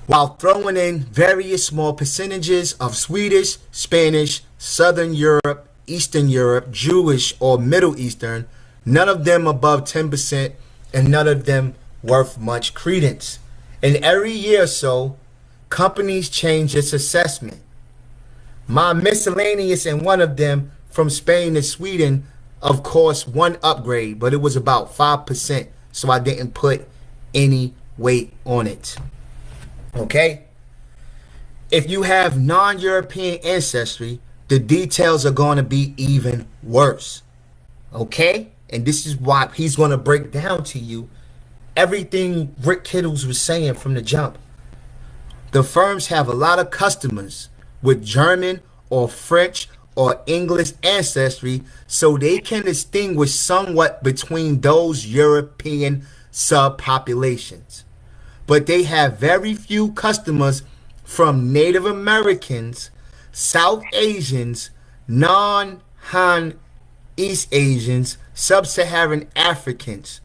while throwing in various small percentages of Swedish, Spanish, Southern Europe, Eastern Europe, Jewish, or Middle Eastern, none of them above 10%, and none of them worth much credence. And every year or so, companies change its assessment. My miscellaneous and one of them from Spain to Sweden, of course, one upgrade, but it was about 5%, so I didn't put any weight on it. Okay? If you have non-European ancestry, the details are going to be even worse. Okay? And this is why he's going to break down to you everything Rick Kittles was saying from the jump. The firms have a lot of customers with German or French or English ancestry, so they can distinguish somewhat between those European subpopulations. But they have very few customers from Native Americans, South Asians, non-Han East Asians, Sub-Saharan Africans.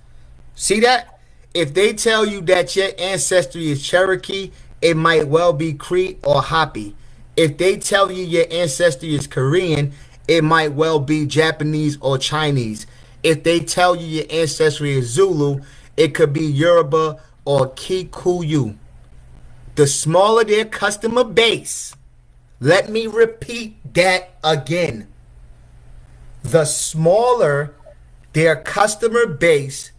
See that? If they tell you that your ancestry is Cherokee, it might well be Cree or Hopi. If they tell you your ancestry is Korean, it might well be Japanese or Chinese. If they tell you your ancestry is Zulu, it could be Yoruba or Kikuyu. The smaller their customer base, let me repeat that again. The smaller their customer base,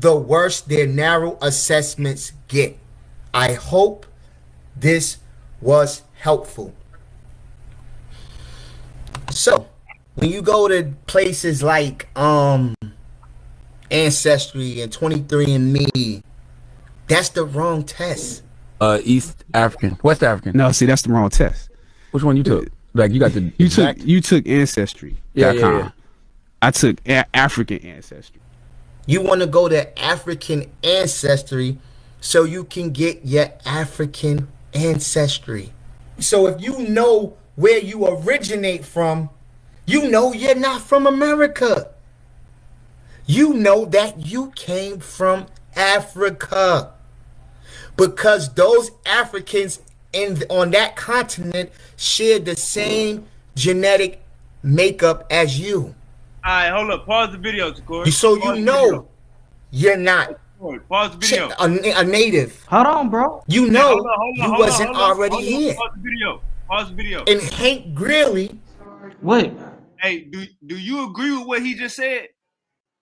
the worse their narrow assessments get. I hope this was helpful. So, when you go to places like Ancestry and 23andMe, that's the wrong test. East African, West African. No, see, that's the wrong test. Which one you took? Like you got the you took Ancestry.com. Yeah. I took African Ancestry. You want to go to African ancestry so you can get your African ancestry. So if you know where you originate from, you know you're not from America. You know that you came from Africa. Because those Africans on that continent share the same genetic makeup as you. All right, hold up. Pause the video, Corey. So you know you're not Pause the video. a native. Hold on, bro. You know you wasn't already here. Pause the video. Pause the video. And Hank Greeley. Wait. Hey, do you agree with what he just said?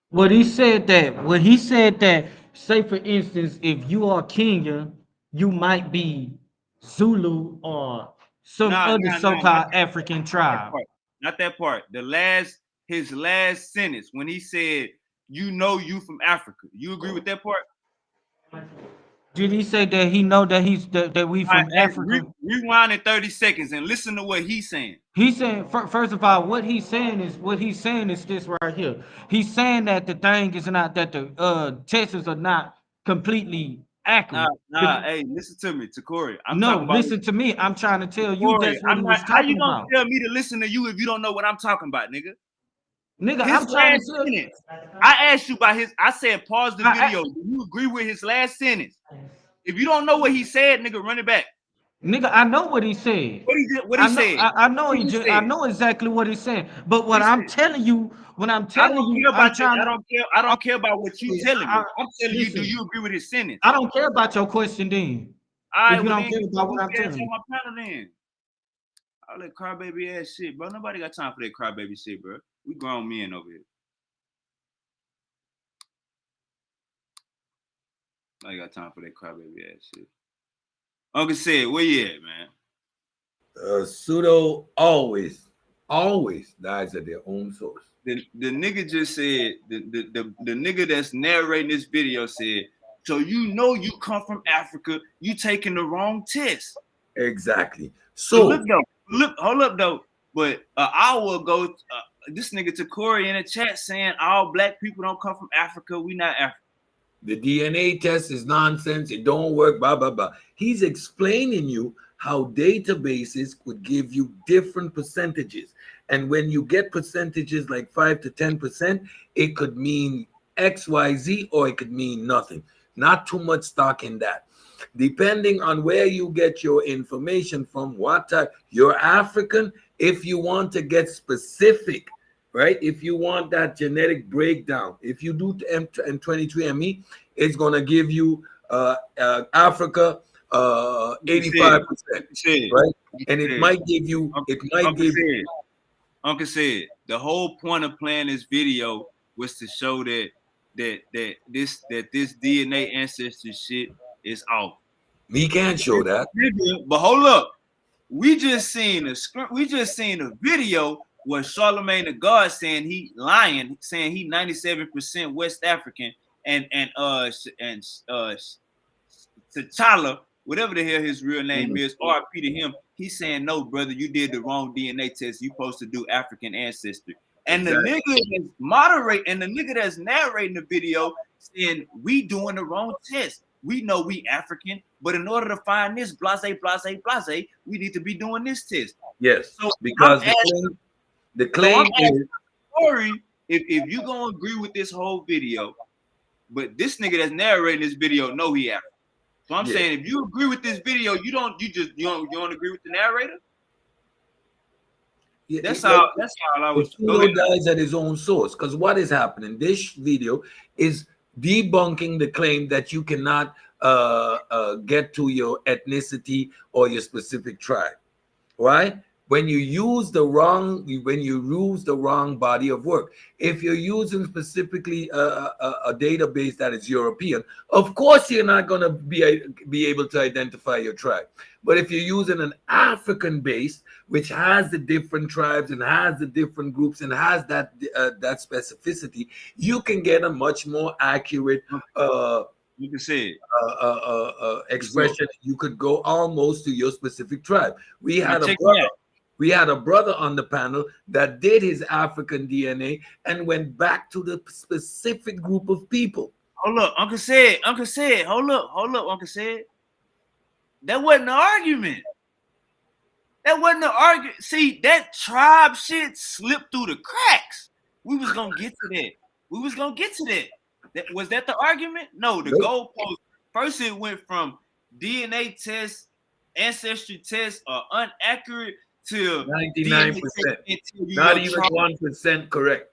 When he said that, say for instance, if you are Kenyan, you might be Zulu or some other so-called African tribe. Not that part. His last sentence when he said, "You know you from Africa." You agree with that part? Did he say that he know that that we from Africa? Rewind in 30 seconds and listen to what he's saying. He's saying, first of all, what he's saying is this right here. He's saying that the thing is not that the tests are not completely accurate. Hey, listen to me, Corey. Listen to me. I'm trying to tell you that's what he was how you talking gonna about. tell me to listen to you if you don't know what I'm talking about, nigga? Nigga, I'm trying to tell you. I asked you about I said pause the video. Do you agree with his last sentence? If you don't know what he said, nigga, run it back. Nigga, I know what he said. What he said? I know I know exactly what he's saying. But what I'm telling you, I don't care about what you telling me. I'm telling you, do you agree with his sentence? I don't care about your question then. If you don't care about what I'm telling you. Then. All that crybaby ass shit, bro. Nobody got time for that crybaby shit, bro. We grown men over here. I got time for that crybaby ass shit. Uncle said, where you at, man? Pseudo always dies at their own source. The nigga just said, the nigga that's narrating this video said, so you know you come from Africa, you taking the wrong test. Exactly. So hold up though. But an hour ago, this nigga to Corey in the chat saying all black people don't come from Africa. We not African. The DNA test is nonsense. It don't work, blah, blah, blah. He's explaining you how databases could give you different percentages. And when you get percentages like 5 to 10%, it could mean X, Y, Z, or it could mean nothing. Not too much stock in that. Depending on where you get your information from, what type, you're African, if you want to get specific, right? If you want that genetic breakdown, if you do M23andMe, it's going to give you Africa 85%, right? And it might give you, Uncle said, the whole point of playing this video was to show that this DNA ancestry shit is off. We can't show that. But hold up. We just seen a video where Charlemagne the God saying he lying, saying he 97% West African, and T'Challa, whatever the hell his real name is, RP to him, he's saying, no, brother, you did the wrong DNA test. You supposed to do African ancestry. And the nigga that's narrating the video saying we doing the wrong test. We know we African, but in order to find this blase, we need to be doing this test. Yes, so because the claim is Corey, if you gonna agree with this whole video, but this nigga that's narrating this video know he African. So I'm saying if you agree with this video, you don't agree with the narrator? That's how I was. Pseudo dies at his own source, because what is happening? This video is debunking the claim that you cannot get to your ethnicity or your specific tribe, right? When you use the wrong body of work. If you're using specifically a database that is European, of course you're not going to be able to identify your tribe. But if you're using an African base, which has the different tribes and has the different groups and has that specificity, you can get a much more accurate you can say expression. You could go almost to your specific tribe. We had a brother. We had a brother on the panel that did his African DNA and went back to the specific group of people. Hold up, Uncle said, hold up, Uncle said. That wasn't the argument. That wasn't the argument. See, that tribe shit slipped through the cracks. We was gonna get to that. Was that the argument? No, the goalpost. First, it went from DNA tests, ancestry tests are inaccurate to 99%. Not even 1% correct.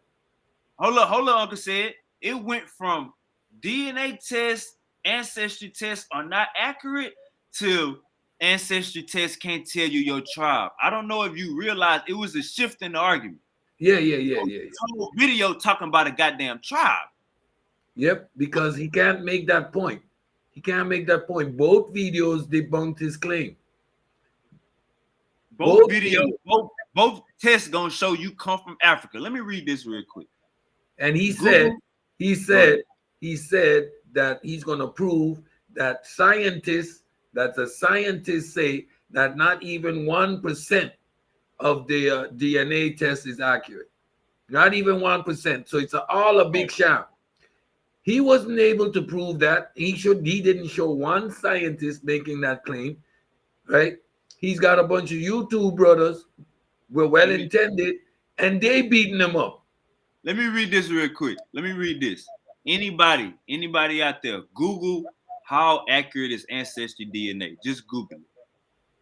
Hold up, Uncle said. It went from DNA tests, ancestry tests are not accurate to ancestry tests can't tell you your tribe. I don't know if you realize it was a shift in the argument. Yeah. Whole video talking about a goddamn tribe. Yep, because he can't make that point. Both videos debunked his claim. Both tests gonna show you come from Africa. Let me read this real quick. And he Google. said that he's gonna prove that scientists say that not even 1% of the DNA test is accurate. Not even 1%. So it's all a big sham. He wasn't able to prove that. He didn't show one scientist making that claim, right? He's got a bunch of YouTube brothers, were well intended, and they beating him up. Let me read this real quick. Anybody out there, Google how accurate is ancestry DNA. Just Google it.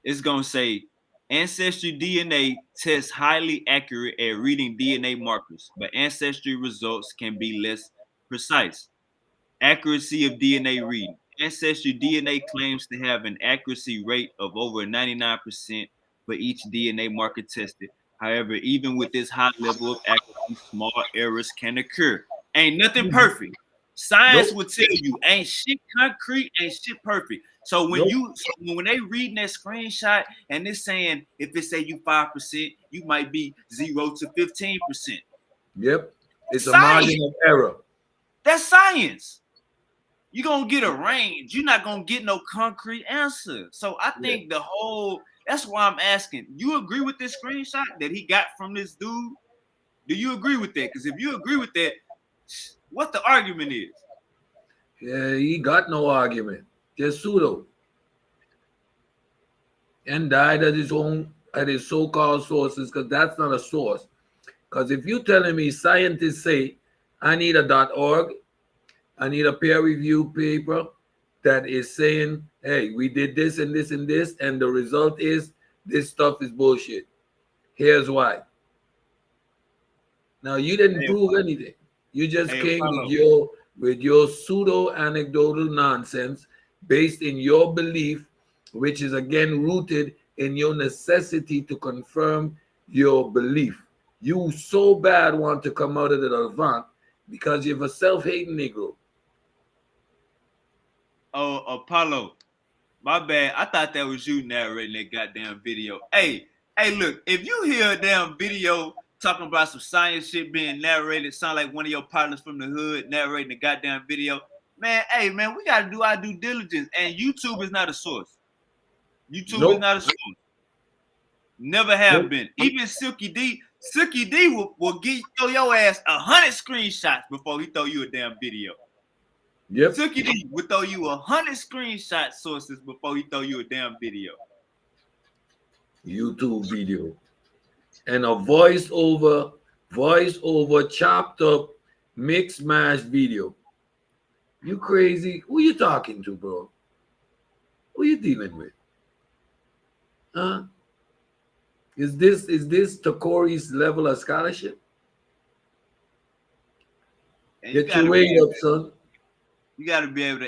It's gonna say ancestry DNA tests highly accurate at reading DNA markers, but ancestry results can be less precise. Accuracy of DNA reading. Ancestry DNA claims to have an accuracy rate of over 99% for each DNA marker tested. However, even with this high level of accuracy, small errors can occur. Ain't nothing perfect. Science will tell you ain't shit concrete, ain't shit perfect. So when they reading that screenshot and it's saying if it say you 5%, you might be 0 to 15%. Yep, it's a margin of error. That's science. You're gonna get a range. You're not gonna get no concrete answer. So I think that's why I'm asking. You agree with this screenshot that he got from this dude? Do you agree with that? Because if you agree with that, what the argument is? Yeah, he got no argument. Just pseudo. And died at his so-called sources, because that's not a source. Because if you telling me scientists say I need a .org, I need a peer-reviewed paper that is saying, hey, we did this and this and this, and the result is this stuff is bullshit. Here's why. Now, you didn't prove anything. You just came with your pseudo-anecdotal nonsense based in your belief, which is, again, rooted in your necessity to confirm your belief. You so bad want to come out of the Levant because you're a self-hating Negro. Oh, Apollo, my bad. I thought that was you narrating that goddamn video. Hey, look, if you hear a damn video talking about some science shit being narrated, sound like one of your partners from the hood narrating the goddamn video, man, we gotta do our due diligence. And YouTube is not a source. YouTube is not a source. Never have been. Even Silky D will throw your ass 100 screenshots before he throw you a damn video. Yep. Silky D would throw you 100 screenshot sources before he throw you a damn video. YouTube video. And a voice-over chopped up mixed mash video. You crazy? Who you talking to, bro? Who you dealing with? Huh? Is this Takori's level of scholarship? Get your weight up, son. You gotta be able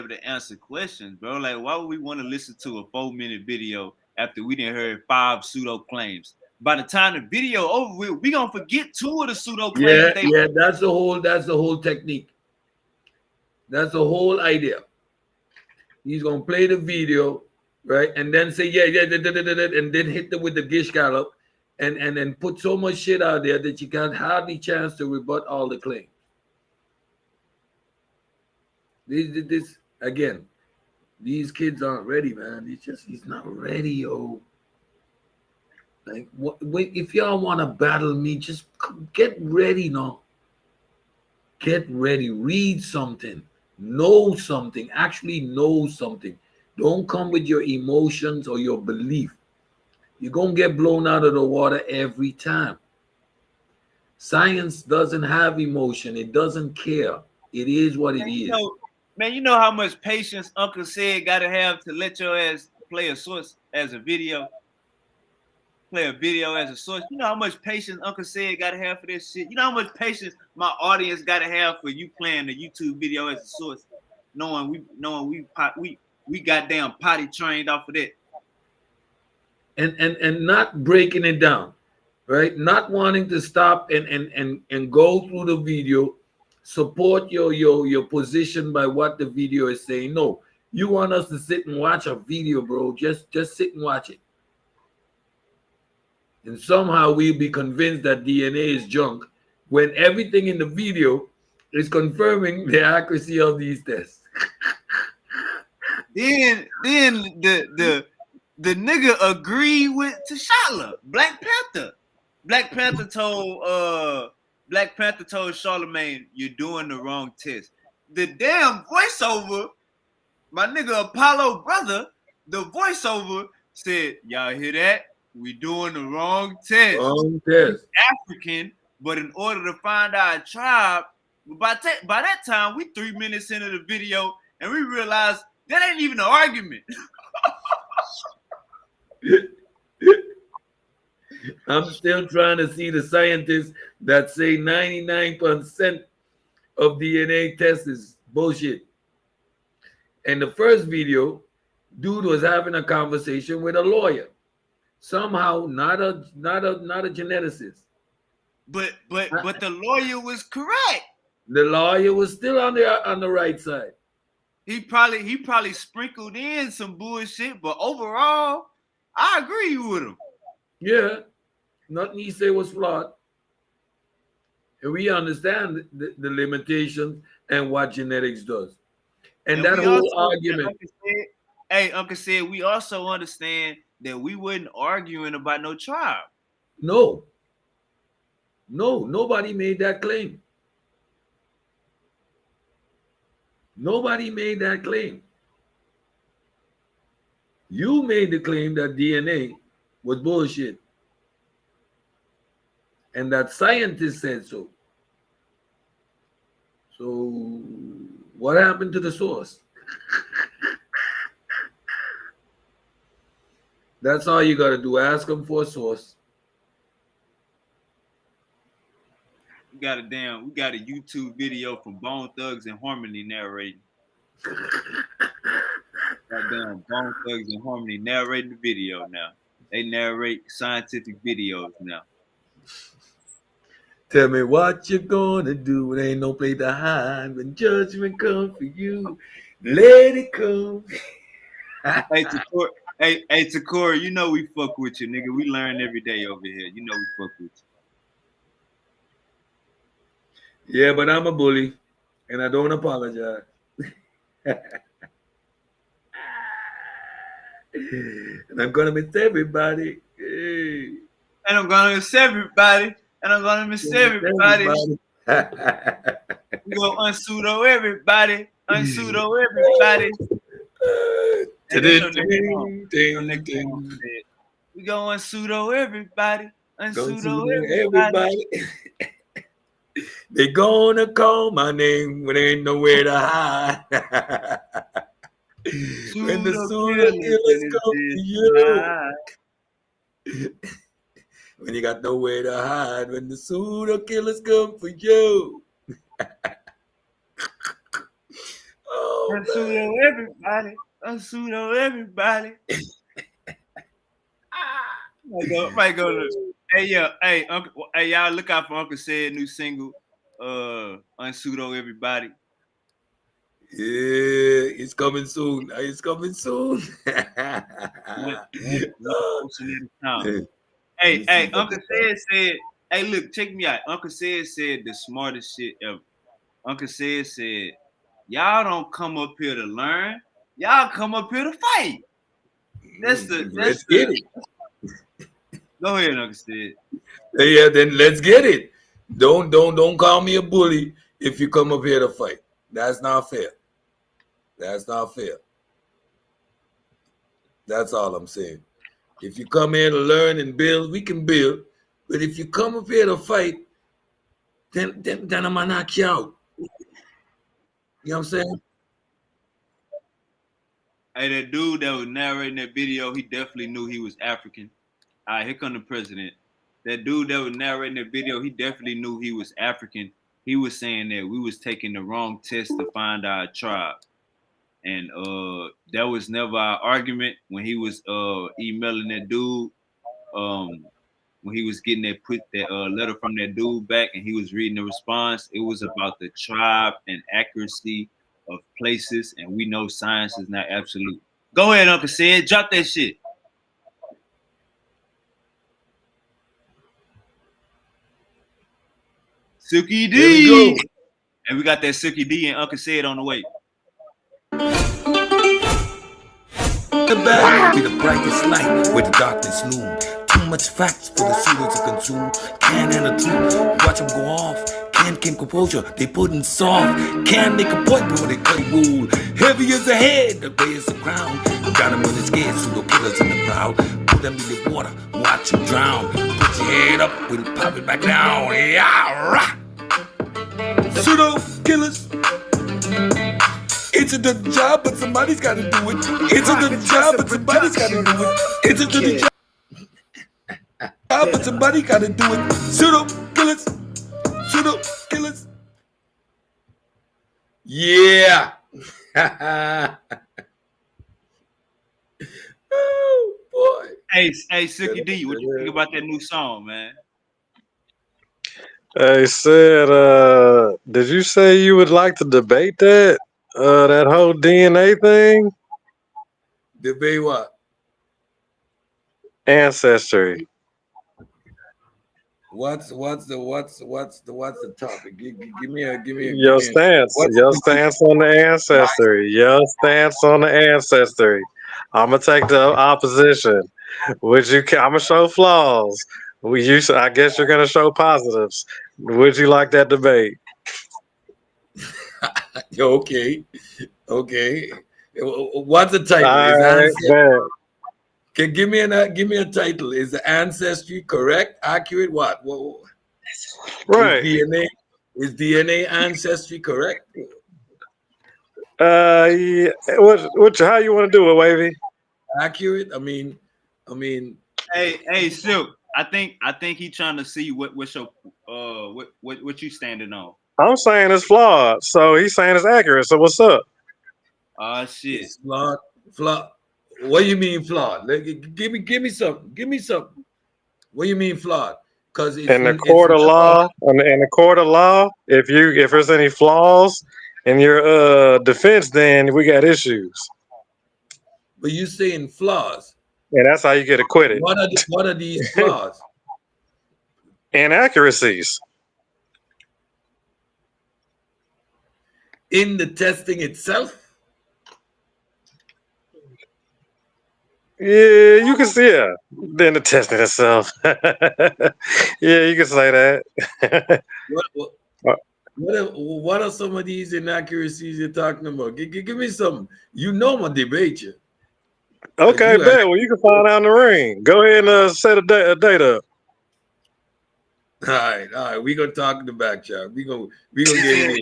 to answer questions, bro. Like, why would we want to listen to a 4-minute video after we didn't heard 5 pseudo claims? By the time the video over with, we gonna forget 2 of the pseudo claims. Yeah, that's the whole technique. That's the whole idea. He's gonna play the video, right, and then say and then hit them with the gish gallop, and then put so much shit out there that you can't hardly chance to rebut all the claims. This again, these kids aren't ready, man. He's not ready, yo. Like, wait, if y'all want to battle me, just get ready now. Get ready. Read something. Know something. Actually know something. Don't come with your emotions or your belief. You're going to get blown out of the water every time. Science doesn't have emotion. It doesn't care. It is what it is. Man, you know how much patience Uncle Said got to have to let your ass play a source as a video? Play a video as a source. You know how much patience Uncle Said got to have for this shit? You know how much patience my audience got to have for you playing the YouTube video as a source? Knowing we goddamn potty trained off of that. And not breaking it down, right? Not wanting to stop and go through the video, support your position by what the video is saying. No, you want us to sit and watch a video, bro. Just sit and watch it. And somehow we'll be convinced that DNA is junk when everything in the video is confirming the accuracy of these tests. Then the nigga agreed with T'Challa, Black Panther. Black Panther told Charlemagne, "You're doing the wrong test." The damn voiceover, my nigga Apollo brother, the voiceover said, "Y'all hear that? We doing the wrong test." Wrong test. African, but in order to find our tribe, by that time we 3 minutes into the video and we realized that ain't even an argument. I'm still trying to see the scientists that say 99% of DNA tests is bullshit. And the first video, dude was having a conversation with a lawyer. Somehow not a geneticist. But the lawyer was correct. The lawyer was still on the right side. He probably sprinkled in some bullshit, but overall, I agree with him. Yeah, nothing he said was flawed. And we understand the limitations and what genetics does. And that whole argument. Uncle said, we also understand that we wasn't arguing about no tribe. No, nobody made that claim. Nobody made that claim. You made the claim that DNA was bullshit. And that scientists said so. So what happened to the source? That's all you got to do. Ask them for a source. We got a YouTube video from Bone Thugs and Harmony narrating. Goddamn Bone Thugs and Harmony narrating the video now. They narrate scientific videos now. Tell me what you're gonna do. There ain't no place to hide when judgment comes for you. Let it come. Hey, Takora, you know we fuck with you, nigga. We learn every day over here. You know we fuck with you. Yeah, but I'm a bully, and I don't apologize. And I'm gonna miss everybody. Hey. And I'm gonna miss everybody. And I'm gonna miss everybody. We gonna unpseudo everybody. Unpseudo everybody. We gonna unpseudo everybody. Unpseudo everybody. They gonna call my name when ain't nowhere to hide. When the pseudo killers come for you. When you got nowhere to hide, when the pseudo killers come for you. Unpseudo everybody. Unpseudo everybody. Might go to hey y'all look out for Uncle Said new single, Unpseudo Everybody. Yeah, it's coming soon. It's coming soon. Hey, Uncle Said, hey, look, check me out. Uncle said the smartest shit ever. Uncle said, y'all don't come up here to learn. Y'all come up here to fight. Go ahead, Uncle Sid. Yeah, then let's get it. Don't call me a bully if you come up here to fight. That's not fair. That's not fair. That's all I'm saying. If you come here to learn and build, we can build. But if you come up here to fight, then I'm gonna knock you out. You know what I'm saying? Hey, that dude that was narrating that video, he definitely knew he was African. All right, here come the president. That dude that was narrating that video, he definitely knew he was African. He was saying that we was taking the wrong test to find our tribe. And that was never our argument when he was emailing that dude. When he was getting that letter from that dude back and he was reading the response, it was about the tribe and accuracy of places, and we know science is not absolute. Go ahead, Uncle Sid, drop that shit. Suki D. And we got that Suki D and Uncle Sid on the way. The bag be the brightest light where the darkness loom. Too much facts for the pseudo to consume. Can't handle truth, watch them go off. Can't keep composure, they putting soft. Can't make a point before they play rule. Heavy as the head, the way is the crown. Got them when it's scared, pseudo killers in the crowd. Put them in the water, watch them drown. Put your head up, we'll pop it back down. Yeah, rah. Pseudo killers. It's a dirty job, but somebody's got to do it. It's a dirty job, but somebody's got to do it. It's a dirty job, but somebody got to do it. Pseudo killers. Pseudo killers. Yeah. Oh, boy. Hey, Suki D, what you think about that new song, man? Hey, Sid, did you say you would like to debate that? That whole DNA thing? Debate what? Ancestry. What's the topic? Give me a Your stance on the ancestry. Your stance on the ancestry. I'm gonna take the opposition. I'm gonna show flaws. I guess you're gonna show positives. Would you like that debate? Okay. What's the title? Okay, give me a title. Is the ancestry correct? Accurate? What? Right. Is DNA ancestry correct? Yeah. How you want to do it, Wavy? Accurate? I mean. Hey, Silk. I think he trying to see what you standing on. I'm saying it's flawed, so he's saying it's accurate. So what's up? Shit. It's flawed. What do you mean flawed? Give me something. Give me something. What do you mean flawed? Because in the court of law, if there's any flaws in your defense, then we got issues. But you saying flaws. And that's how you get acquitted. What are these flaws? Inaccuracies. In the testing itself? Yeah, you can see it. In the testing itself. Yeah, you can say that. What are some of these inaccuracies you're talking about? Give me some. You know my debate you. Okay, bet. Well, you can find out in the ring. Go ahead and set a date up. All right. We're gonna talk in the back chat. We're gonna get it.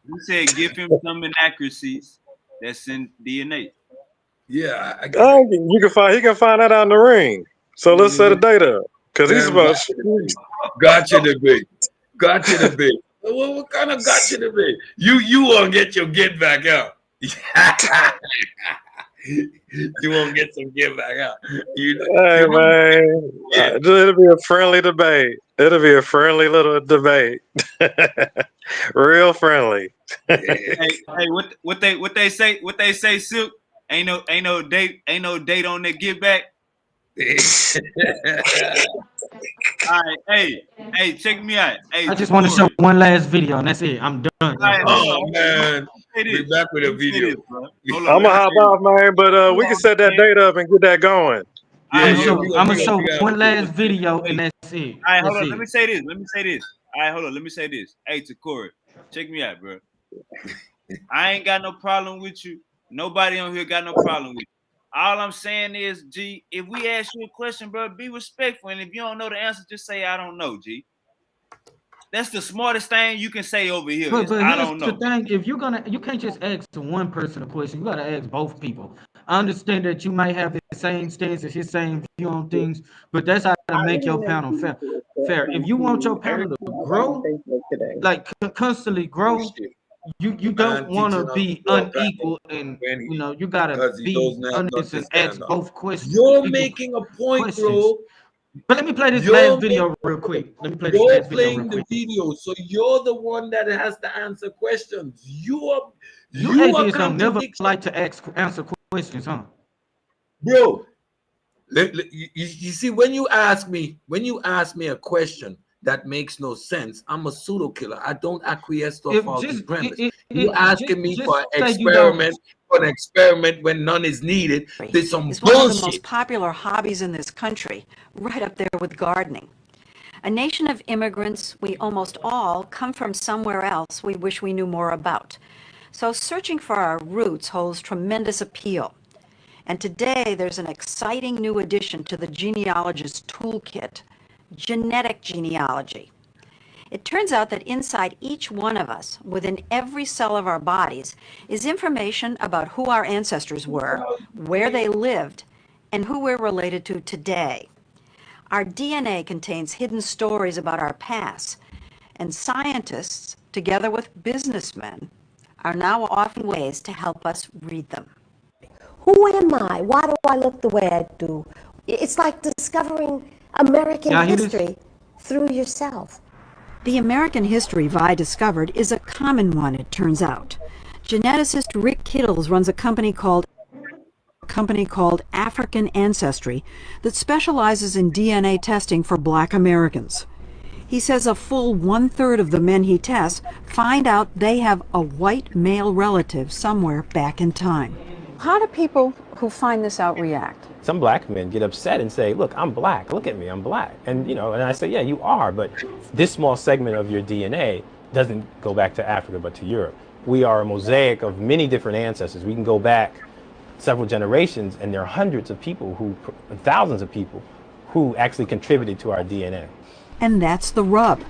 You said give him some inaccuracies that's in DNA. Yeah, he can find that out in the ring. So let's set a date up. Because he's about gotcha debate. What kind of gotcha debate? You won't get your get back out. You won't get some get back out. Hey man, it'll be a friendly debate. It'll be a friendly little debate. Real friendly. hey, what they say, Silk? Ain't no date on that get back. All right, hey, check me out. Hey, I just want to show one last video and that's it. I'm done. Oh man, we're back with a video. I'm gonna hop off, man, but we can set that date up and get that going. I'm we gonna show gotta one do last it. video and that's it. All right, hold That's on. Let me it. say this. All right, hold on. Let me say this. Hey, Takori, check me out, bro. I ain't got no problem with you. Nobody on here got no problem with you. All I'm saying is, G, if we ask you a question, bro, be respectful. And if you don't know the answer, just say I don't know, G. That's the smartest thing you can say over here. But Is I here's don't the know. thing: if you can't just ask to one person a question. You gotta ask both people. I understand that you might have the same stance as his same view on things, but that's how to make your panel fair. If you want your panel to grow, like constantly grow, you don't Man want to teaching us to be do a panel unequal, and when he you gotta because he be doesn't have honest nothing to and ask stand on. both questions. You're People making a point, questions. bro. But let me play this You're last video real quick. you're playing the video, so you're the one that has to answer questions. You You are atheists don't never contradiction, like to answer questions, huh? bro. You see, when you ask me a question that makes no sense, I'm a pseudo killer. I don't acquiesce to a If faulty just premise. it, You asking me just for say you don't. an experiment when none is needed. There's some Is one of the most bullshit. popular hobbies in this country, right up there with gardening. A nation of immigrants, we almost all come from somewhere else we wish we knew more about. So searching for our roots holds tremendous appeal. And today there's an exciting new addition to the genealogist's toolkit, genetic genealogy. It turns out that inside each one of us, within every cell of our bodies, is information about who our ancestors were, where they lived, and who we're related to today. Our DNA contains hidden stories about our past, and scientists, together with businessmen, are now offering ways to help us read them. Who am I? Why do I look the way I do? It's like discovering American Y'all hear this? history through yourself. The American history Vi discovered is a common one, it turns out. Geneticist Rick Kittles runs a company called African Ancestry that specializes in DNA testing for Black Americans. He says a full 1/3 of the men he tests find out they have a white male relative somewhere back in time. How do people who find this out react? Some black men get upset and say, look, I'm black, look at me, I'm black. And and I say, yeah, you are, but this small segment of your DNA doesn't go back to Africa, but to Europe. We are a mosaic of many different ancestors. We can go back several generations, and there are hundreds of people thousands of people who actually contributed to our DNA. And that's the rub.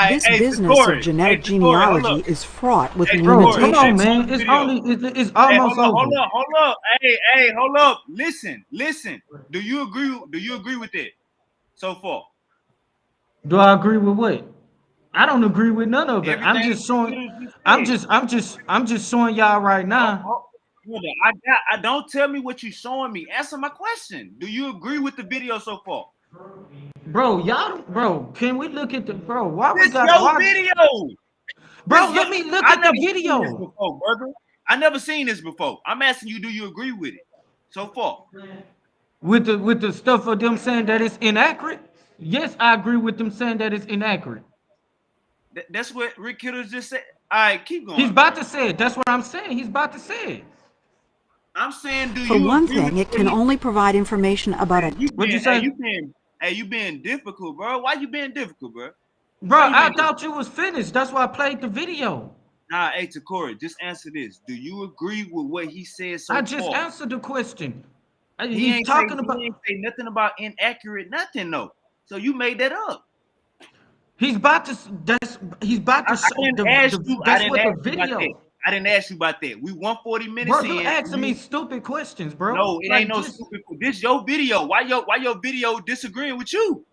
This business of genetic genealogy is fraught with limitations. Come on, man. It's almost over. Hold up. Hey, hold up. Listen. Do you agree with it so far? Do I agree with what? I don't agree with none of it. I'm Everything just showing. I'm just showing y'all right now. I don't tell me what you're showing me. Answer my question. Do you agree with the video so far? Bro, can we look at why we This got your watch? video. Bro, let me look at the video. Before, brother. I never seen this before. I'm asking you, do you agree with it so far? With the stuff of them saying that it's inaccurate? Yes, I agree with them saying that it's inaccurate. That's what Rick Kittles just said. All right, keep going. He's about to say it. That's what I'm saying. He's about to say it. I'm saying, For one thing, it can only provide information about it. What'd you say? You being difficult, bro. Why you being difficult, bro? Bro, I thought you was finished. That's why I played the video. Nah, hey, Takori, just answer this. Do you agree with what he said so far? I just answered the question. He ain't say nothing about inaccurate, nothing, though. So you made that up. He's about to. He's about to. I didn't ask you about that. We 140 minutes bro, in. you asking me stupid questions, bro. No, it ain't no stupid. This your video. Why your video disagreeing with you?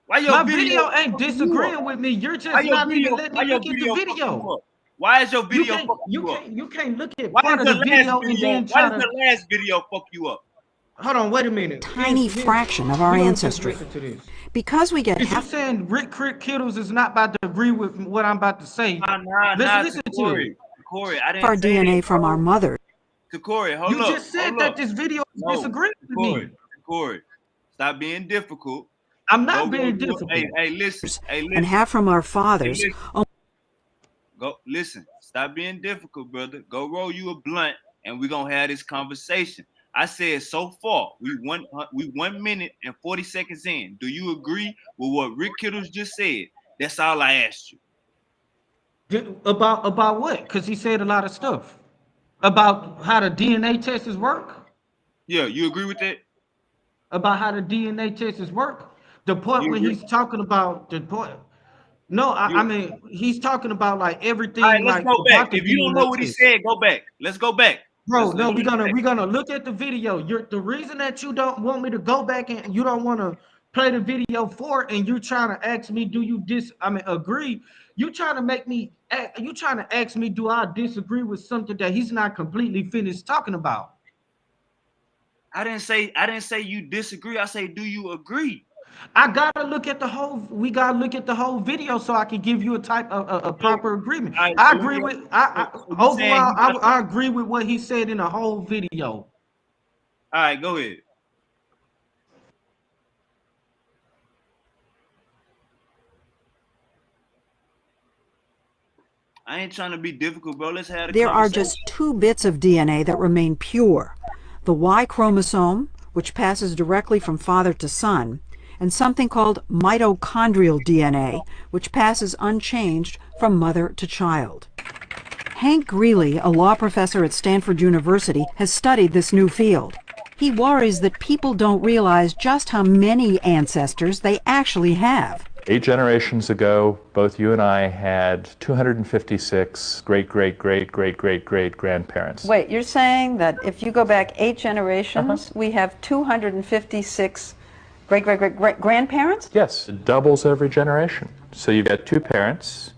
Why your video ain't disagreeing with me? You're just not even letting me look at the video. Why is your video you can't look at part of the video and then why does the last video fuck you up? Hold on, wait a minute. Tiny fraction of our ancestry. Because we get Is you saying Rick Kittles is not about to agree with what I'm about to say? Let's listen to it. Corey, I didn't our DNA from our mother. Corey, hold up. You just said that this video is disagreeing with me. Corey, stop being difficult. I'm not being difficult. Hey, listen. And half from our fathers. Go listen. Stop being difficult, brother. Go roll you a blunt, and we're gonna have this conversation. I said so far we 1 minute and 40 seconds in. Do you agree with what Rick Kittles just said? That's all I asked you. About what? Because he said a lot of stuff about how the DNA tests work. Yeah, you agree with that? About how the DNA tests work. The point You when agree? he's talking about the point. No, I mean he's talking about like All everything right, let's like go back. about the If you don't DNA know what he test. said, go back. Let's go back. Bro, Let's no, we're look back. gonna look at the video. The reason that you don't want me to go back and you don't want to play the video for it, and you trying to ask me, do you agree? You trying to make me you trying to ask me, do I disagree with something that he's not completely finished talking about? I didn't say you disagree. I say, do you agree? I gotta look at the whole. We gotta look at the whole video so I can give you a type of a proper agreement. All right, I so agree with. so you saying Overall, you got I agree with what he said in the whole video. All right, go ahead. I ain't trying to be difficult, bro. Let's have a There are conversation. just 2 bits of DNA that remain pure: the Y chromosome, which passes directly from father to son, and something called mitochondrial DNA, which passes unchanged from mother to child. Hank Greeley, a law professor at Stanford University, has studied this new field. He worries that people don't realize just how many ancestors they actually have. 8 generations ago, both you and I had 256 great-great-great-great-great-great-grandparents. Wait, you're saying that if you go back 8 generations, we have 256 great-great-great-grandparents? Yes, it doubles every generation. So you've got 2 parents,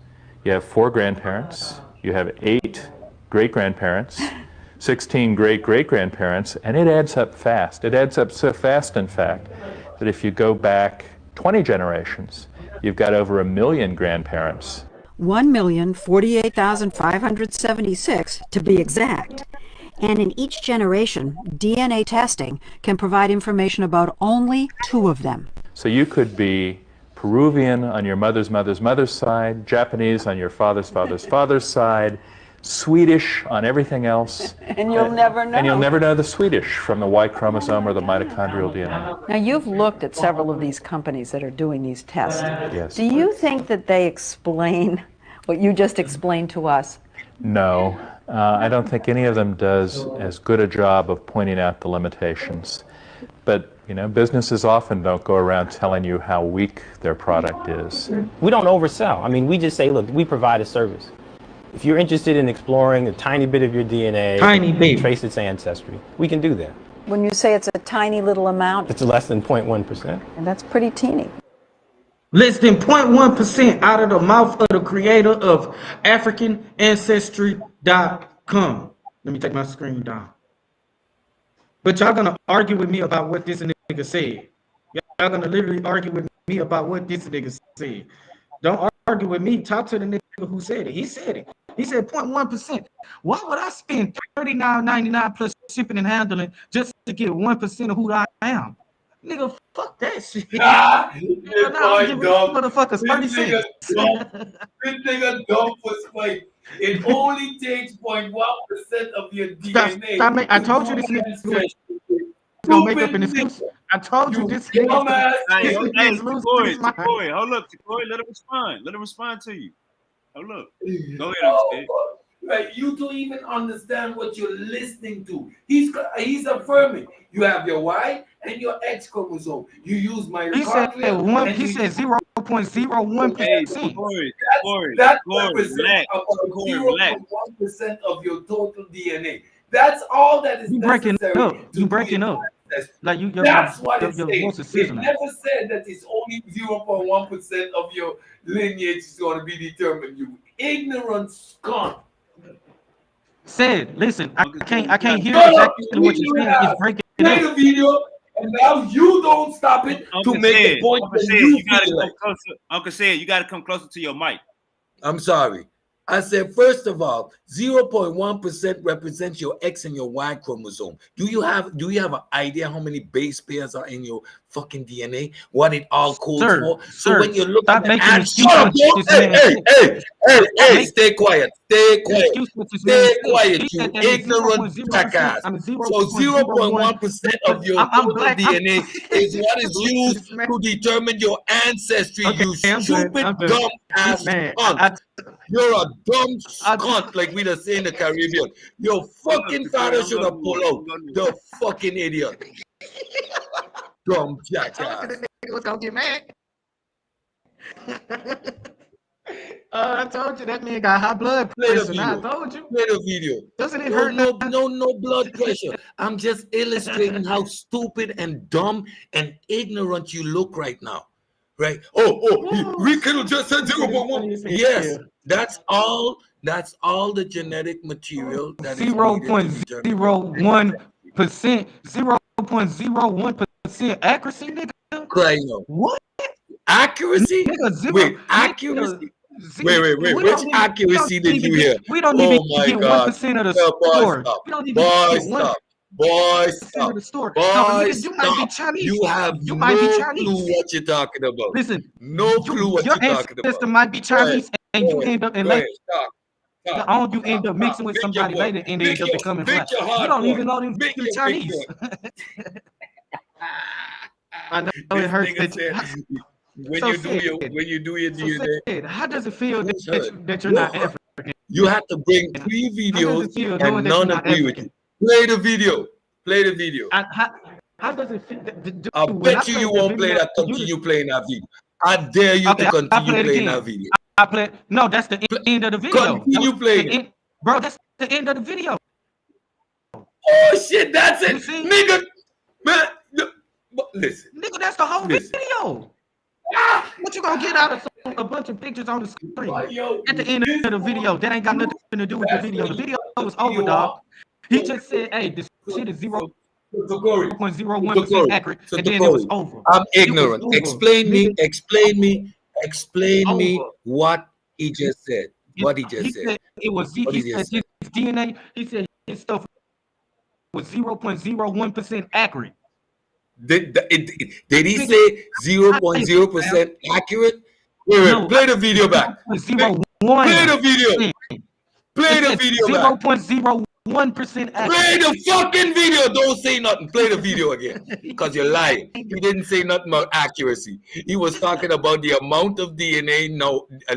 you have 4 grandparents, you have 8 great-grandparents, 16 great-great-grandparents, and it adds up fast. It adds up so fast, in fact, that if you go back 20 generations, you've got over 1 million grandparents. 1,048,576 to be exact. And in each generation, DNA testing can provide information about only 2 of them. So you could be Peruvian on your mother's mother's mother's side, Japanese on your father's father's father's side, Swedish on everything else. And you'll never know. And you'll never know the Swedish from the Y chromosome or the mitochondrial DNA. Now, you've looked at several of these companies that are doing these tests. Yes. Do you think that they explain what you just explained to us? No, I don't think any of them does as good a job of pointing out the limitations. But, you know, businesses often don't go around telling you how weak their product is. We don't oversell. I mean, we just say, look, we provide a service. If you're interested in exploring a tiny bit of your DNA, trace its ancestry, we can do that. When you say it's a tiny little amount, It's less than 0.1%. and that's pretty teeny. Less than 0.1% out of the mouth of the creator of AfricanAncestry.com. Let me take my screen down. But y'all gonna argue with me about what this nigga said. Y'all gonna literally argue with me about what this nigga said. Don't argue with me. Talk to the nigga who said it. He said it. He said 0.1%. Why would I spend $39.99 plus shipping and handling just to get 1% of who I am? Nigga, fuck that shit. Ah, I'm giving motherfuckers 30 cents. This nigga dumb for spite. It only takes 0.1% of your DNA. I told you this nigga was gonna make up an excuse. I told you this nigga Hey, is losing Corey, his mind. Corey, hold up, Corey, let him respond. Let him respond to you. Hold up. Go ahead, Oh, right, you don't even understand what you're listening to. He's affirming you have your Y and your X chromosome. You use my He said 0.01%. Hey, Corey, that Corey, represents relax. about Corey, relax. 0.1% of your total DNA. That's all that is You breaking necessary. up. You breaking up. Like you. That's what it's your saying. voice is It sizzling. never said that it's only 0.1% of your lineage is going to be determined. You ignorant scum. Said, listen, I can't hear exactly what you're saying. It's breaking Play up. the video, and now you don't stop it Uncle to make the point Uncle that Sid, you you gotta feel come like. closer. Uncle Sid, you gotta come closer to your mic. I'm sorry. I said, first of all, 0.1% represents your X and your Y chromosome. Do you have an idea how many base pairs are in your fucking DNA? What it all codes for? So when you look at the ad, shut up, hey, stay quiet, stay quiet, you ignorant jackass. So 0.1% of your total DNA is what is used to determine your ancestry, you stupid, dumb ass cunt. You're a dumb cunt, like we just say in the Caribbean. Your fucking father should have pulled out. The fucking idiot. Dumb jackass. What's gonna get mad? I told you that man got high blood pressure. I told you. Play the video. Doesn't it hurt? No blood pressure. I'm just illustrating how stupid and dumb and ignorant you look right now. Right? We could have just said 0.1. Yes, that's all the genetic material that is 0.01%, 0.01% accuracy, nigga. Crying out. What? Accuracy? Wait, accuracy? Wait. Which accuracy did you hear? We don't even get 1% of the score. Boy, stop. You might be Chinese. You have you might be Chinese. Clue what you're talking about. Listen, no clue what you're talking about. Your ancestor might be Chinese, and you end up in later. You end up mixing with somebody later, and they end up becoming black. You don't even know them Chinese. I know it hurts that when you do your DNA. How does it feel that you're not African? You have to bring 3 videos and none agree with you. Play the video. How does it feel? I bet you won't play that. Continue playing that video. I dare you to continue playing that video. I play. No, that's the end of the video. Continue playing, bro. That's the end of the video. Oh shit, that's it, nigga. Man, listen, nigga, that's the whole video. What you gonna get out of a bunch of pictures on the screen at the end of the video? That ain't got nothing to do with the video. The video was over, dog. He just said, "Hey, this shit is 0.01% accurate," and then it was over. I'm ignorant. Explain me what he just said. What he just said. It was his DNA. He said his stuff was 0.01% accurate. Did he say 0.0% accurate? Wait, play the video back. Play the video. Play the video back. 0.01% accurate. Play the fucking video. Don't say nothing. Play the video again. Because you're lying. He didn't say nothing about accuracy. He was talking about the amount of DNA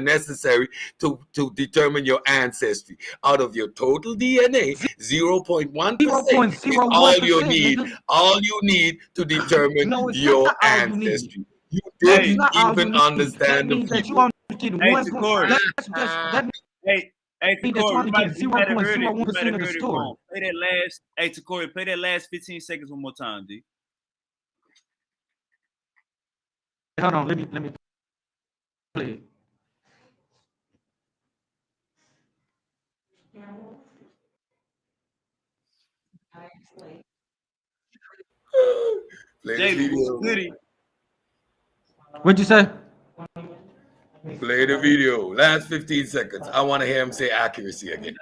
necessary to determine your ancestry. Out of your total DNA, 0.1% is all you need. All you need to determine your ancestry. You didn't even understand the people. Hey, Takori, you might have heard it. You might have heard it wrong. Play that last. Hey, Takori, play that last 15 seconds one more time, D. Hold on, let me play it. Play the video. What'd you say? Play the video. Last 15 seconds. I want to hear him say accuracy again.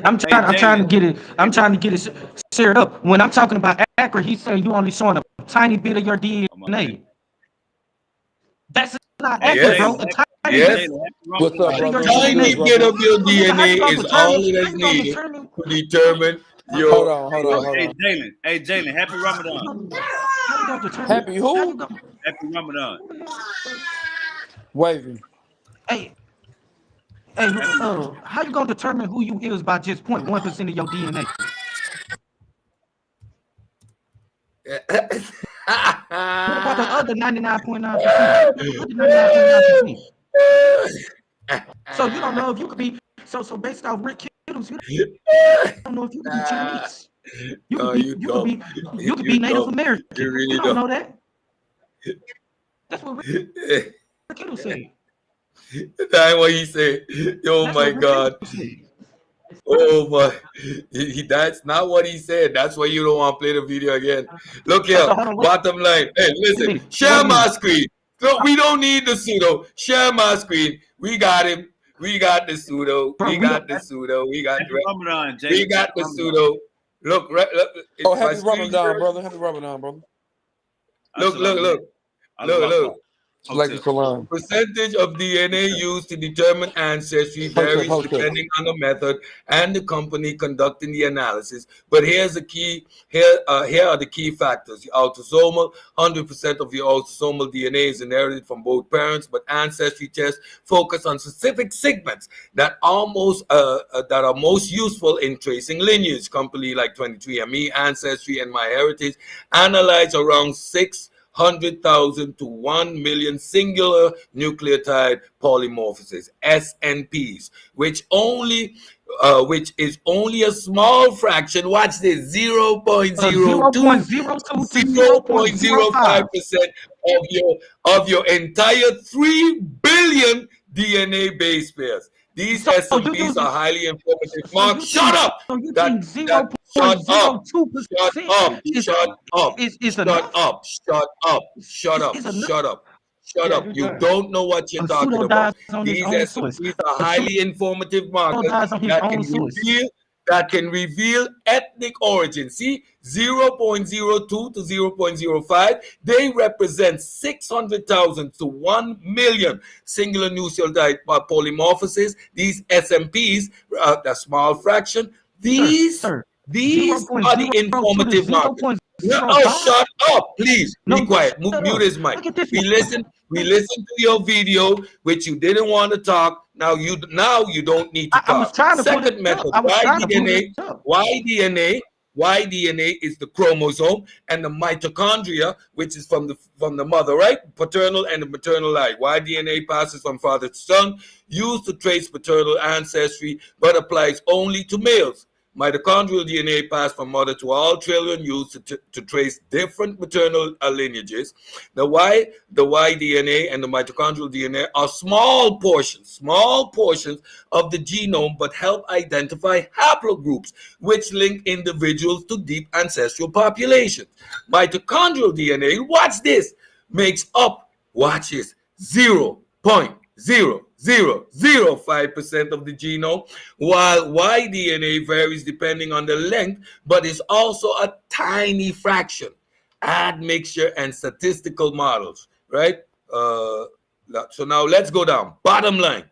I'm trying to get it shared up. When I'm talking about accurate, he's saying you only showing a tiny bit of your DNA. That's not accurate, bro. Yes. What's up, brother? Tiny bit of your DNA is all that is needed to determine your. Hold on. Hey, Jalen, happy Ramadan. Happy who? Happy Ramadan. Wavy. Hey, how you gonna determine who you is by just 0.1% of your DNA? What about the other 99.9%? So you don't know if you could be so based off Rick Kittles, you don't know if you could be Chinese. You could be Native American. You don't know that. That's what Rick Kittles said. That's what he said. Oh my God. Oh my, that's not what he said. That's why you don't want to play the video again. Look here, So hold on, wait bottom line. Hey, a listen, minute. Wait share a my minute. screen. No, we don't need the pseudo. Share my screen. We got him. We got the pseudo. Bro, We we got don't. the pseudo. Happy Ramadan, We Jay. got Happy the Ramadan. pseudo. Look, Oh, my happy screen Ramadan, share. brother. Happy Ramadan, brother. Look, look, Assalamu look, alaikum. look, look. Al-Waqfa. Salaki Hotel. salam. Percentage of DNA used to determine ancestry Hotep, varies hotep. depending on the method and the company conducting the analysis. But here's the key. Here are the key factors. The autosomal, 100% of your autosomal DNA is inherited from both parents, but ancestry tests focus on specific segments that that are most useful in tracing lineage. Company like 23andMe, Ancestry, and MyHeritage analyze around 600,000 to 1 million singular nucleotide polymorphisms (SNPs), which is only a small fraction. Watch this: 0.02 0.02 to 0.05. 0.05% of your entire 3 billion DNA base pairs. These So you SNPs using are highly informative. so Mark, you think shut up! so you That think that shut up! Shut 0.02% up! is Shut up! is Shut enough? up! Shut up! Shut up! Is enough? Shut up! Shut Yeah, up! you're You done. don't know what you're A talking pseudo about. dies on his These own source. SNPs are A pseudo highly informative markers dies on his that own source. can reveal ethnic origin. See, 0.02 to 0.05, they represent 600,000 to 1 million singular nucleotide polymorphosis. These SNPs, the small fraction, these Sir, are the 0.02 to informative markers. Oh, 0.05? shut up, please. Be No, quiet. shut Mute up. his mic. Look at this We one. listen to your video, which you didn't want to talk. Now you don't need to I was talk. trying to pull it Second up. method, I was trying to pull it Y-DNA. up. Y-DNA. Y-DNA is the chromosome, and the mitochondria, which is from the mother, right? Paternal and the maternal line. Y-DNA passes from father to son, used to trace paternal ancestry, but applies only to males. Mitochondrial DNA passed from mother to all children, used to trace different maternal lineages. The Y DNA and the mitochondrial DNA are small portions of the genome, but help identify haplogroups, which link individuals to deep ancestral populations. Mitochondrial DNA, watch this, makes up, watch this, 0.0005% of the genome, while Y-DNA varies depending on the length, but is also a tiny fraction. Admixture and statistical models, right? So now let's go down. Bottom line,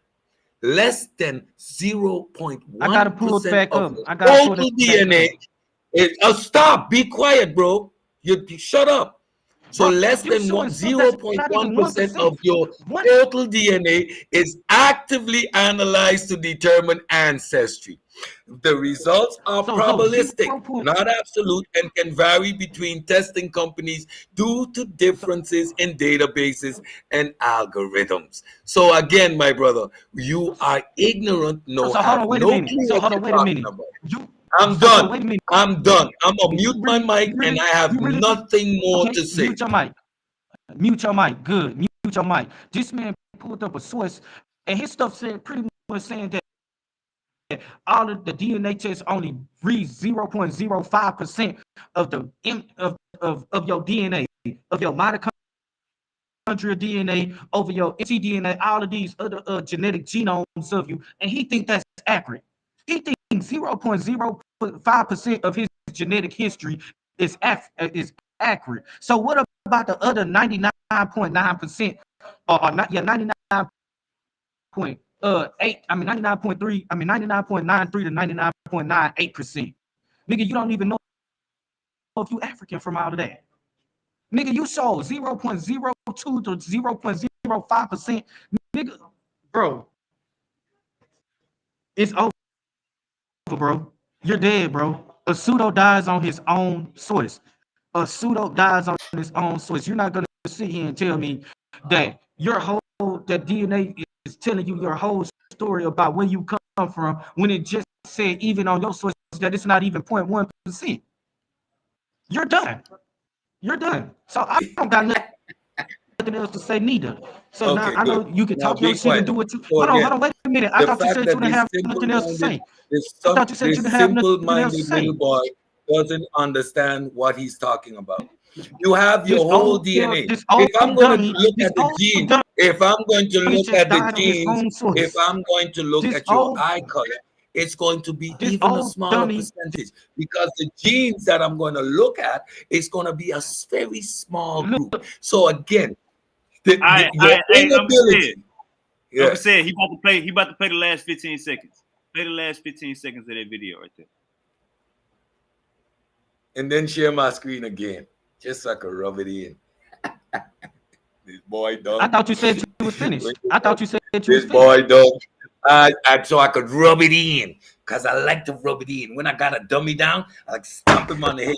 less than I gotta pull it 0.1% back of up. the I gotta pull total it back DNA up. is, stop, be quiet, bro. You shut up. So Bro, less you than showing stuff that's not even 0.1% 1%. of your total DNA is actively analyzed to determine ancestry. The results are So probabilistic, 0. not absolute, and can vary between testing companies due to differences in databases and algorithms. So again, my brother, you are ignorant, So hold have on, wait a no minute. clue So what hold on, you're wait a talking minute. about. You I'm so done. wait a minute. I'm done. I'm gonna mute You my really, mic and I have you really nothing more okay? to say. Mute your mic. Mute your mic. Good. Mute your mic. This man pulled up a source, and his stuff said pretty much saying that all of the DNA tests only read 0.05% of the of your DNA, of your mitochondrial DNA, over your mtDNA, all of these other genetic genomes of you, and he think that's accurate. He thinks 0.05% of his genetic history is accurate. So what about the other 99.9%, or not? Yeah, 99.3, 99.93 to 99.98%. Nigga, you don't even know if you African from all of that. Nigga, you show 0.02 to 0.05%. Nigga, bro, it's over, bro. You're dead, bro. A pseudo dies on his own source. A pseudo dies on his own source. You're not gonna sit here and tell me that that DNA is telling you your whole story about where you come from when it just said even on your source that it's not even 0.1%. You're done. You're done. So I don't got nothing nothing else to say neither. So now Okay, I good. know you can Now talk your be shit and quiet. do what you. So Hold again, on, wait a minute. I the thought you fact said you that didn't have nothing else to say. I thought you said you didn't have nothing else to say. little boy doesn't understand what he's talking about. You have your This whole old, DNA. this If I'm old going to dummy, look this at the old gene, dummy if I'm going to look just at the died on his genes, own if source. I'm going to look This at your old, eye color, it's going to be this even a old smaller dummy. percentage because the genes that I'm going to look at is going to be a very small group. So again, your Hey, I'm inability. I'm saying he about to play the last 15 seconds. Play the last 15 seconds of that video right there. And then share my screen again, just so I could rub it in. This boy done. I thought you said you was finished. I thought you said you was This finished. boy done. So I could rub it in, because I like to rub it in. When I got a dummy down, I like stomp him on the head.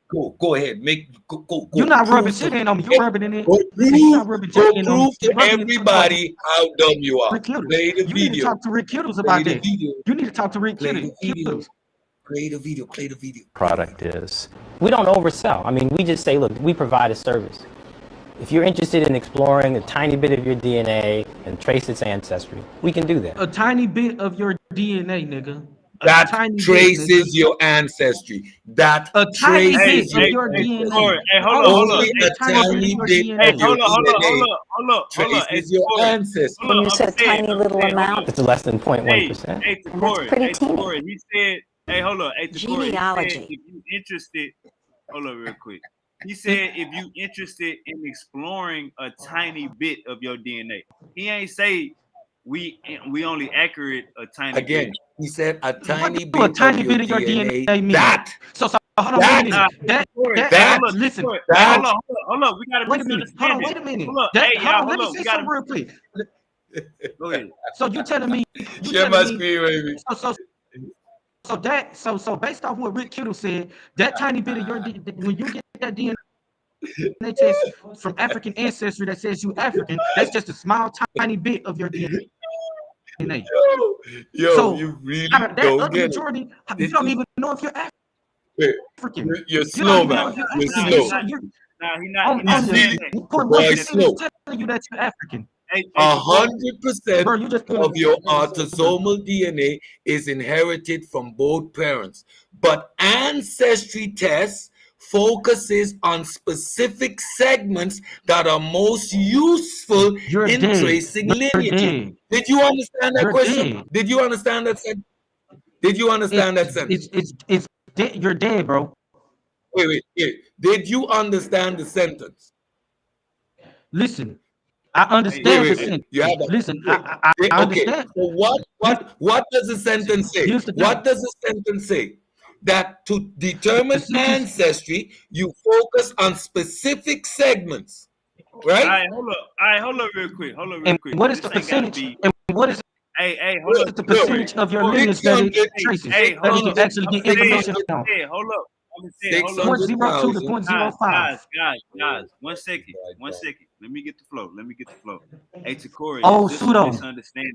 Go ahead. Go. You're not rubbing shit in on me. You're rubbing it in. Go You're not rubbing shit in on me. prove to everybody how dumb you are. Play the You video. need to talk to Rick Kittles about that. Video. You need to talk to Rick Play the video. Kittles. Play the video. Play the video. Product is. We don't oversell. I mean, we just say, look, we provide a service. If you're interested in exploring a tiny bit of your DNA and trace its ancestry, we can do that. A tiny bit of your DNA, nigga. That traces your ancestry. That traces your DNA. Hey, hold on. Only a tiny bit of your Hold up. traces your ancestry. When you said a tiny little amount, It's less than 0.1%. Hey, and that's pretty teeny. he said, hey, hold up. Hey, Takori, he said, Genealogy. if you interested, hold up real quick. He said, if you interested in exploring a tiny bit of your DNA, he ain't say we only accurate a tiny Again, bit. he said a tiny A bit tiny of your bit of your DNA. DNA. That. So hold on, wait a minute. Listen. Hold up. We got to misunderstand. Wait a minute. Hold up. Let me say something real quick. Go ahead. So you telling me? Share my screen, baby. So based off what Rick Kittle said, that tiny bit of your when you get that DNA test from African ancestry that says you African, that's just a small tiny bit of your DNA. Yo, you really don't get majority, it. you don't even know if you're African. You're slow, man. You're slow. Nah, he not. Boy, slow. Telling you that you're African. 100% of your autosomal DNA is inherited from both parents, but ancestry tests focuses on specific segments that are most useful in tracing lineage. Did you understand that question? Did you understand that sentence? Did you understand that sentence? You're dead, bro. Wait. Did you understand the sentence? Listen. I understand the sentence. Listen, I understand. So what does the sentence say? What does the sentence say? That to determine ancestry, you focus on specific segments, right? All right, hold up real quick. What is the percentage? And what is hold up. The percentage of your lineage that it traces? That you can actually get information on. Hold up. 0.02 to 0.05. Guys, 1 second. Let me get the flow. Hey, Takori, pseudo. Misunderstanding.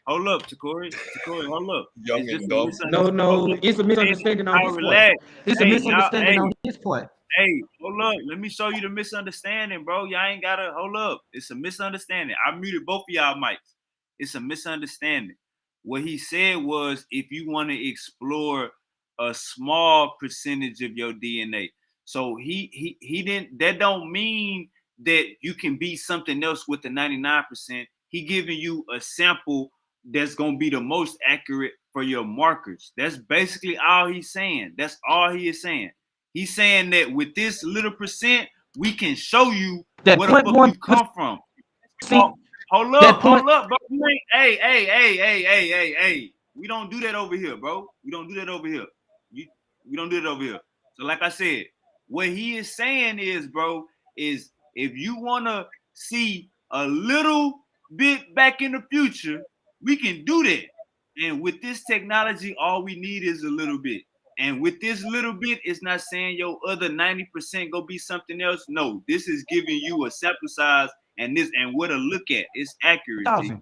Hold up, Takori, hold up. Young and dumb. No, it's a misunderstanding on his part. It's a misunderstanding on his part. Hey, hold up. Let me show you the misunderstanding, bro. Y'all ain't gotta hold up. It's a misunderstanding. I muted both of y'all mics. It's a misunderstanding. What he said was, if you want to explore a small percentage of your DNA. So he didn't, that don't mean that you can be something else with the 99%. He giving you a sample that's going to be the most accurate for your markers. That's basically all he's saying. That's all he is saying. He's saying that with this little percent, we can show you that where the fuck you come from. Hold up, bro. Hey. We don't do that over here, bro. We don't do that over here. So like I said, what he is saying is, bro, is if you want to see a little bit back in the future, we can do that. And with this technology, all we need is a little bit. And with this little bit, it's not saying your other 90% go be something else. No, this is giving you a sample size and what to look at. It's accuracy.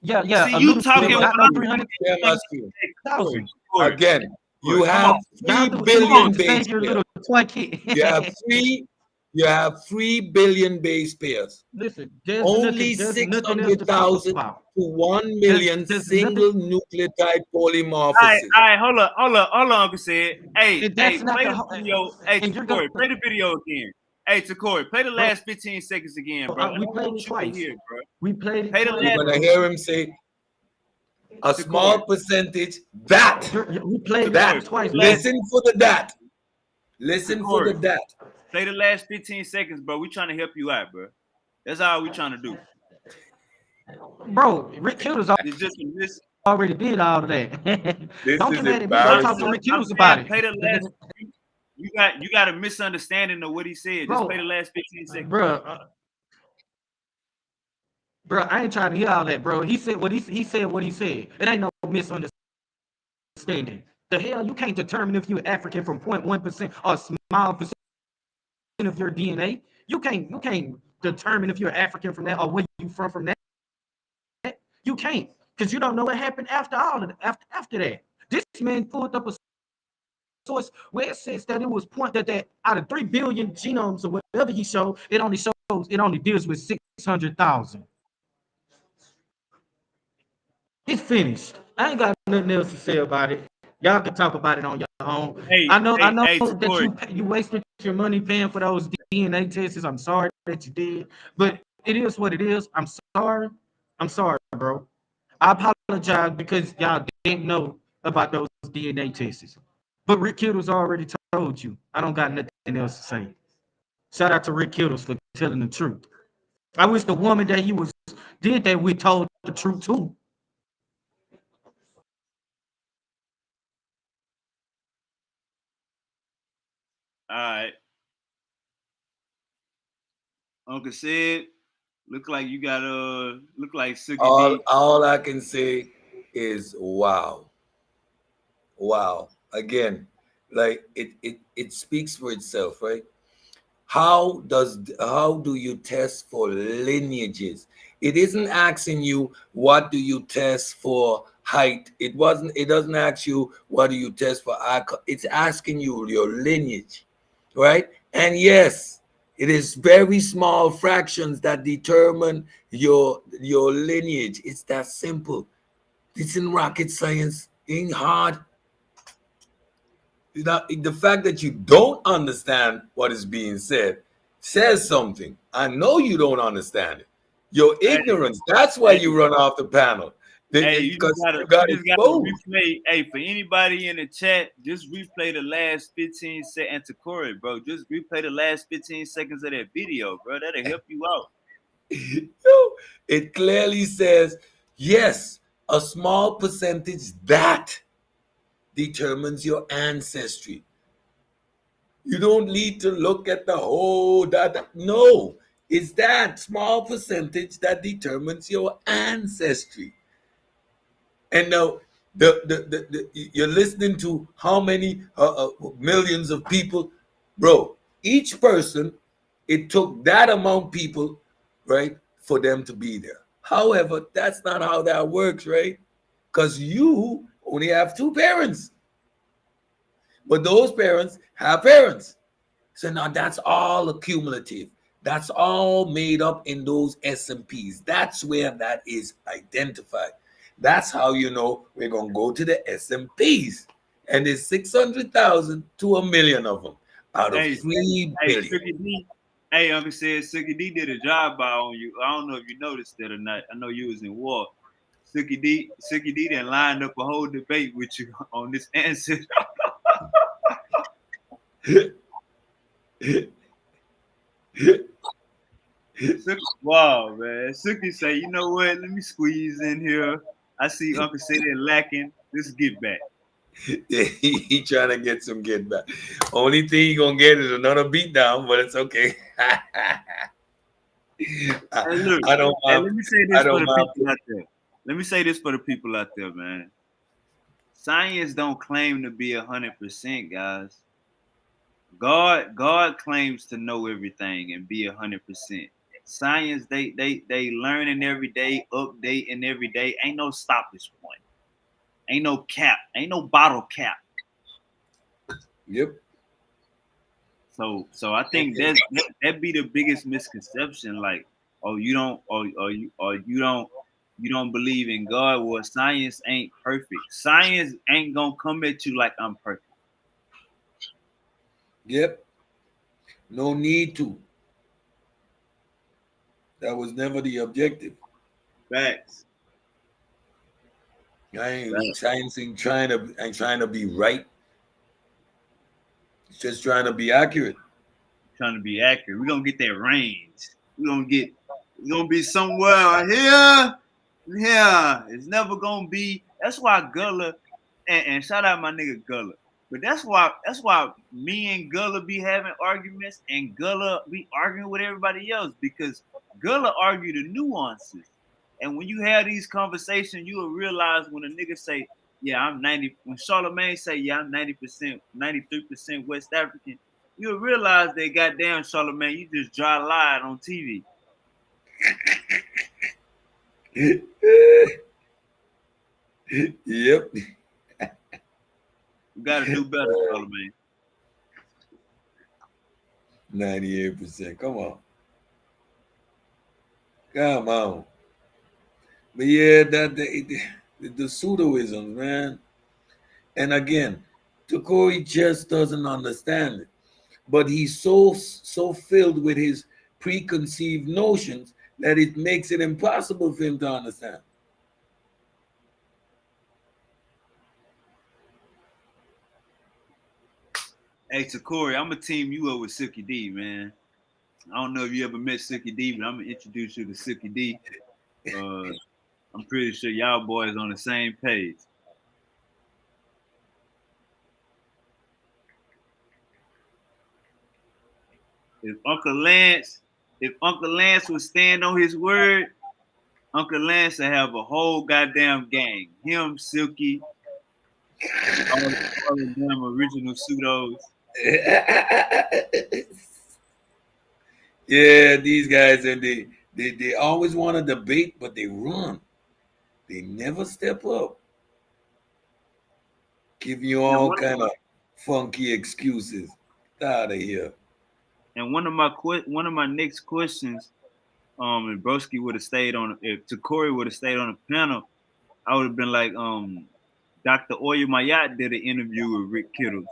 Yeah. See, you talking about 300,000. Again, you have 3 billion base pairs. You have you have 3 billion base pairs. Listen, there's Only nothing else to talk 600,000 about. to 1 million There's nothing. single nucleotide All polymorphism. right, hold on, Uncle said. Hey, That's not play the the whole. video. Hey, And you're gonna, Takori, play the video again. Hey, Takori, play the bro. last 15 seconds again, bro. I We don't played want it you to twice. hear it, bro. We played it Play the twice. You're last. gonna hear him say a small percentage that. We played that. it twice. Listen for the that. Listen for the Takori, that. play the last 15 seconds, bro. We trying to help you out, bro. That's all we trying to do. Bro, Rick Kittles It's just this. already did all of that. This Don't is get mad at me. Go talk to Rick Kittles about it. Play the last. You got a misunderstanding of what he said. Just play the last 15 seconds, bro. I ain't trying to hear all that, bro. He said what he said. What he said. It ain't no misunderstanding. The hell, you can't determine if you're African from 0.1% or a small percent of your DNA. You can't determine if you're African from that or where you from that. You can't, because you don't know what happened after all of after that. This man pulled up a source where it says that it was that out of 3 billion genomes or whatever he showed, it only deals with 600,000. It's finished. I ain't got nothing else to say about it. Y'all can talk about it on your own. I know that you wasted your money paying for those DNA tests. I'm sorry that you did, but it is what it is. I'm sorry, bro. I apologize because y'all didn't know about those DNA tests. But Rick Kittles already told you. I don't got nothing else to say. Shout out to Rick Kittles for telling the truth. I wish the woman that he did that with told the truth too. All right. Uncle said, look like you got look like Suki D. All I can say is wow. Wow. Again, like it speaks for itself, right? How do you test for lineages? It isn't asking you what do you test for height. It doesn't ask you what do you test for eye. It's asking you your lineage, right? And yes, it is very small fractions that determine your lineage. It's that simple. It's in rocket science. It ain't hard. The fact that you don't understand what is being said says something. I know you don't understand it. Your ignorance, that's why you run off the panel. Hey, you just gotta replay. Hey, for anybody in the chat, just replay the last 15 seconds to Corey, bro. Just replay the last 15 seconds of that video, bro. That'll help you out. It clearly says, yes, a small percentage that determines your ancestry. You don't need to look at the whole data. No, it's that small percentage that determines your ancestry. And now you're listening to how many millions of people, bro. Each person, it took that amount of people, right, for them to be there. However, that's not how that works, right? Because you only have 2 parents, but those parents have parents. So now that's all accumulative. That's all made up in those SMPs. That's where that is identified. That's how you know we're going to go to the SMPs. And there's 600,000 to 1 million of them out of 3 billion. Hey, Uncle said Suki D did a drive-by on you. I don't know if you noticed that or not. I know you was in war. Suki D then lined up a whole debate with you on this answer. Wow, man. Suki say, you know what? Let me squeeze in here. I see Uncle say they're lacking. Let's get back. He trying to get some get back. Only thing he gonna get is another beatdown, but it's okay. Look, I don't mind. let me say this for the people out there. Let me say this for the people out there, man. Science don't claim to be 100%, guys. God claims to know everything and be 100%. Science, they learning every day, updating every day. Ain't no stoppage point. Ain't no cap. Ain't no bottle cap. Yep. So I think that be the biggest misconception. Like, oh, you don't, or you don't believe in God. Well, science ain't perfect. Science ain't gonna come at you like I'm perfect. Yep. No need to. That was never the objective. Facts. Science ain't trying to be right. It's just trying to be accurate. Trying to be accurate. We're gonna get that range. We're gonna be somewhere here. Yeah. It's never gonna be. That's why Gullah and shout out my nigga Gullah. But that's why me and Gullah be having arguments and Gullah be arguing with everybody else because Gullah argue the nuances. And when you have these conversations, you will realize when a nigga say, yeah, I'm 90, when Charlamagne say, yeah, I'm 90%, 93% West African, you'll realize that goddamn Charlamagne, you just dry lied on TV. Yep. You gotta do better, Charlamagne. 98%. Come on. Come on. But yeah, the pseudoisms, man. And again, Tokoe just doesn't understand it. But he's so filled with his preconceived notions that it makes it impossible for him to understand. Hey, Tokoe, I'm gonna team you up with Silky D, man. I don't know if you ever met Silky D, but I'm gonna introduce you to Silky D. I'm pretty sure y'all boys on the same page. If Uncle Lance would stand on his word, Uncle Lance would have a whole goddamn gang. Him, Silky, all the damn original pseudos. Yeah, these guys, and they always want to debate, but they run. They never step up. Give you all kind of funky excuses. Get out of here. And one of my next questions, if Broski would have stayed on, if Tokoe would have stayed on the panel, I would have been like, Dr. Oya Mayat did an interview with Rick Kittles.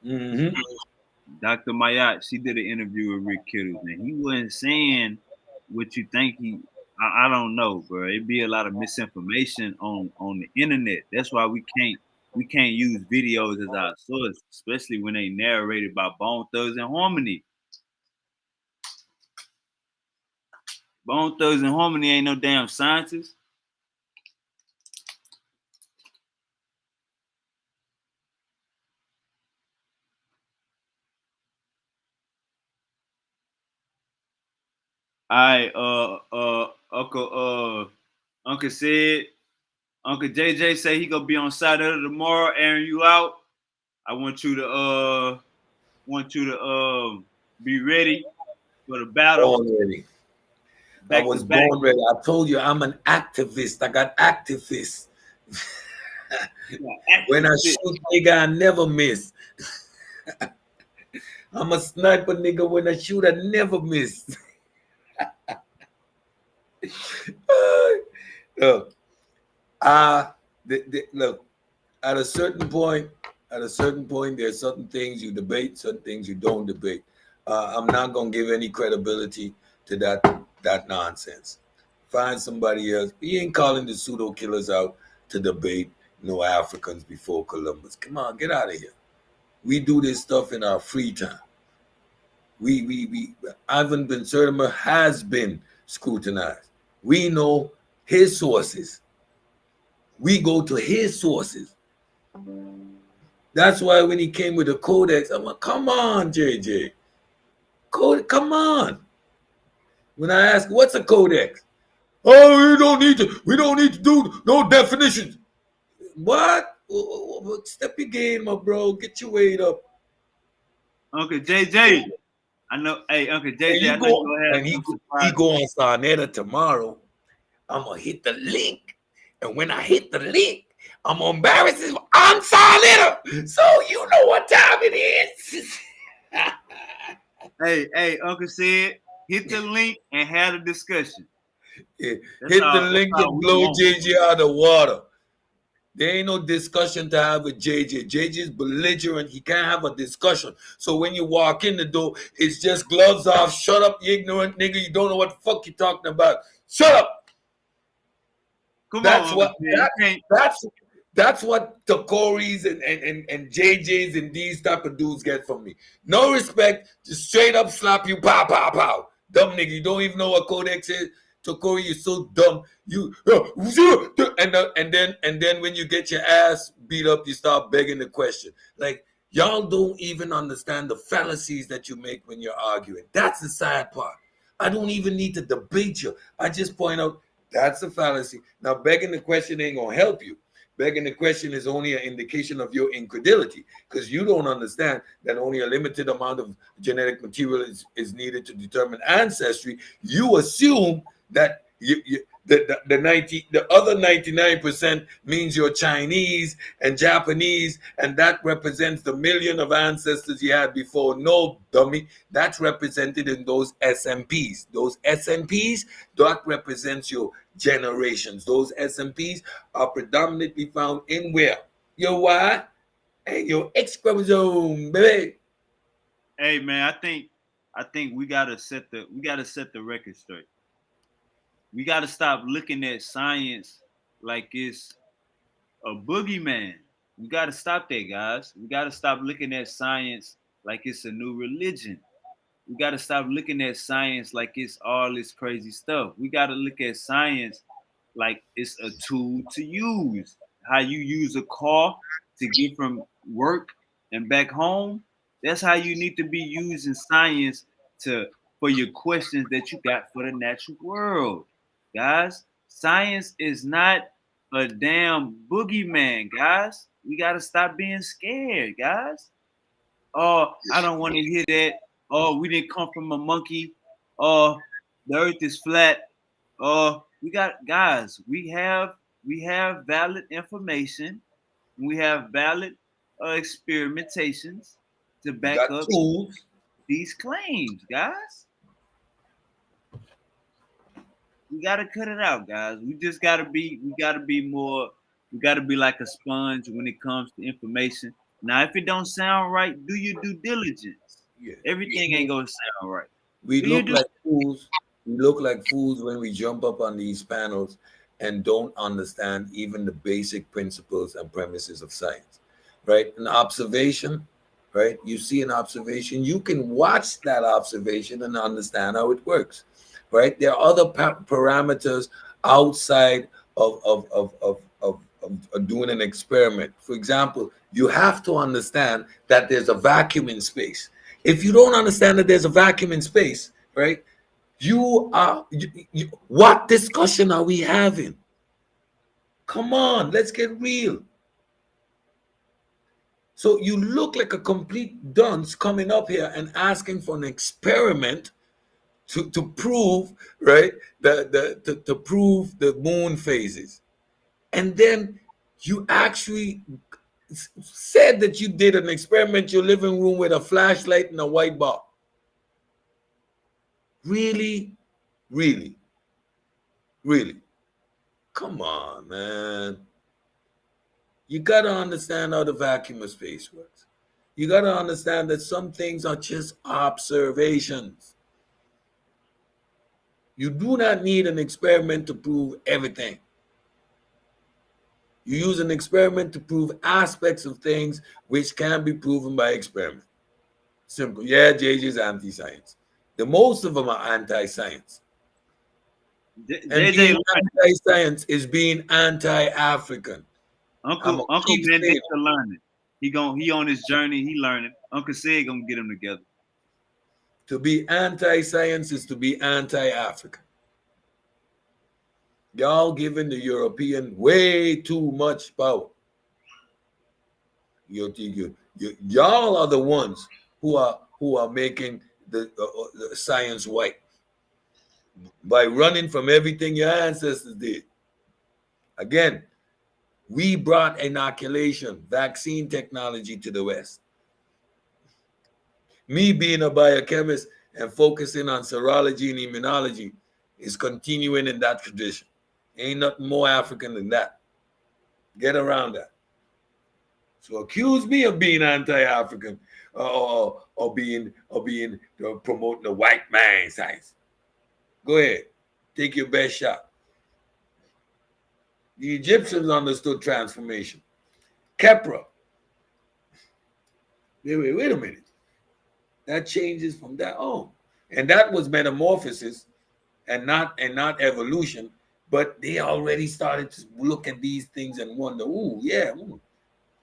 Mm-hmm. Dr. Mayat, she did an interview with Rick Kittles, and he wasn't saying what you think he. I don't know, bro. It'd be a lot of misinformation on the internet. That's why we can't use videos as our source, especially when they narrated by Bone Thugs and Harmony. Bone Thugs and Harmony ain't no damn scientists. All right, Uncle said, Uncle JJ say he gonna be on Saturday tomorrow, airing you out. I want you to be ready for the battle. Born ready. I was born ready. I told you I'm an activist. I got activists. When I shoot, nigga, I never miss. I'm a sniper, nigga. When I shoot, I never miss. Look, look. At a certain point, there's certain things you debate, certain things you don't debate. I'm not gonna give any credibility to that nonsense. Find somebody else. He ain't calling the pseudo killers out to debate no Africans before Columbus. Come on, get out of here. We do this stuff in our free time. Ivan Ben Sertimer has been scrutinized. We know his sources. We go to his sources. That's why when he came with the codex, I'm like, come on, JJ. Come on. When I ask, what's a codex? Oh, we don't need to do no definitions. What? Step your game up, bro. Get your weight up. Uncle JJ. I know, hey, Uncle JJ, He go on Sarnetta tomorrow. I'm gonna hit the link. And when I hit the link, I'm embarrassed. I'm silent. So you know what time it is. Hey, Uncle said, hit the link and have a discussion. Yeah. That's Hit the all. That's link all and we blow want. JJ out of the water. There ain't no discussion to have with JJ. JJ's belligerent. He can't have a discussion. So when you walk in the door, it's just gloves off. Shut up, you ignorant nigga. You don't know what the fuck you're talking about. Shut up. Come That's on, what Uncle that's what the Corys and JJs and these type of dudes get from me. No respect, just straight up slap you, pow, pow, pow. Dumb nigga, you don't even know what Codex is. Tokori, you're so dumb. You and then when you get your ass beat up, you start begging the question. Like y'all don't even understand the fallacies that you make when you're arguing. That's the sad part. I don't even need to debate you. I just point out that's a fallacy. Now begging the question ain't gonna help you. Begging the question is only an indication of your incredulity because you don't understand that only a limited amount of genetic material is needed to determine ancestry. You assume that the other 99% means you're Chinese and Japanese, and that represents the million of ancestors you had before. No, dummy, that's represented in those SMPs. Those SMPs, that represents your generations. Those SMPs are predominantly found in where? Your Y and your X chromosome, baby. Hey man, I think we gotta set the record straight. We gotta stop looking at science like it's a boogeyman. We gotta stop that, guys. We gotta stop looking at science like it's a new religion. We got to stop looking at science like it's all this crazy stuff. We got to look at science like it's a tool to use. How you use a car to get from work and back home. That's how you need to be using science to for your questions that you got for the natural world. Guys, science is not a damn boogeyman, guys. We got to stop being scared, guys. Oh, I don't want to hear that. Oh, we didn't come from a monkey. Oh, the earth is flat. Oh, we got guys, we have valid information. We have valid experimentations to You back got up tools. these claims, guys. We gotta cut it out, guys. We gotta be like a sponge when it comes to information. Now, if it don't sound right, do your due diligence. Yeah. Everything ain't gonna sound right. We Do you look do like fools. We look like fools when we jump up on these panels and don't understand even the basic principles and premises of science, right? An observation, right? You see an observation, you can watch that observation and understand how it works, right? There are other parameters outside of doing an experiment. For example, you have to understand that there's a vacuum in space. If you don't understand that there's a vacuum in space, right? What discussion are we having? Come on, let's get real. So you look like a complete dunce coming up here and asking for an experiment to prove, right? To prove the moon phases. And then you actually said that you did an experiment in your living room with a flashlight and a white bar. Really? Really? Really? Come on, man. You got to understand how the vacuum of space works. You got to understand that some things are just observations. You do not need an experiment to prove everything. You use an experiment to prove aspects of things which can be proven by experiment. Simple. Yeah, JJ's anti-science. The most of them are anti-science. And being anti-science is being anti-African. Uncle Mandela learning. He on his journey. He learning. Uncle Sid gonna get him together. To be anti-science is to be anti-African. Y'all giving the European way too much power. Y'all are the ones who are making the science white by running from everything your ancestors did. Again, We brought inoculation, vaccine technology to the West. Me being a biochemist and focusing on serology and immunology is continuing in that tradition. Ain't nothing more African than that. Get around that. So accuse me of being anti-African or promoting the white man science. Go ahead, take your best shot. The Egyptians understood transformation. Kepra. Wait a minute. That changes from that on. And that was metamorphosis and not evolution, but they already started to look at these things and wonder,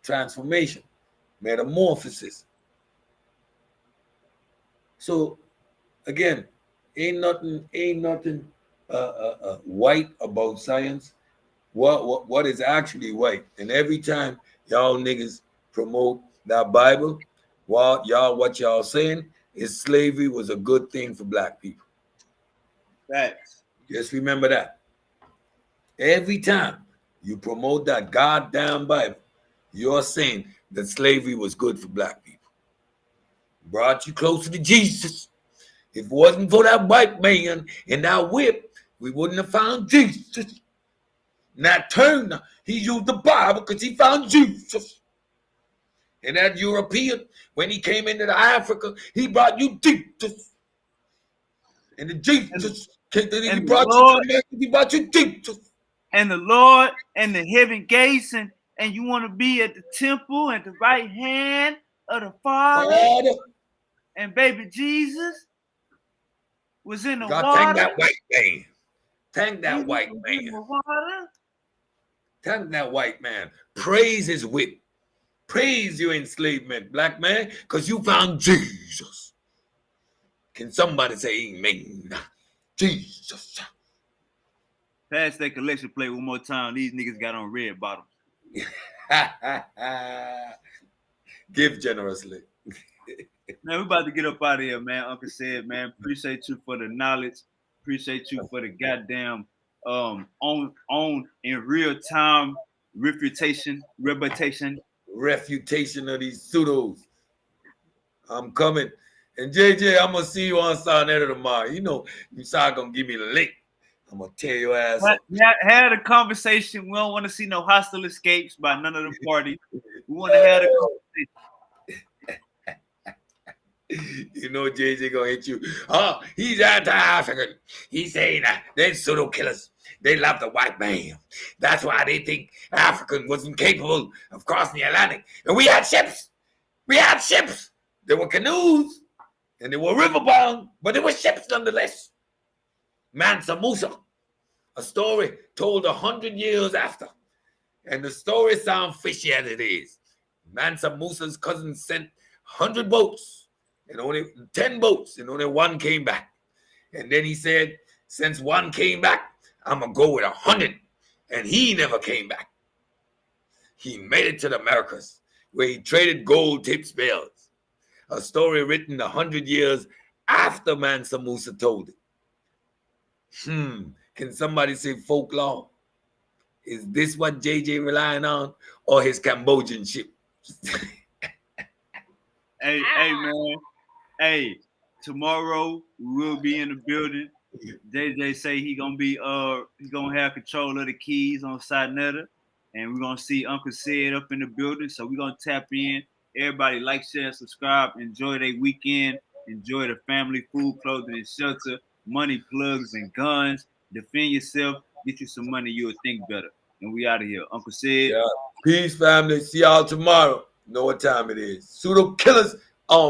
transformation, metamorphosis. So again, ain't nothing white about science. What is actually white? And every time y'all niggas promote that Bible, what y'all saying is slavery was a good thing for black people. Facts. Just remember that. Every time you promote that goddamn Bible, you're saying that slavery was good for black people. Brought you closer to Jesus. If it wasn't for that white man and that whip, we wouldn't have found Jesus. Nat Turner, he used the Bible because he found Jesus. And that European, when he came into Africa, he brought you Jesus. And the Jesus, he brought you to America, he brought you Jesus. And the Lord and the heaven gates, and you want to be at the temple at the right hand of the Father. And baby Jesus was in the God, water. thank that white man. Thank that Jesus white was man. in the water. Thank that white man. Praise his whip. Praise your enslavement, black man, because you found Jesus. Can somebody say amen? Jesus. Pass that collection plate one more time. These niggas got on red bottoms. Give generously. Man, we about to get up out of here, man. Uncle said, man, appreciate you for the knowledge. Appreciate you for the goddamn on in real time refutation of these pseudos. I'm coming. And JJ, I'm gonna see you on Sarnetta tomorrow. You know, you saw gonna give me the link. I'm gonna tear your ass up. Had a conversation. We don't want to see no hostile escapes by none of the parties. We want to have a conversation. You know JJ gonna hit you. Oh, he's anti-African. He's saying that they're pseudo killers. They love the white man. That's why they think African wasn't capable of crossing the Atlantic. And we had ships. We had ships. There were canoes and they were riverbound, but they were ships nonetheless. Mansa Musa, a story told 100 years after. And the story sounds fishy as it is. Mansa Musa's cousin sent 100 boats and only 10 boats and only one came back. And then he said, since one came back, I'm going to go with 100. And he never came back. He made it to the Americas where he traded gold tips bills. A story written 100 years after Mansa Musa told it. Can somebody say folklore? Is this what JJ relying on or his Cambodian ship? Hey, man. Hey, tomorrow we will be in the building. JJ say he gonna have control of the keys on Sarnetta, and we're gonna see Uncle Sid up in the building. So we're gonna tap in. Everybody like, share, subscribe, enjoy their weekend, enjoy the family, food, clothing, and shelter, money, plugs, and guns. Defend yourself, get you some money, you'll think better. And we out of here. Uncle Sid. Yeah. Peace, family. See y'all tomorrow. Know what time it is. Pseudo killers